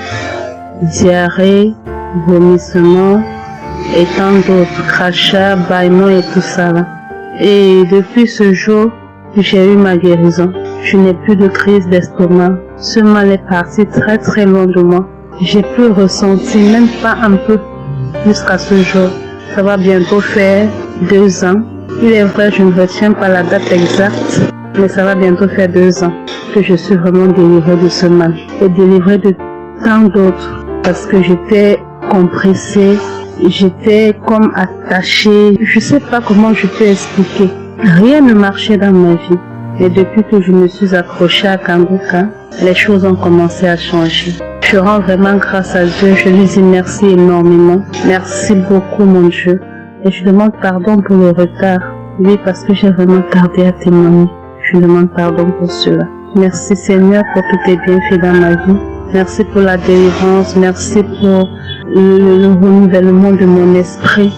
diarrhée, vomissements et tant d'autres, crachats, bâillements et tout ça là. Et depuis ce jour, j'ai eu ma guérison. Je n'ai plus de crise d'estomac. Ce mal est parti très très loin de moi. J'ai plus ressenti, même pas un peu, jusqu'à ce jour. Ça va bientôt faire 2 ans. Il est vrai, je ne retiens pas la date exacte, mais ça va bientôt faire 2 ans que je suis vraiment délivrée de ce mal. Et délivrée de tant d'autres, parce que j'étais compressée. J'étais comme attachée. Je sais pas comment je peux expliquer. Rien ne marchait dans ma vie. Et depuis que je me suis accrochée à Kanguka, les choses ont commencé à changer. Je rends vraiment grâce à Dieu. Je lui dis merci énormément. Merci beaucoup, mon Dieu. Et je demande pardon pour le retard. Oui, parce que j'ai vraiment tardé à témoigner. Je demande pardon pour cela. Merci Seigneur pour tous tes bienfaits dans ma vie. Merci pour la délivrance. Merci pour le renouvellement de mon esprit.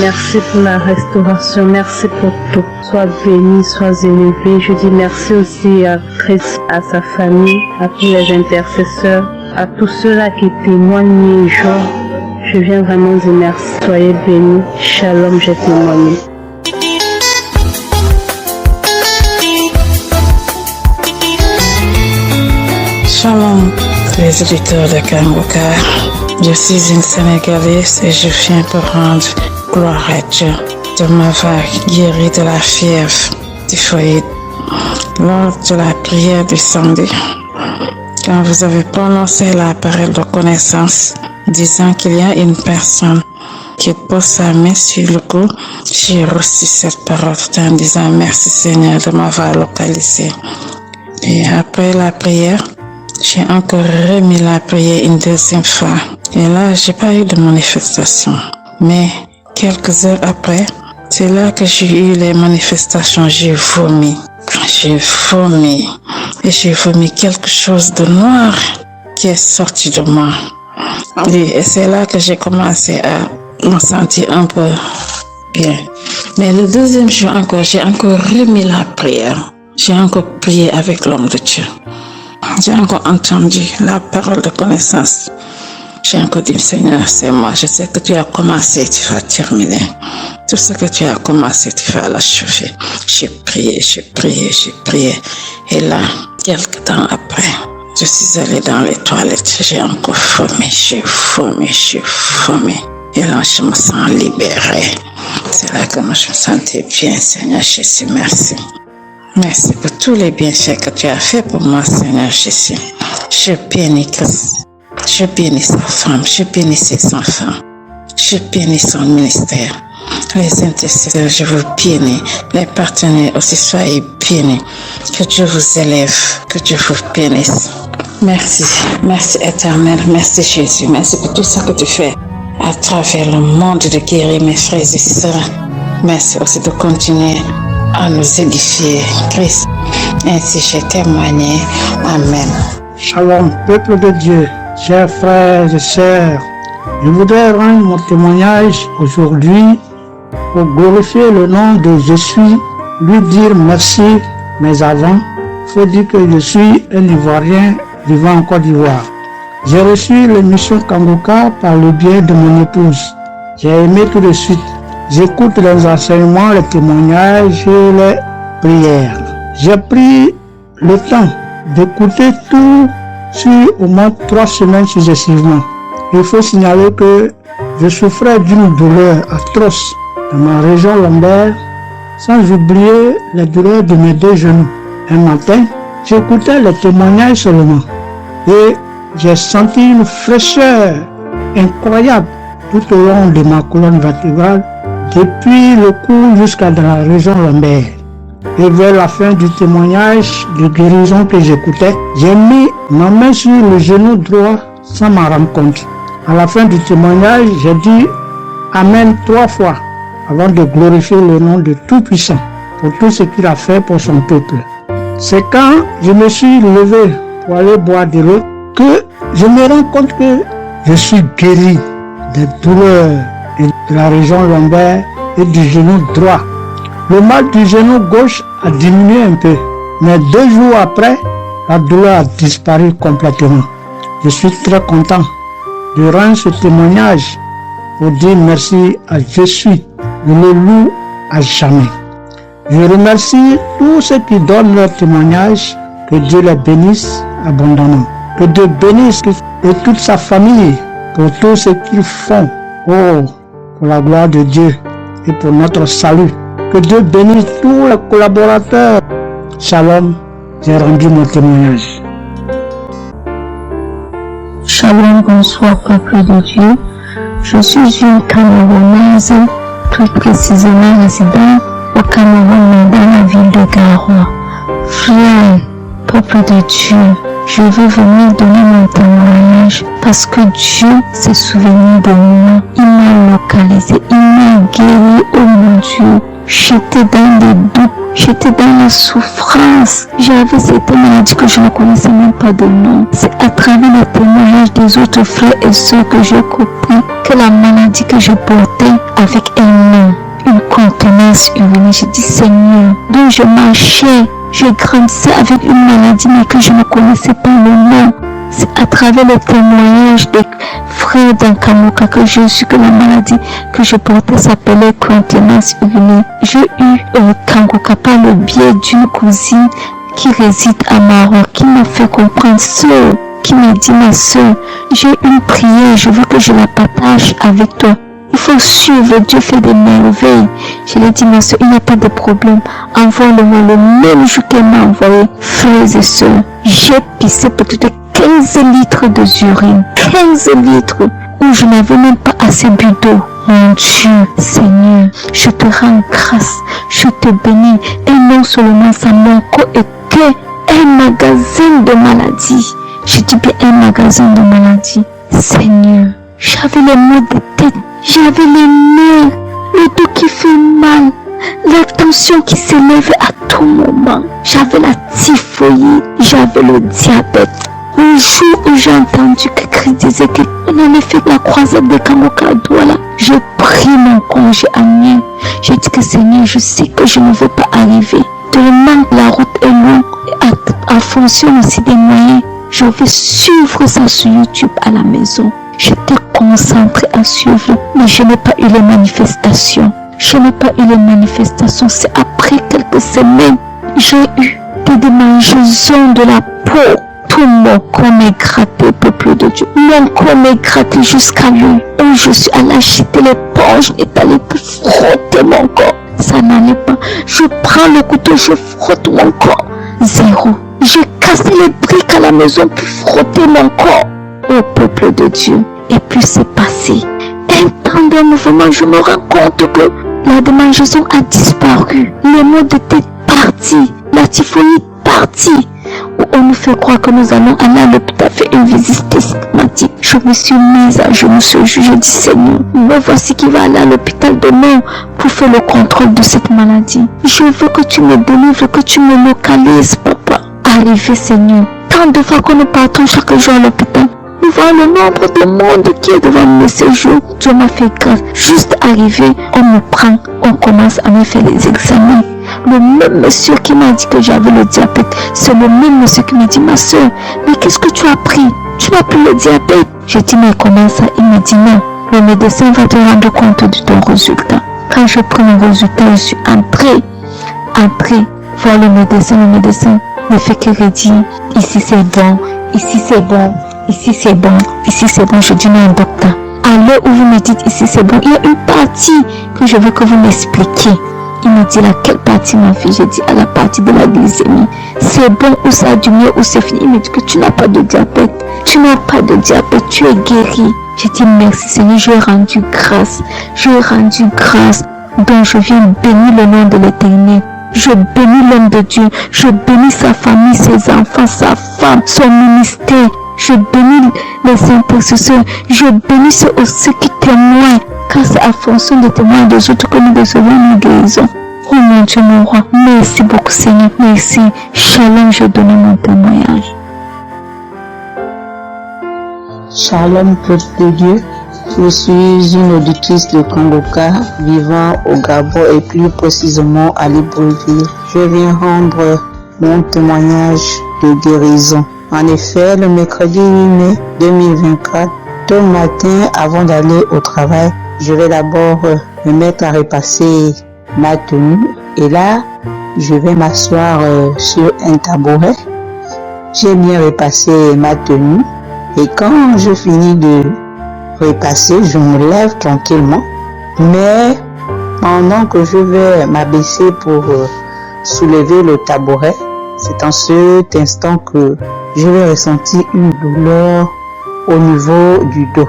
Merci pour la restauration. Merci pour tout. Sois béni, sois élevé. Je dis merci aussi à Christ, à sa famille, à tous les intercesseurs, à tous ceux-là qui témoignent les jours. Je viens vraiment dire merci. Soyez bénis. Shalom, j'ai témoigné. Shalom, les auditeurs de Kanguka. Je suis une Sénégalaise et je viens pour rendre gloire à Dieu de m'avoir guéri de la fièvre typhoïde lors de la prière du samedi. Quand vous avez prononcé la parole de connaissance, disant qu'il y a une personne qui pose sa main sur le cou, j'ai reçu cette parole en disant merci Seigneur de m'avoir localisé. Et après la prière, j'ai encore remis la prière une deuxième fois. Et là, j'ai pas eu de manifestation. Mais quelques heures après, c'est là que j'ai eu les manifestations. J'ai vomi. Et j'ai vomi quelque chose de noir qui est sorti de moi. Et c'est là que j'ai commencé à me sentir un peu bien. Mais le deuxième jour encore, j'ai encore remis la prière. J'ai encore prié avec l'homme de Dieu. J'ai encore entendu la parole de connaissance. J'ai encore dit, Seigneur, c'est moi. Je sais que tu as commencé, tu vas terminer. Tout ce que tu as commencé, tu vas l'achever. J'ai prié. Et là, quelques temps après, je suis allée dans les toilettes. J'ai encore vomi. Et là, je me sens libérée. C'est là que je me sentais bien, Seigneur Jésus, merci. Merci pour tous les bienfaits que tu as fait pour moi, Seigneur Jésus. Je bénis Christ. Je bénis sa femme. Je bénis ses enfants. Je bénis son ministère. Les intercesseurs, je vous bénis. Les partenaires aussi, soyez bénis. Que Dieu vous élève. Que Dieu vous bénisse. Merci. Merci éternel. Merci Jésus. Merci pour tout ce que tu fais à travers le monde de guérir mes frères et sœurs. Merci aussi de continuer à nous édifier, Christ. Ainsi j'ai témoigné. Amen. Shalom, peuple de Dieu, chers frères et sœurs. Je voudrais rendre mon témoignage aujourd'hui pour glorifier le nom de Jésus, lui dire merci, mais avant, il faut dire que je suis un Ivoirien vivant en Côte d'Ivoire. J'ai reçu l'émission Kanguka par le biais de mon épouse. J'ai aimé tout de suite. J'écoute les enseignements, les témoignages et les prières. J'ai pris le temps d'écouter tout sur au moins 3 semaines successivement. Il faut signaler que je souffrais d'une douleur atroce dans ma région lombaire, sans oublier les douleurs de mes 2 genoux. Un matin, j'écoutais les témoignages seulement et j'ai senti une fraîcheur incroyable tout au long de ma colonne vertébrale, depuis le cou jusqu'à dans la région lombaire. Et vers la fin du témoignage de guérison que j'écoutais, j'ai mis ma main sur le genou droit sans m'en rendre compte. À la fin du témoignage, j'ai dit Amen 3 fois avant de glorifier le nom de Tout-Puissant pour tout ce qu'il a fait pour son peuple. C'est quand je me suis levé pour aller boire de l'eau que je me rends compte que je suis guéri des douleurs de la région lombaire et du genou droit. Le mal du genou gauche a diminué un peu, mais 2 jours après, la douleur a disparu complètement. Je suis très content de rendre ce témoignage pour dire merci à Jésus. Je le loue à jamais. Je remercie tous ceux qui donnent leur témoignage. Que Dieu les bénisse abondamment. Que Dieu bénisse et toute sa famille pour tout ce qu'ils font. Oh, pour la gloire de Dieu et pour notre salut. Que Dieu bénisse tous les collaborateurs. Shalom, j'ai rendu mon témoignage. Shalom, bonsoir peuple de Dieu. Je suis une Camerounaise, plus précisément résident au Cameroun, dans la ville de Garoua. Frère, peuple de Dieu, je veux venir donner mon témoignage parce que Dieu s'est souvenu de moi. Il m'a localisé, il m'a guéri, oh mon Dieu. J'étais dans les doutes, j'étais dans la souffrance. J'avais cette maladie que je ne connaissais même pas de nom. C'est à travers le témoignage des autres frères et sœurs que j'ai compris que la maladie que je portais avec un nom, une contenance urinée. J'ai dit Seigneur, donc je marchais, je grandissais avec une maladie mais que je ne connaissais pas le nom. C'est à travers le témoignage des frères d'Ankamoka que j'ai su que la maladie que je portais s'appelait contenance urinée. J'ai eu Kangoka par le biais d'une cousine qui réside à Maroc, qui m'a fait comprendre sœur, qui m'a dit ma sœur, j'ai une prière, je veux que je la partage avec toi. Il faut suivre, Dieu fait des merveilles. Je lui ai dit, ma soeur, il n'y a pas de problème. Envoie-le-moi le même jour qu'elle m'a envoyé. Frères et sœurs, j'ai pissé peut-être 15 litres de urine. 15 litres où je n'avais même pas assez bu d'eau. Mon Dieu, Seigneur, je te rends grâce. Je te bénis. Et non seulement ça, mon corps était un magasin de maladies. Je dis bien un magasin de maladies. Seigneur, j'avais les maux de tête. J'avais les nerfs, le dos qui fait mal, la tension qui s'élève à tout moment. J'avais la typhoïde, j'avais le diabète. Le jour où j'ai entendu que Christ disait qu'on allait faire la croisade de Kangoka à Douala, j'ai pris mon congé annuel. J'ai dit que Seigneur, je sais que je ne veux pas arriver. Tellement la route est longue, en fonction aussi des moyens, je vais suivre ça sur YouTube à la maison. J'étais concentrée à suivre, mais je n'ai pas eu les manifestations. Je n'ai pas eu les manifestations. C'est après quelques semaines, j'ai eu des démangeaisons de la peau. Tout mon corps m'est gratté, peuple de Dieu. Mon corps m'est gratté jusqu'à l'œil. Et je suis allée acheter l'éponge et allée frotter mon corps. Ça n'allait pas. Je prends le couteau, je frotte mon corps. Zéro. J'ai cassé les briques à la maison pour frotter mon corps. Au peuple de Dieu. Et puis c'est passé. Un temps d'un mouvement, je me rends compte que la démangeaison a disparu. Les maux de tête partis. La typhoïde partie. Où on nous fait croire que nous allons aller à l'hôpital faire une visite systématique. Je me suis mise à genoux ce jour. Je dis Seigneur, me voici qui va aller à l'hôpital demain pour faire le contrôle de cette maladie. Je veux que tu me délivres, que tu me localises, papa. Arrivé Seigneur. Tant de fois que nous partons chaque jour à l'hôpital, nous voyons le nombre de monde qui est devant nous ce jour. Dieu m'a fait grâce. Juste arrivé, on me prend, on commence à me faire les examens. Le même monsieur qui m'a dit que j'avais le diabète, c'est le même monsieur qui m'a dit, ma soeur, mais qu'est-ce que tu as pris? Tu n'as plus le diabète. J'ai dit, mais comment ça? Il m'a dit, non, le médecin va te rendre compte de ton résultat. Quand je prends mon résultat, je suis entrée voir le médecin ne fait que redire, ici c'est bon, ici c'est bon, ici c'est bon, ici c'est bon. Je dis, non, docteur, à l'heure où vous me dites ici c'est bon, il y a une partie que je veux que vous m'expliquiez. Il me dit, laquelle partie, ma fille? J'ai dit, à la partie de la glycémie. C'est bon ou ça a du mieux ou c'est fini? Il me dit que tu n'as pas de diabète. Tu n'as pas de diabète, tu es guéri. J'ai dit, merci Seigneur, j'ai rendu grâce. Donc je viens bénir le nom de l'Éternel. Je bénis l'homme de Dieu. Je bénis sa famille, ses enfants, sa femme, son ministère. Je bénis les intercesseurs. Je bénis ceux aussi qui témoignent. Car c'est à fonction des témoins des autres que nous recevons nos guérisons. Oh mon Dieu, mon roi. Merci beaucoup Seigneur. Merci. Shalom, je donne mon témoignage. Shalom, peuple de Dieu. Je suis une auditrice de Kangoka vivant au Gabon et plus précisément à Libreville. Je viens rendre mon témoignage de guérison. En effet, le mercredi 8 mai 2024, tôt le matin, avant d'aller au travail, je vais d'abord me mettre à repasser ma tenue et là, je vais m'asseoir sur un tabouret. J'ai bien repassé ma tenue et quand je finis de repasser, je me lève tranquillement. Mais pendant que je vais m'abaisser pour soulever le tabouret, c'est en cet instant que je vais ressentir une douleur au niveau du dos.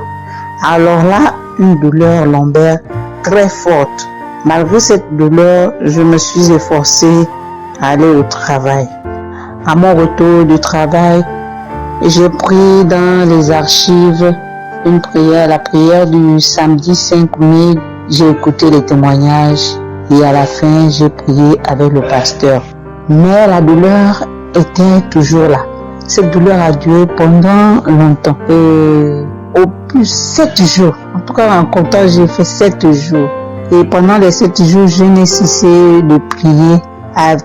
Alors là, une douleur lombaire très forte. Malgré cette douleur, je me suis efforcée à aller au travail. À mon retour du travail, j'ai pris dans les archives une prière, la prière du samedi 5 mai. J'ai écouté les témoignages et à la fin, j'ai prié avec le pasteur. Mais la douleur était toujours là. Cette douleur a duré pendant longtemps. Et au plus 7 jours. En tout cas, en comptant, j'ai fait 7 jours. Et pendant les 7 jours, je n'ai cessé de prier,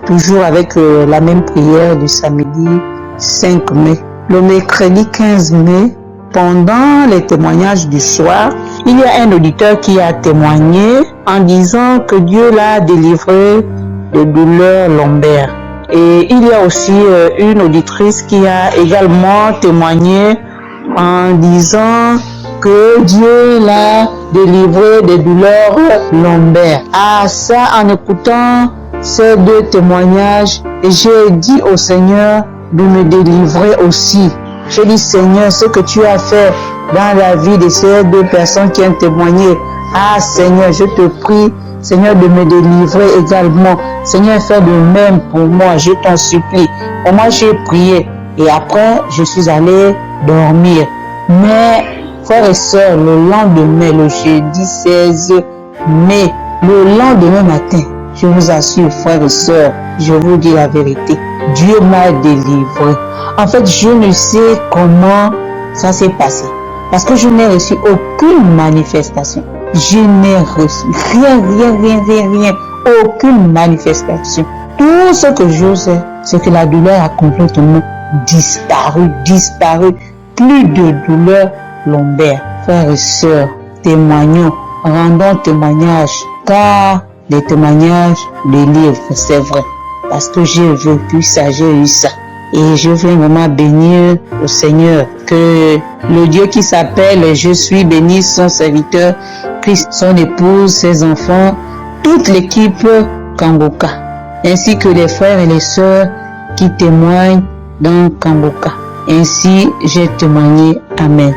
toujours avec la même prière du samedi 5 mai. Le mercredi 15 mai, pendant les témoignages du soir, il y a un auditeur qui a témoigné en disant que Dieu l'a délivré de douleurs lombaires. Et il y a aussi une auditrice qui a également témoigné en disant que Dieu l'a délivré des douleurs lombaires. À ça, en écoutant ces deux témoignages, j'ai dit au Seigneur de me délivrer aussi. J'ai dit, Seigneur, ce que tu as fait dans la vie de ces deux personnes qui ont témoigné, ah Seigneur, je te prie, Seigneur, de me délivrer également. Seigneur, fais de même pour moi, je t'en supplie. Et moi, j'ai prié et après, je suis allé dormir. Mais, frères et sœurs, le lendemain, le jeudi 16 mai, le lendemain matin, je vous assure, frères et sœurs, je vous dis la vérité, Dieu m'a délivré. En fait, je ne sais comment ça s'est passé. Parce que je n'ai reçu aucune manifestation. Je n'ai reçu rien. Aucune manifestation. Tout ce que je sais, c'est que la douleur a complètement disparu. Plus de douleur lombaire. Frères et sœurs, témoignons, rendons témoignage. Car les témoignages délivrent, c'est vrai. Parce que j'ai vécu ça, j'ai eu ça. Et je veux vraiment bénir au Seigneur que le Dieu qui s'appelle Je suis béni, son serviteur, Christ, son épouse, ses enfants, toute l'équipe Kangoka, ainsi que les frères et les sœurs qui témoignent dans Kangoka. Ainsi, j'ai témoigné. Amen.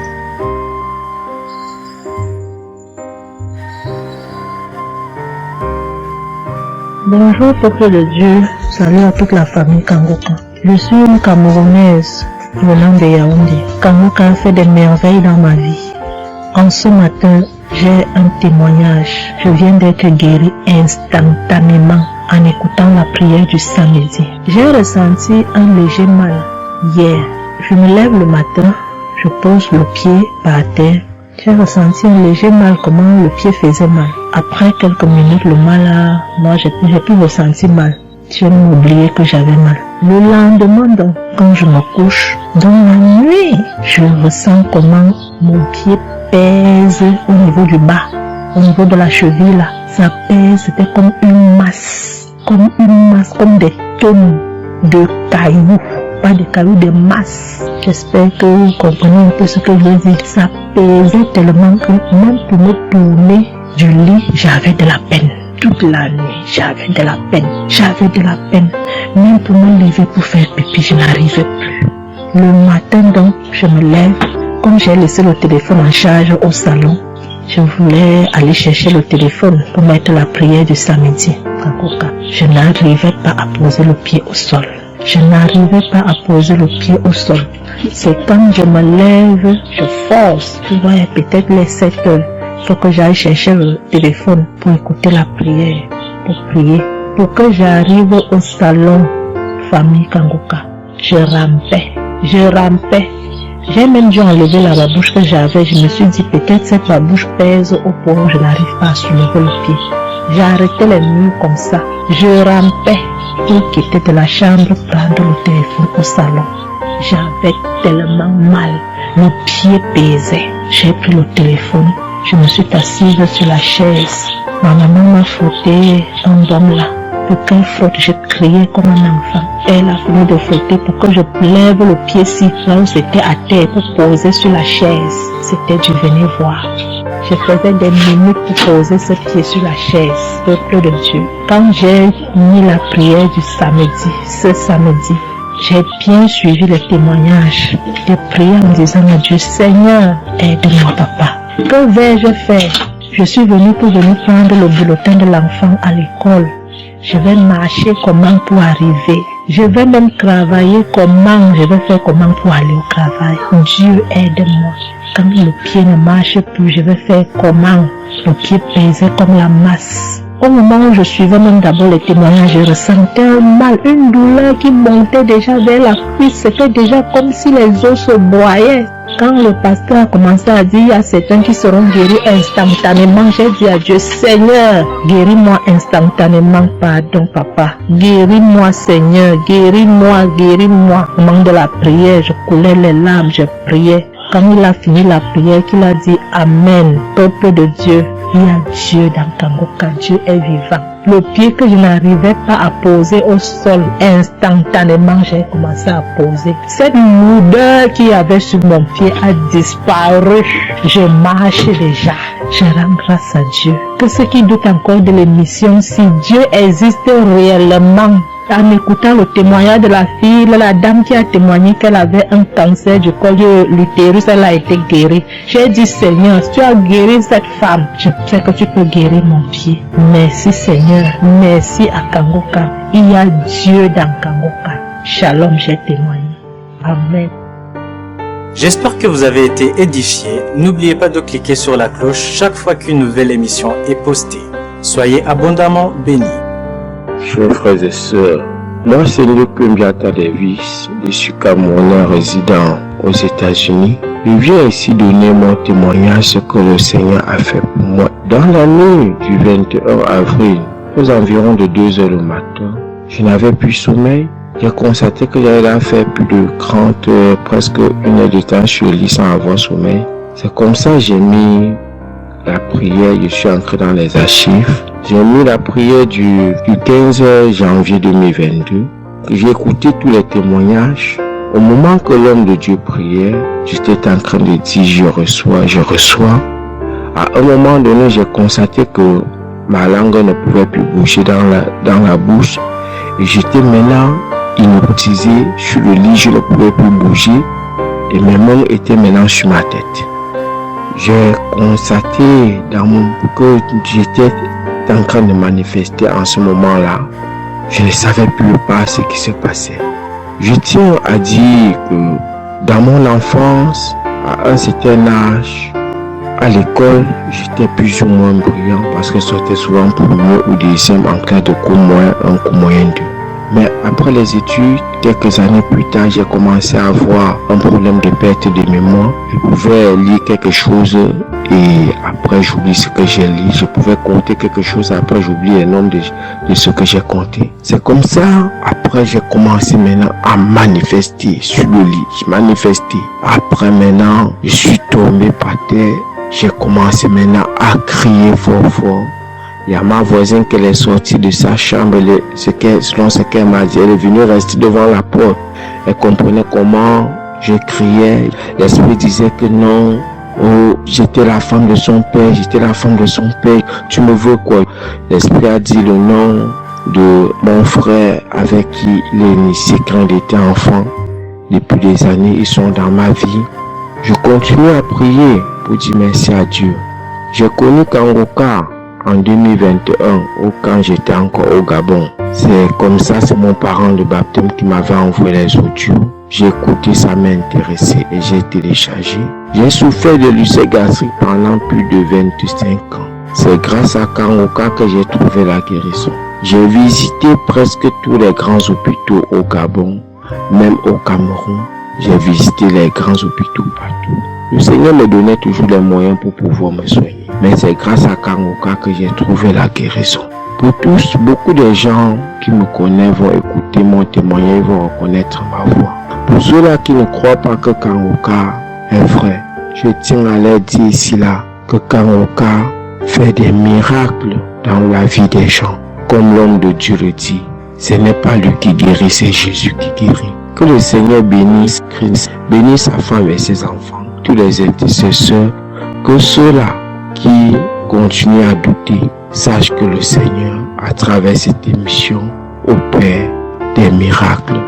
Bonjour peuple de Dieu, salut à toute la famille Kangoka. Je suis une Camerounaise venant de Yaoundé. Kangoka a fait des merveilles dans ma vie. En ce matin, j'ai un témoignage. Je viens d'être guérie instantanément en écoutant la prière du samedi. J'ai ressenti un léger mal hier. Je me lève le matin, je pose le pied par terre. J'ai ressenti un léger mal, comment le pied faisait mal. Après quelques minutes, le mal j'ai plus ressenti mal. J'ai oublié que j'avais mal. Le lendemain, donc, quand je me couche, dans la nuit, je ressens comment mon pied pèse au niveau du bas, au niveau de la cheville là. Ça pèse, c'était comme une masse, comme des tonnes de cailloux. Pas des cailloux, des masses. J'espère que vous comprenez un peu ce que je veux dire. Ça pesait tellement que même pour me tourner du lit, j'avais de la peine. Toute la nuit, j'avais de la peine. Même pour me lever pour faire pipi, je n'arrivais plus. Le matin donc, je me lève. Comme j'ai laissé le téléphone en charge au salon, je voulais aller chercher le téléphone pour mettre la prière du samedi. Je n'arrivais pas à poser le pied au sol. C'est quand je me lève, je force. Tu vois, peut-être les 7 heures. Il faut que j'aille chercher le téléphone pour écouter la prière, pour prier. Pour que j'arrive au salon, famille Kangoka, je rampais. J'ai même dû enlever la babouche que j'avais. Je me suis dit, peut-être cette babouche pèse au point où je n'arrive pas à soulever le pied. J'ai arrêté les murs comme ça. Je rampais pour quitter de la chambre, prendre le téléphone au salon. J'avais tellement mal. Le pied pesait. J'ai pris le téléphone. Je me suis assise sur la chaise. Ma maman m'a frotté un baume là. Pour qu'elle frotte, j'ai crié comme un enfant. Elle a fini de frotter pour que je lève le pied-ci, là où c'était à terre, pour poser sur la chaise. C'était du venez voir. Je faisais des minutes pour poser ce pied sur la chaise, peuple de Dieu. Quand j'ai mis la prière du samedi, ce samedi, j'ai bien suivi les témoignages. J'ai prié en disant à Dieu, Seigneur, aide-moi papa. Que vais-je faire? Je suis venue pour venir prendre le bulletin de l'enfant à l'école. Je vais marcher comment pour arriver. Je vais même travailler comment. Je vais faire comment pour aller au travail. Dieu aide-moi. Quand le pied ne marche plus, je vais faire comment? Le pied pesait comme la masse. Au moment où je suivais même d'abord les témoignages, je ressentais un mal, une douleur qui montait déjà vers la cuisse. C'était déjà comme si les os se broyaient. Quand le pasteur a commencé à dire, il y a certains qui seront guéris instantanément, j'ai dit à Dieu, Seigneur, guéris-moi instantanément, pardon papa. Guéris-moi Seigneur, guéris-moi, guéris-moi. Au moment de la prière, je coulais les larmes, je priais. Quand il a fini la prière, qu'il a dit Amen, peuple de Dieu, il y a Dieu dans Kangoka, Dieu est vivant. Le pied que je n'arrivais pas à poser au sol, instantanément j'ai commencé à poser. Cette lourdeur qui avait sur mon pied a disparu. Je marche déjà. Je rends grâce à Dieu. Que ceux qui doutent encore de l'émission, si Dieu existe réellement, en écoutant le témoignage de la fille, la dame qui a témoigné qu'elle avait un cancer du col de l'utérus, elle a été guérie. J'ai dit, Seigneur, si tu as guéri cette femme, je sais que tu peux guérir mon pied. Merci Seigneur, merci à Kangoka. Il y a Dieu dans Kangoka. Shalom, j'ai témoigné. Amen. J'espère que vous avez été édifiés. N'oubliez pas de cliquer sur la cloche chaque fois qu'une nouvelle émission est postée. Soyez abondamment bénis. Chers frères et sœurs, moi c'est Luc Mbiata Davis, je suis Camerounais résident aux États-Unis. Je viens ici donner mon témoignage ce que le Seigneur a fait pour moi. Dans la nuit du 21 avril, aux environs de 2 heures le matin, je n'avais plus sommeil. J'ai constaté que j'avais fait plus de 30 heures, presque 1 heure de temps sur le lit sans avoir sommeil. C'est comme ça que j'ai mis la prière, je suis entré dans les archives. J'ai mis la prière du 15 janvier 2022. J'ai écouté tous les témoignages. Au moment que l'homme de Dieu priait, j'étais en train de dire je reçois. À un moment donné, j'ai constaté que ma langue ne pouvait plus bouger dans la bouche. Et j'étais maintenant hypnotisé sur le lit, je ne pouvais plus bouger. Et mes mains étaient maintenant sur ma tête. J'ai constaté que j'étais en train de manifester en ce moment-là. Je ne savais plus pas ce qui se passait. Je tiens à dire que dans mon enfance, à un certain âge, à l'école, j'étais plus ou moins brillant parce que je sortais souvent premier ou deuxième en classe de cours moyen 1, cours moyen 2. Mais après les études, quelques années plus tard, j'ai commencé à avoir un problème de perte de mémoire. Je pouvais lire quelque chose et après j'oublie ce que j'ai lu. Je pouvais compter quelque chose et après j'oublie le nombre de ce que j'ai compté. C'est comme ça, après j'ai commencé maintenant à manifester sur le lit. Je manifestais. Après maintenant, je suis tombé par terre. J'ai commencé maintenant à crier fort fort. Il y a ma voisine qui est sortie de sa chambre, selon ce qu'elle m'a dit, elle est venue rester devant la porte. Elle comprenait comment je criais. L'esprit disait que non, oh, j'étais la femme de son père, tu me veux quoi? L'esprit a dit le nom de mon frère avec qui il est initié quand il était enfant. Depuis des années, ils sont dans ma vie. Je continue à prier pour dire merci à Dieu. J'ai connu Kangoka en 2021, quand j'étais encore au Gabon. C'est comme ça, c'est mon parent de baptême qui m'avait envoyé les audios. J'ai écouté, ça m'a intéressé et j'ai téléchargé. J'ai souffert de l'ulcère gastrique pendant plus de 25 ans. C'est grâce à Kangoka que j'ai trouvé la guérison. J'ai visité presque tous les grands hôpitaux au Gabon, même au Cameroun. J'ai visité les grands hôpitaux partout. Le Seigneur me donnait toujours les moyens pour pouvoir me soigner. Mais c'est grâce à Kangoka que j'ai trouvé la guérison. Pour tous, beaucoup de gens qui me connaissent vont écouter mon témoignage, vont reconnaître ma voix. Pour ceux-là qui ne croient pas que Kangoka est vrai, je tiens à leur dire ici là que Kangoka fait des miracles dans la vie des gens. Comme l'homme de Dieu le dit, ce n'est pas lui qui guérit, c'est Jésus qui guérit. Que le Seigneur bénisse Christ, bénisse sa femme et ses enfants, tous les intercesseurs, que ceux-là qui continuent à douter sachent que le Seigneur, à travers cette émission, opère des miracles.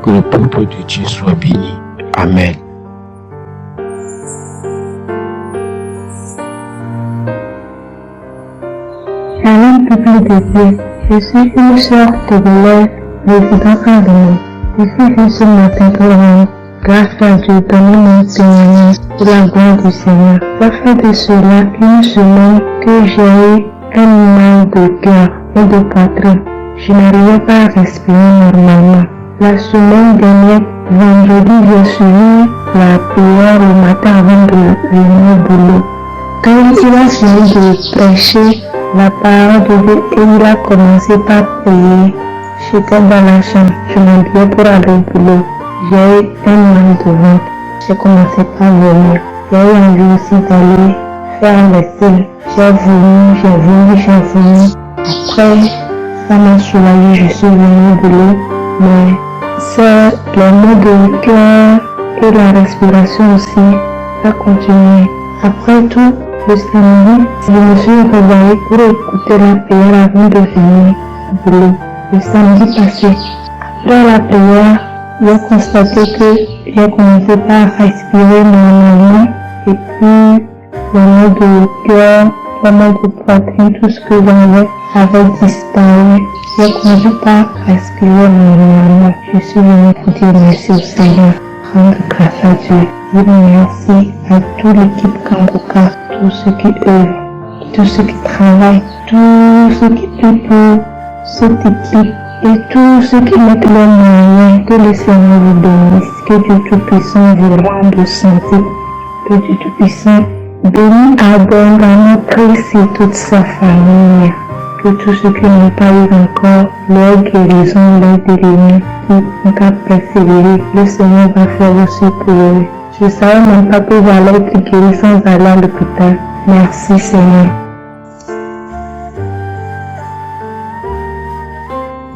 Que le peuple de Dieu soit béni. Amen. peuple de Dieu, je suis une sœur togolaise résidant à Lomé. Je suis venue ce matin pour rendre grâce à Dieu, donner mon témoignage pour la gloire du Seigneur. Ça fait de cela une semaine que j'ai eu un mal de cœur et de poitrine. Je n'arrivais pas à respirer normalement. La semaine dernière, vendredi, j'ai suivi la prière le matin avant de venir au boulot. Quand il a fini de prêcher la parole de Dieu et il a commencé par prier, j'étais dans la chambre, je m'habillais pour aller au boulot. J'ai eu un mal de ventre, j'ai commencé par vomir. J'ai eu envie aussi d'aller faire vaisselle. J'ai vomi. Après, ça m'a soulagé, je suis venue au boulot, mais c'est le mot de cœur et la respiration aussi, ça continue. Après tout, le samedi, je me suis réveillée pour écouter la prière avant de venir au boulot. Le samedi passé, après la prière, j'ai constaté que j'ai commencé par respirer normalement et puis le mot de cœur, le mot de poitrine, tout ce que j'avais avait disparu. J'ai commencé par respirer normalement. Je suis venue pour dire merci au Seigneur, rendre grâce à Dieu, dire merci à toute l'équipe Kanguka, tous ceux qui œuvrent, tous ceux qui travaillent, tous ceux qui prient pour cette équipe et tous ceux qui mettent leurs moyens. Que le Seigneur vous bénisse, que Dieu Tout-Puissant vous rende santé, que Dieu Tout-Puissant bénisse abondamment Christ et toute sa famille. Que tous ceux qui n'ont pas eu encore leur guérison, leur délivrance, qui ont qu'à persévérer, le Seigneur va faire aussi pour eux. Je ne savais même pas que j'allais être guéri sans aller à l'hôpital. Merci Seigneur.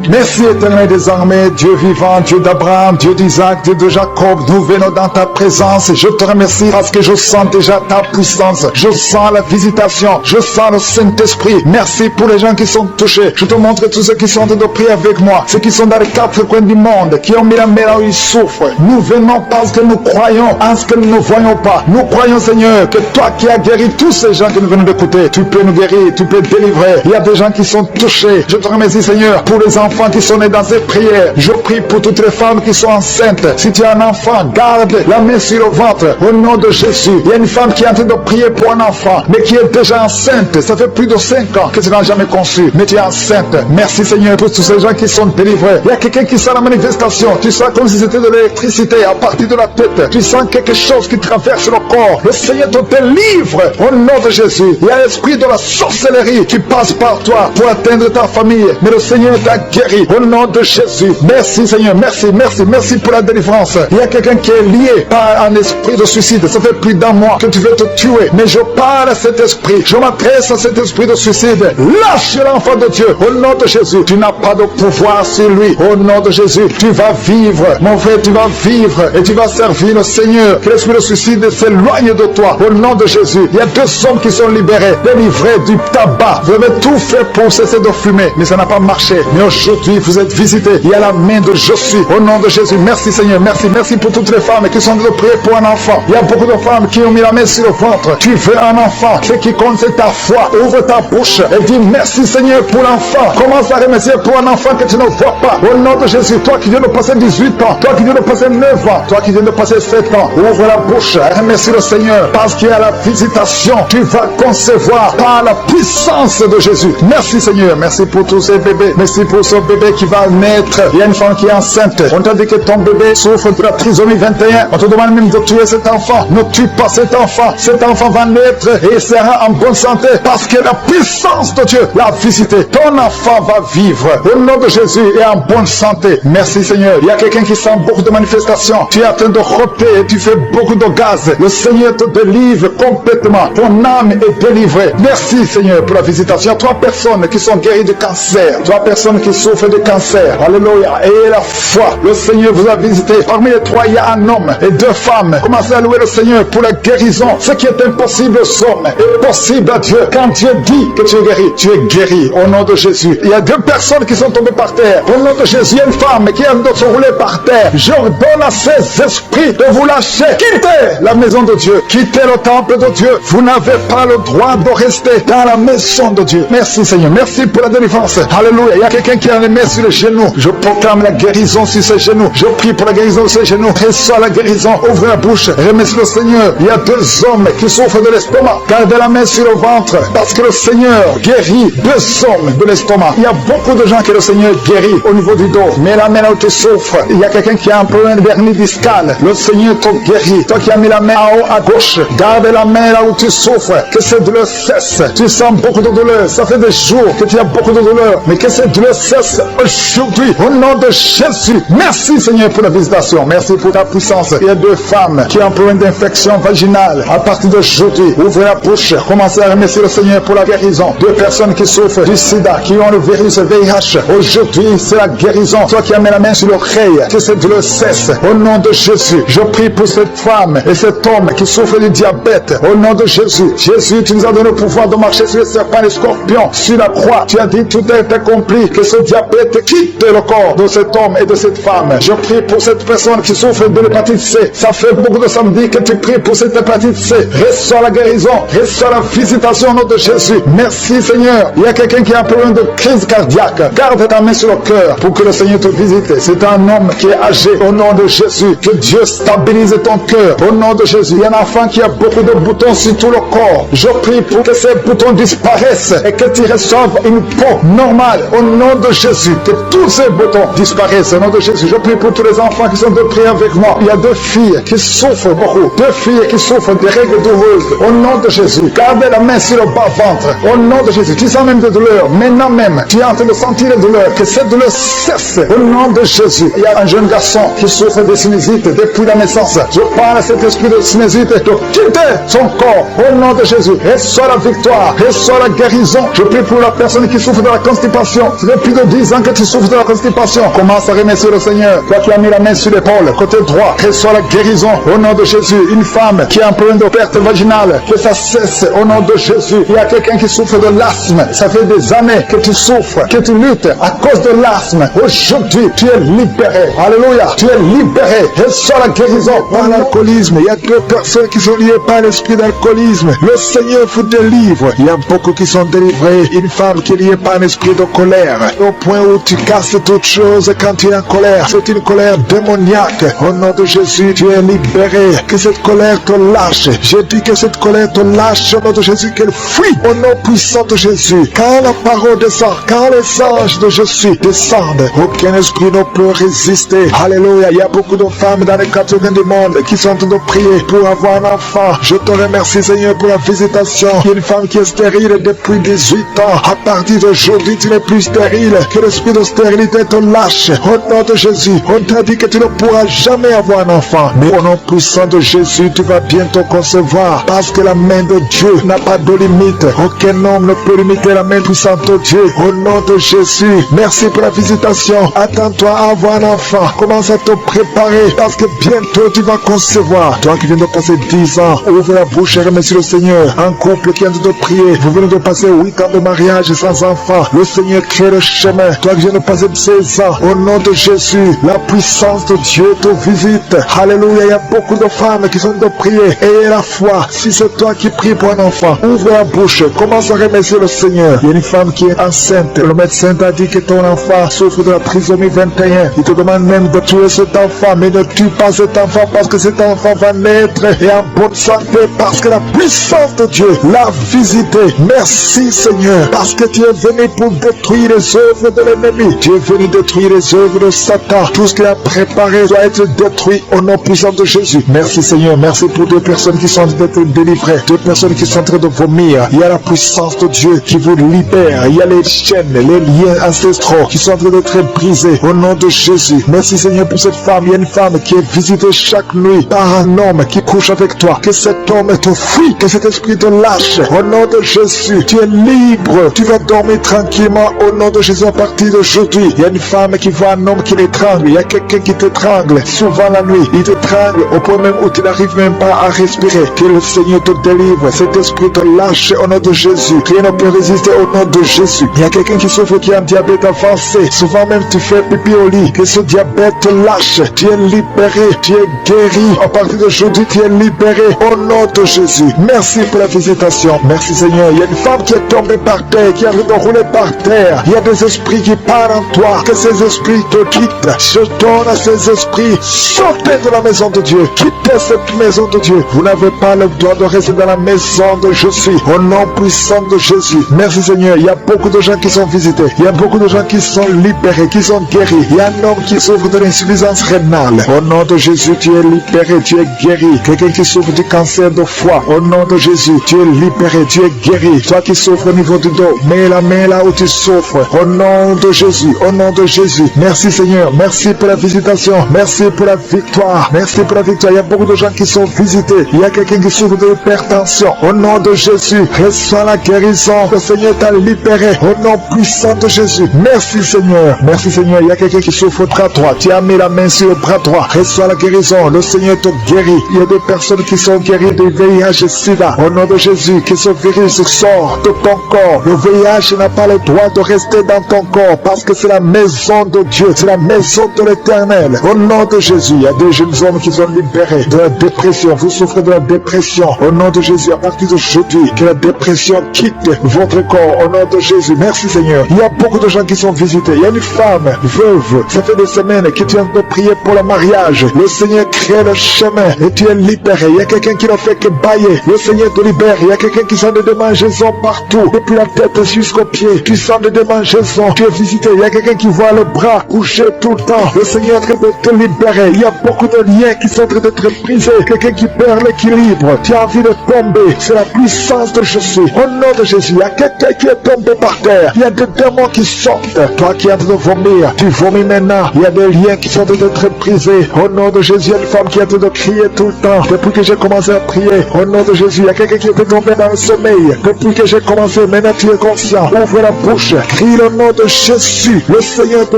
Merci éternel désormais, Dieu vivant, Dieu d'Abraham, Dieu d'Isaac, Dieu de Jacob, nous venons dans ta présence. Je te remercie parce que je sens déjà ta puissance. Je sens la visitation, je sens le Saint-Esprit. Merci pour les gens qui sont touchés. Je te montre tous ceux qui sont en train de prier avec moi, ceux qui sont dans les quatre coins du monde, qui ont mis la main là où ils souffrent. Nous venons parce que nous croyons en ce que nous ne voyons pas. Nous croyons Seigneur que toi qui as guéri tous ces gens que nous venons d'écouter, tu peux nous guérir, tu peux délivrer. Il y a des gens qui sont touchés. Je te remercie Seigneur pour les enfants qui sont nés dans ces prières. Je prie pour toutes les femmes qui sont enceintes. Si tu as un enfant, garde la main sur le ventre au nom de Jésus. Il y a une femme qui est en train de prier pour un enfant, mais qui est déjà enceinte. Ça fait plus de 5 ans que tu n'as jamais conçu, mais tu es enceinte. Merci Seigneur pour tous ces gens qui sont délivrés. Il y a quelqu'un qui sent la manifestation. Tu sens comme si c'était de l'électricité à partir de la tête. Tu sens quelque chose qui traverse le corps. Le Seigneur te délivre au nom de Jésus. Il y a l'esprit de la sorcellerie qui passe par toi pour atteindre ta famille, mais le Seigneur t'a guéri au nom de Jésus. Merci Seigneur, merci pour la délivrance. Il y a quelqu'un qui est lié par un esprit de suicide. Ça fait plus d'un mois que tu veux te tuer, mais je parle à cet esprit, je m'adresse à cet esprit de suicide. Lâche l'enfant de Dieu au nom de Jésus. Tu n'as pas de pouvoir sur lui au nom de Jésus. Tu vas vivre, mon frère, tu vas vivre et tu vas servir le Seigneur. Que l'esprit de suicide s'éloigne de toi au nom de Jésus. Il y a 2 hommes qui sont libérés, délivrés du tabac. Vous avez tout fait pour cesser de fumer, mais ça n'a pas marché. Mais aujourd'hui, vous êtes visités. Il y a la main de Je suis au nom de Jésus. Merci Seigneur, merci pour toutes les femmes qui sont en train de prier pour un enfant. Il y a beaucoup de femmes qui ont mis la main sur le ventre. Tu veux un enfant. Ce qui compte, c'est ta foi. Ouvre ta bouche et dis merci Seigneur pour l'enfant. Commence à remercier pour un enfant que tu ne vois pas. Au nom de Jésus, toi qui viens de passer 18 ans, toi qui viens de passer 9 ans, toi qui viens de passer 7 ans, ouvre la bouche et remercie le Seigneur parce qu'il y a la visitation. Tu vas concevoir par la puissance de Jésus. Merci Seigneur, merci pour tous ces bébés. Merci pour ce bébé qui va naître. Il y a une femme qui est enceinte. On t'a dit que ton bébé souffre de la trisomie 21. On te demande même de tuer cet enfant. Ne tue pas cet enfant. Cet enfant va naître et il sera en bonne santé parce que la puissance de Dieu l'a visité. Ton enfant va vivre au nom de Jésus et en bonne santé. Merci Seigneur. Il y a quelqu'un qui sent beaucoup de manifestations. Tu es en train de rôter et tu fais beaucoup de gaz. Le Seigneur te délivre complètement. Ton âme est délivrée. Merci Seigneur pour la visitation. Il y a 3 personnes qui sont guéries du cancer. 3 personnes qui souffre de cancer. Alléluia. Ayez la foi. Le Seigneur vous a visité. Parmi les trois, il y a un homme et deux femmes. Commencez à louer le Seigneur pour la guérison. Ce qui est impossible aux hommes est possible à Dieu. Quand Dieu dit que tu es guéri au nom de Jésus. Il y a deux personnes qui sont tombées par terre. Au nom de Jésus, il y a une femme qui a d'autres sont roulées par terre. J'ordonne à ces esprits de vous lâcher. Quittez la maison de Dieu. Quittez le temple de Dieu. Vous n'avez pas le droit de rester dans la maison de Dieu. Merci Seigneur. Merci pour la délivrance. Alléluia. Il y a quelqu'un qui a les mains sur les genoux. Je proclame la guérison sur ses genoux. Je prie pour la guérison de ses genoux. Reçois la guérison. Ouvre la bouche. Remercie le Seigneur. Il y a deux hommes qui souffrent de l'estomac. Gardez la main sur le ventre. Parce que le Seigneur guérit deux hommes de l'estomac. Il y a beaucoup de gens que le Seigneur guérit au niveau du dos. Mais la main là où tu souffres, il y a quelqu'un qui a un problème de hernie discale. Le Seigneur te guérit. Toi qui as mis la main en haut à gauche, garde la main là où tu souffres. Que cette douleur cesse. Tu sens beaucoup de douleur. Ça fait des jours que tu as beaucoup de douleur. Mais que cette douleur cesse aujourd'hui. Au nom de Jésus. Merci Seigneur pour la visitation. Merci pour ta puissance. Il y a deux femmes qui ont un problème d'infection vaginale. À partir d'aujourd'hui, ouvrez la bouche. Commencez à remercier le Seigneur pour la guérison. Deux personnes qui souffrent du sida, qui ont le virus VIH. Aujourd'hui, c'est la guérison. Toi qui as mis la main sur l'oreille, que cette douleur cesse. Au nom de Jésus, je prie pour cette femme et cet homme qui souffre du diabète. Au nom de Jésus. Jésus, tu nous as donné le pouvoir de marcher sur les serpents et les scorpions. Sur la croix, tu as dit tout est accompli. Que ce diabète quitte le corps de cet homme et de cette femme. Je prie pour cette personne qui souffre de l'hépatite C. Ça fait beaucoup de samedis que tu pries pour cette hépatite C. Reçois la guérison. Reçois la visitation au nom de Jésus. Merci Seigneur. Il y a quelqu'un qui a un problème de crise cardiaque. Garde ta main sur le cœur pour que le Seigneur te visite. C'est un homme qui est âgé. Au nom de Jésus. Que Dieu stabilise ton cœur. Au nom de Jésus. Il y a un enfant qui a beaucoup de boutons sur tout le corps. Je prie pour que ces boutons disparaissent et que tu reçoives une peau normale. Au nom de Jésus. Que tous ces boutons disparaissent. Au nom de Jésus. Je prie pour tous les enfants qui sont de prier avec moi. Il y a deux filles qui souffrent beaucoup. Deux filles qui souffrent des règles douloureuses. Au nom de Jésus. Gardez la main sur le bas-ventre. Au nom de Jésus. Tu sens même des douleurs. Maintenant même, tu es en train de sentir les douleurs. Que cette douleur cesse. Au nom de Jésus. Il y a un jeune garçon qui souffre de sinusite depuis la naissance. Je parle à cet esprit de sinusite de quitter son corps. Au nom de Jésus. Reçois la victoire. Reçois la guérison. Je prie pour la personne qui souffre de la constipation. Ça fait plus de 10 ans que tu souffres de la constipation. Commence à remercier le Seigneur. Toi qui as mis la main sur l'épaule, côté droit, reçois la guérison. Au nom de Jésus. Une femme qui a un problème de perte vaginale, que ça cesse. Au nom de Jésus. Il y a quelqu'un qui souffre de l'asthme. Ça fait des années que tu souffres, que tu luttes à cause de l'asthme. Aujourd'hui, tu es libéré. Alléluia. Tu es libéré. Reçois la guérison. Par l'alcoolisme, il y a deux personnes qui sont liées par l'esprit d'alcoolisme. Le Seigneur vous délivre. Il y a beaucoup qui sont délivrés. Une femme qui est liée par un esprit de colère. Au point où tu casses toute chose quand tu es en colère. C'est une colère démoniaque. Au nom de Jésus, tu es libéré. Que cette colère te lâche. Je dis que cette colère te lâche au nom de Jésus, qu'elle fuit au nom puissant de Jésus. Quand la parole descend, quand les anges de Jésus descendent, aucun esprit ne peut résister. Alléluia. Il y a beaucoup de femmes dans les 4 coins du monde qui sont en train de prier pour avoir un enfant. Je te remercie Seigneur pour la visitation. Il y a une femme qui est stérile depuis 18 ans. À partir d'aujourd'hui, tu n'es plus stérile. Que l'esprit de stérilité te lâche. Au nom de Jésus, on t'a dit que tu ne pourras jamais avoir un enfant. Mais au nom puissant de Jésus, tu vas bientôt concevoir. Parce que la main de Dieu n'a pas de limite. Aucun homme ne peut limiter la main puissante de Dieu. Au nom de Jésus, merci pour la visitation. Attends-toi à avoir un enfant. Commence à te préparer parce que bientôt tu vas concevoir. Toi qui viens de passer 10 ans, ouvre la bouche et remercie le Seigneur. Un couple qui vient de prier. Vous venez de passer 8 ans de mariage sans enfant. Le Seigneur crée le chemin. Toi qui viens de passer 16 ans, au nom de Jésus, la puissance de Dieu te visite. Alléluia. Il y a beaucoup de femmes qui sont de prier. Ayez la foi. Si c'est toi qui pries pour un enfant, ouvre la bouche. Commence à remercier le Seigneur. Il y a une femme qui est enceinte. Le médecin t'a dit que ton enfant souffre de la trisomie 21. Il te demande même de tuer cet enfant. Mais ne tue pas cet enfant parce que cet enfant va naître et en bonne santé parce que la puissance de Dieu l'a visité. Merci Seigneur parce que tu es venu pour détruire les œuvres de l'ennemi. Tu es venu détruire les œuvres de Satan. Tout ce qu'il a préparé doit être détruit au nom puissant de Jésus. Merci Seigneur. Merci pour deux personnes qui sont en train d'être délivrées. Deux personnes qui sont en train de vomir. Il y a la puissance de Dieu qui vous libère. Il y a les chaînes, les liens ancestraux qui sont en train d'être brisés au nom de Jésus. Merci Seigneur pour cette femme. Il y a une femme qui est visitée chaque nuit par un homme qui couche avec toi. Que cet homme te fuit. Que cet esprit te lâche. Au nom de Jésus, tu es libre. Tu vas dormir tranquillement au nom de Jésus. partir d'aujourd'hui, il y a une femme qui voit un homme qui l'étrangle. Il y a quelqu'un qui t'étrangle. Souvent la nuit, il t'étrangle au point même où tu n'arrives même pas à respirer. Que le Seigneur te délivre. Cet esprit te lâche au nom de Jésus. Rien ne peut résister au nom de Jésus. Il y a quelqu'un qui souffre qui a un diabète avancé. Souvent même tu fais pipi au lit. Que ce diabète te lâche. Tu es libéré. Tu es guéri. À partir d'aujourd'hui, tu es libéré au nom de Jésus. Merci pour la visitation. Merci Seigneur. Il y a une femme qui est tombée par terre, qui a roulé par terre. Il y a des esprits qui parlent en toi. Que ces esprits te quittent. Je donne à ces esprits. Sortez de la maison de Dieu. Quittez cette maison de Dieu. Vous n'avez pas le droit de rester dans la maison de Jésus. Au nom puissant de Jésus. Merci Seigneur. Il y a beaucoup de gens qui sont visités. Il y a beaucoup de gens qui sont libérés, qui sont guéris. Il y a un homme qui souffre de l'insuffisance rénale. Au nom de Jésus, tu es libéré, tu es guéri. Quelqu'un qui souffre du cancer de foie. Au nom de Jésus, tu es libéré, tu es guéri. Toi qui souffres au niveau du dos, mets la main là où tu souffres. Au nom de Jésus, au nom de Jésus. Merci Seigneur. Merci pour la visitation. Merci pour la victoire. Merci pour la victoire. Il y a beaucoup de gens qui sont visités. Il y a quelqu'un qui souffre de l'hypertension. Au nom de Jésus, reçois la guérison. Le Seigneur t'a libéré. Au nom puissant de Jésus. Merci Seigneur. Merci Seigneur. Il y a quelqu'un qui souffre au bras droit. Tu as mis la main sur le bras droit. Reçois la guérison. Le Seigneur te guérit. Il y a des personnes qui sont guéries de VIH et SIDA. Au nom de Jésus, que ce virus sort de ton corps. Le VIH n'a pas le droit de rester dans ton corps parce que c'est la maison de Dieu. C'est la maison de l'Éternel. Au nom de Jésus, il y a des jeunes hommes qui sont libérés de la dépression. Vous souffrez de la dépression. Au nom de Jésus, à partir d'aujourd'hui, que la dépression quitte votre corps. Au nom de Jésus, merci Seigneur. Il y a beaucoup de gens qui sont visités. Il y a une femme veuve. Ça fait des semaines que tu viens de prier pour le mariage. Le Seigneur crée le chemin et tu es libéré. Il y a quelqu'un qui n'a fait que bailler. Le Seigneur te libère. Il y a quelqu'un qui sent des démangeaisons partout. Depuis la tête jusqu'aux pieds. Tu sens des démangeaisons. Tu es visité. Il y a quelqu'un qui voit le bras couché tout le temps. Le Seigneur est en train de te libérer. Il y a beaucoup de liens qui sont en train d'être brisés. Quelqu'un qui perd l'équilibre. Tu as envie de tomber. C'est la puissance de Jésus. Au nom de Jésus, il y a quelqu'un qui est tombé par terre. Il y a des démons qui sortent. Toi qui es en train de vomir, tu vomis maintenant. Il y a des liens qui sont en train d'être brisés. Au nom de Jésus, il y a une femme qui est en train de crier tout le temps. Depuis que j'ai commencé à prier, au nom de Jésus, il y a quelqu'un qui est tombé dans le sommeil. Depuis que j'ai commencé, maintenant tu es conscient. Ouvre la bouche. Crie le nom de Jésus. Le Seigneur te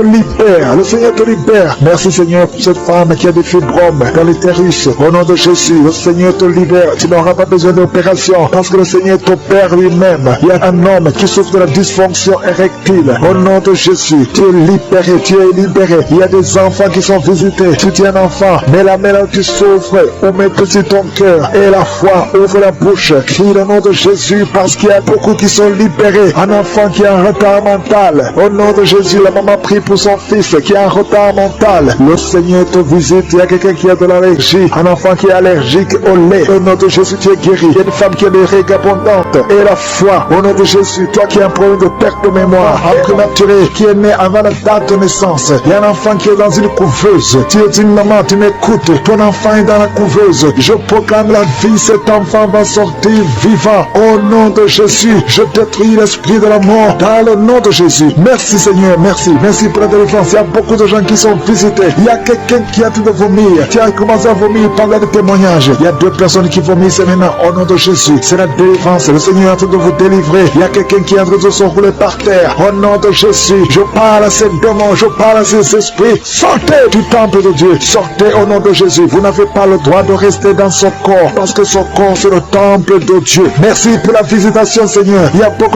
libère. Le Seigneur te libère. Merci Seigneur pour cette femme qui a des fibromes dans l'utérus. Au nom de Jésus, le Seigneur te libère. Tu n'auras pas besoin d'opération parce que le Seigneur t'opère lui-même. Il y a un homme qui souffre de la dysfonction érectile. Au nom de Jésus, tu es libéré. Tu es libéré. Il y a des enfants qui sont visités. Si tu es un enfant, mets la main là où tu souffres. Ou mets sur ton cœur. Et la foi, ouvre la bouche. Crie le nom de Jésus parce qu'il y a beaucoup qui sont libérés. Un enfant qui a un retard mental. Au nom de Jésus, la maman prie pour son fils qui a un retard mental. Le Seigneur te visite. Il y a quelqu'un qui a de l'allergie. Un enfant qui est allergique au lait. Au nom de Jésus, tu es guéri. Il y a une femme qui a des règles abondantes. Et la foi. Au nom de Jésus, toi qui as un problème de perte de mémoire, un prématuré qui est né avant la date de naissance. Il y a un enfant qui est dans une couveuse. Tu es une maman, tu m'écoutes. Ton enfant est dans la couveuse. Je proclame la vie. Cet enfant va sortir vivant. Au nom de Jésus, je détruis l'esprit de la mort dans le nom de Jésus. Merci Seigneur, merci. Merci pour la délivrance. Il y a beaucoup de gens qui sont visités. Il y a quelqu'un qui a tout de vomir. Tu as commencé à vomir pendant le témoignage. Il y a 2 personnes qui vomissent maintenant au nom de Jésus. C'est la délivrance. Le Seigneur est en train de vous délivrer. Il y a quelqu'un qui est en train de se rouler par terre. Au nom de Jésus, je parle à ces démons, je parle à ces esprits. Sortez du temple de Dieu. Sortez au nom de Jésus. Vous n'avez pas le droit de rester dans son corps parce que son corps c'est le temple de Dieu. Merci pour la visitation Seigneur. Il y a beaucoup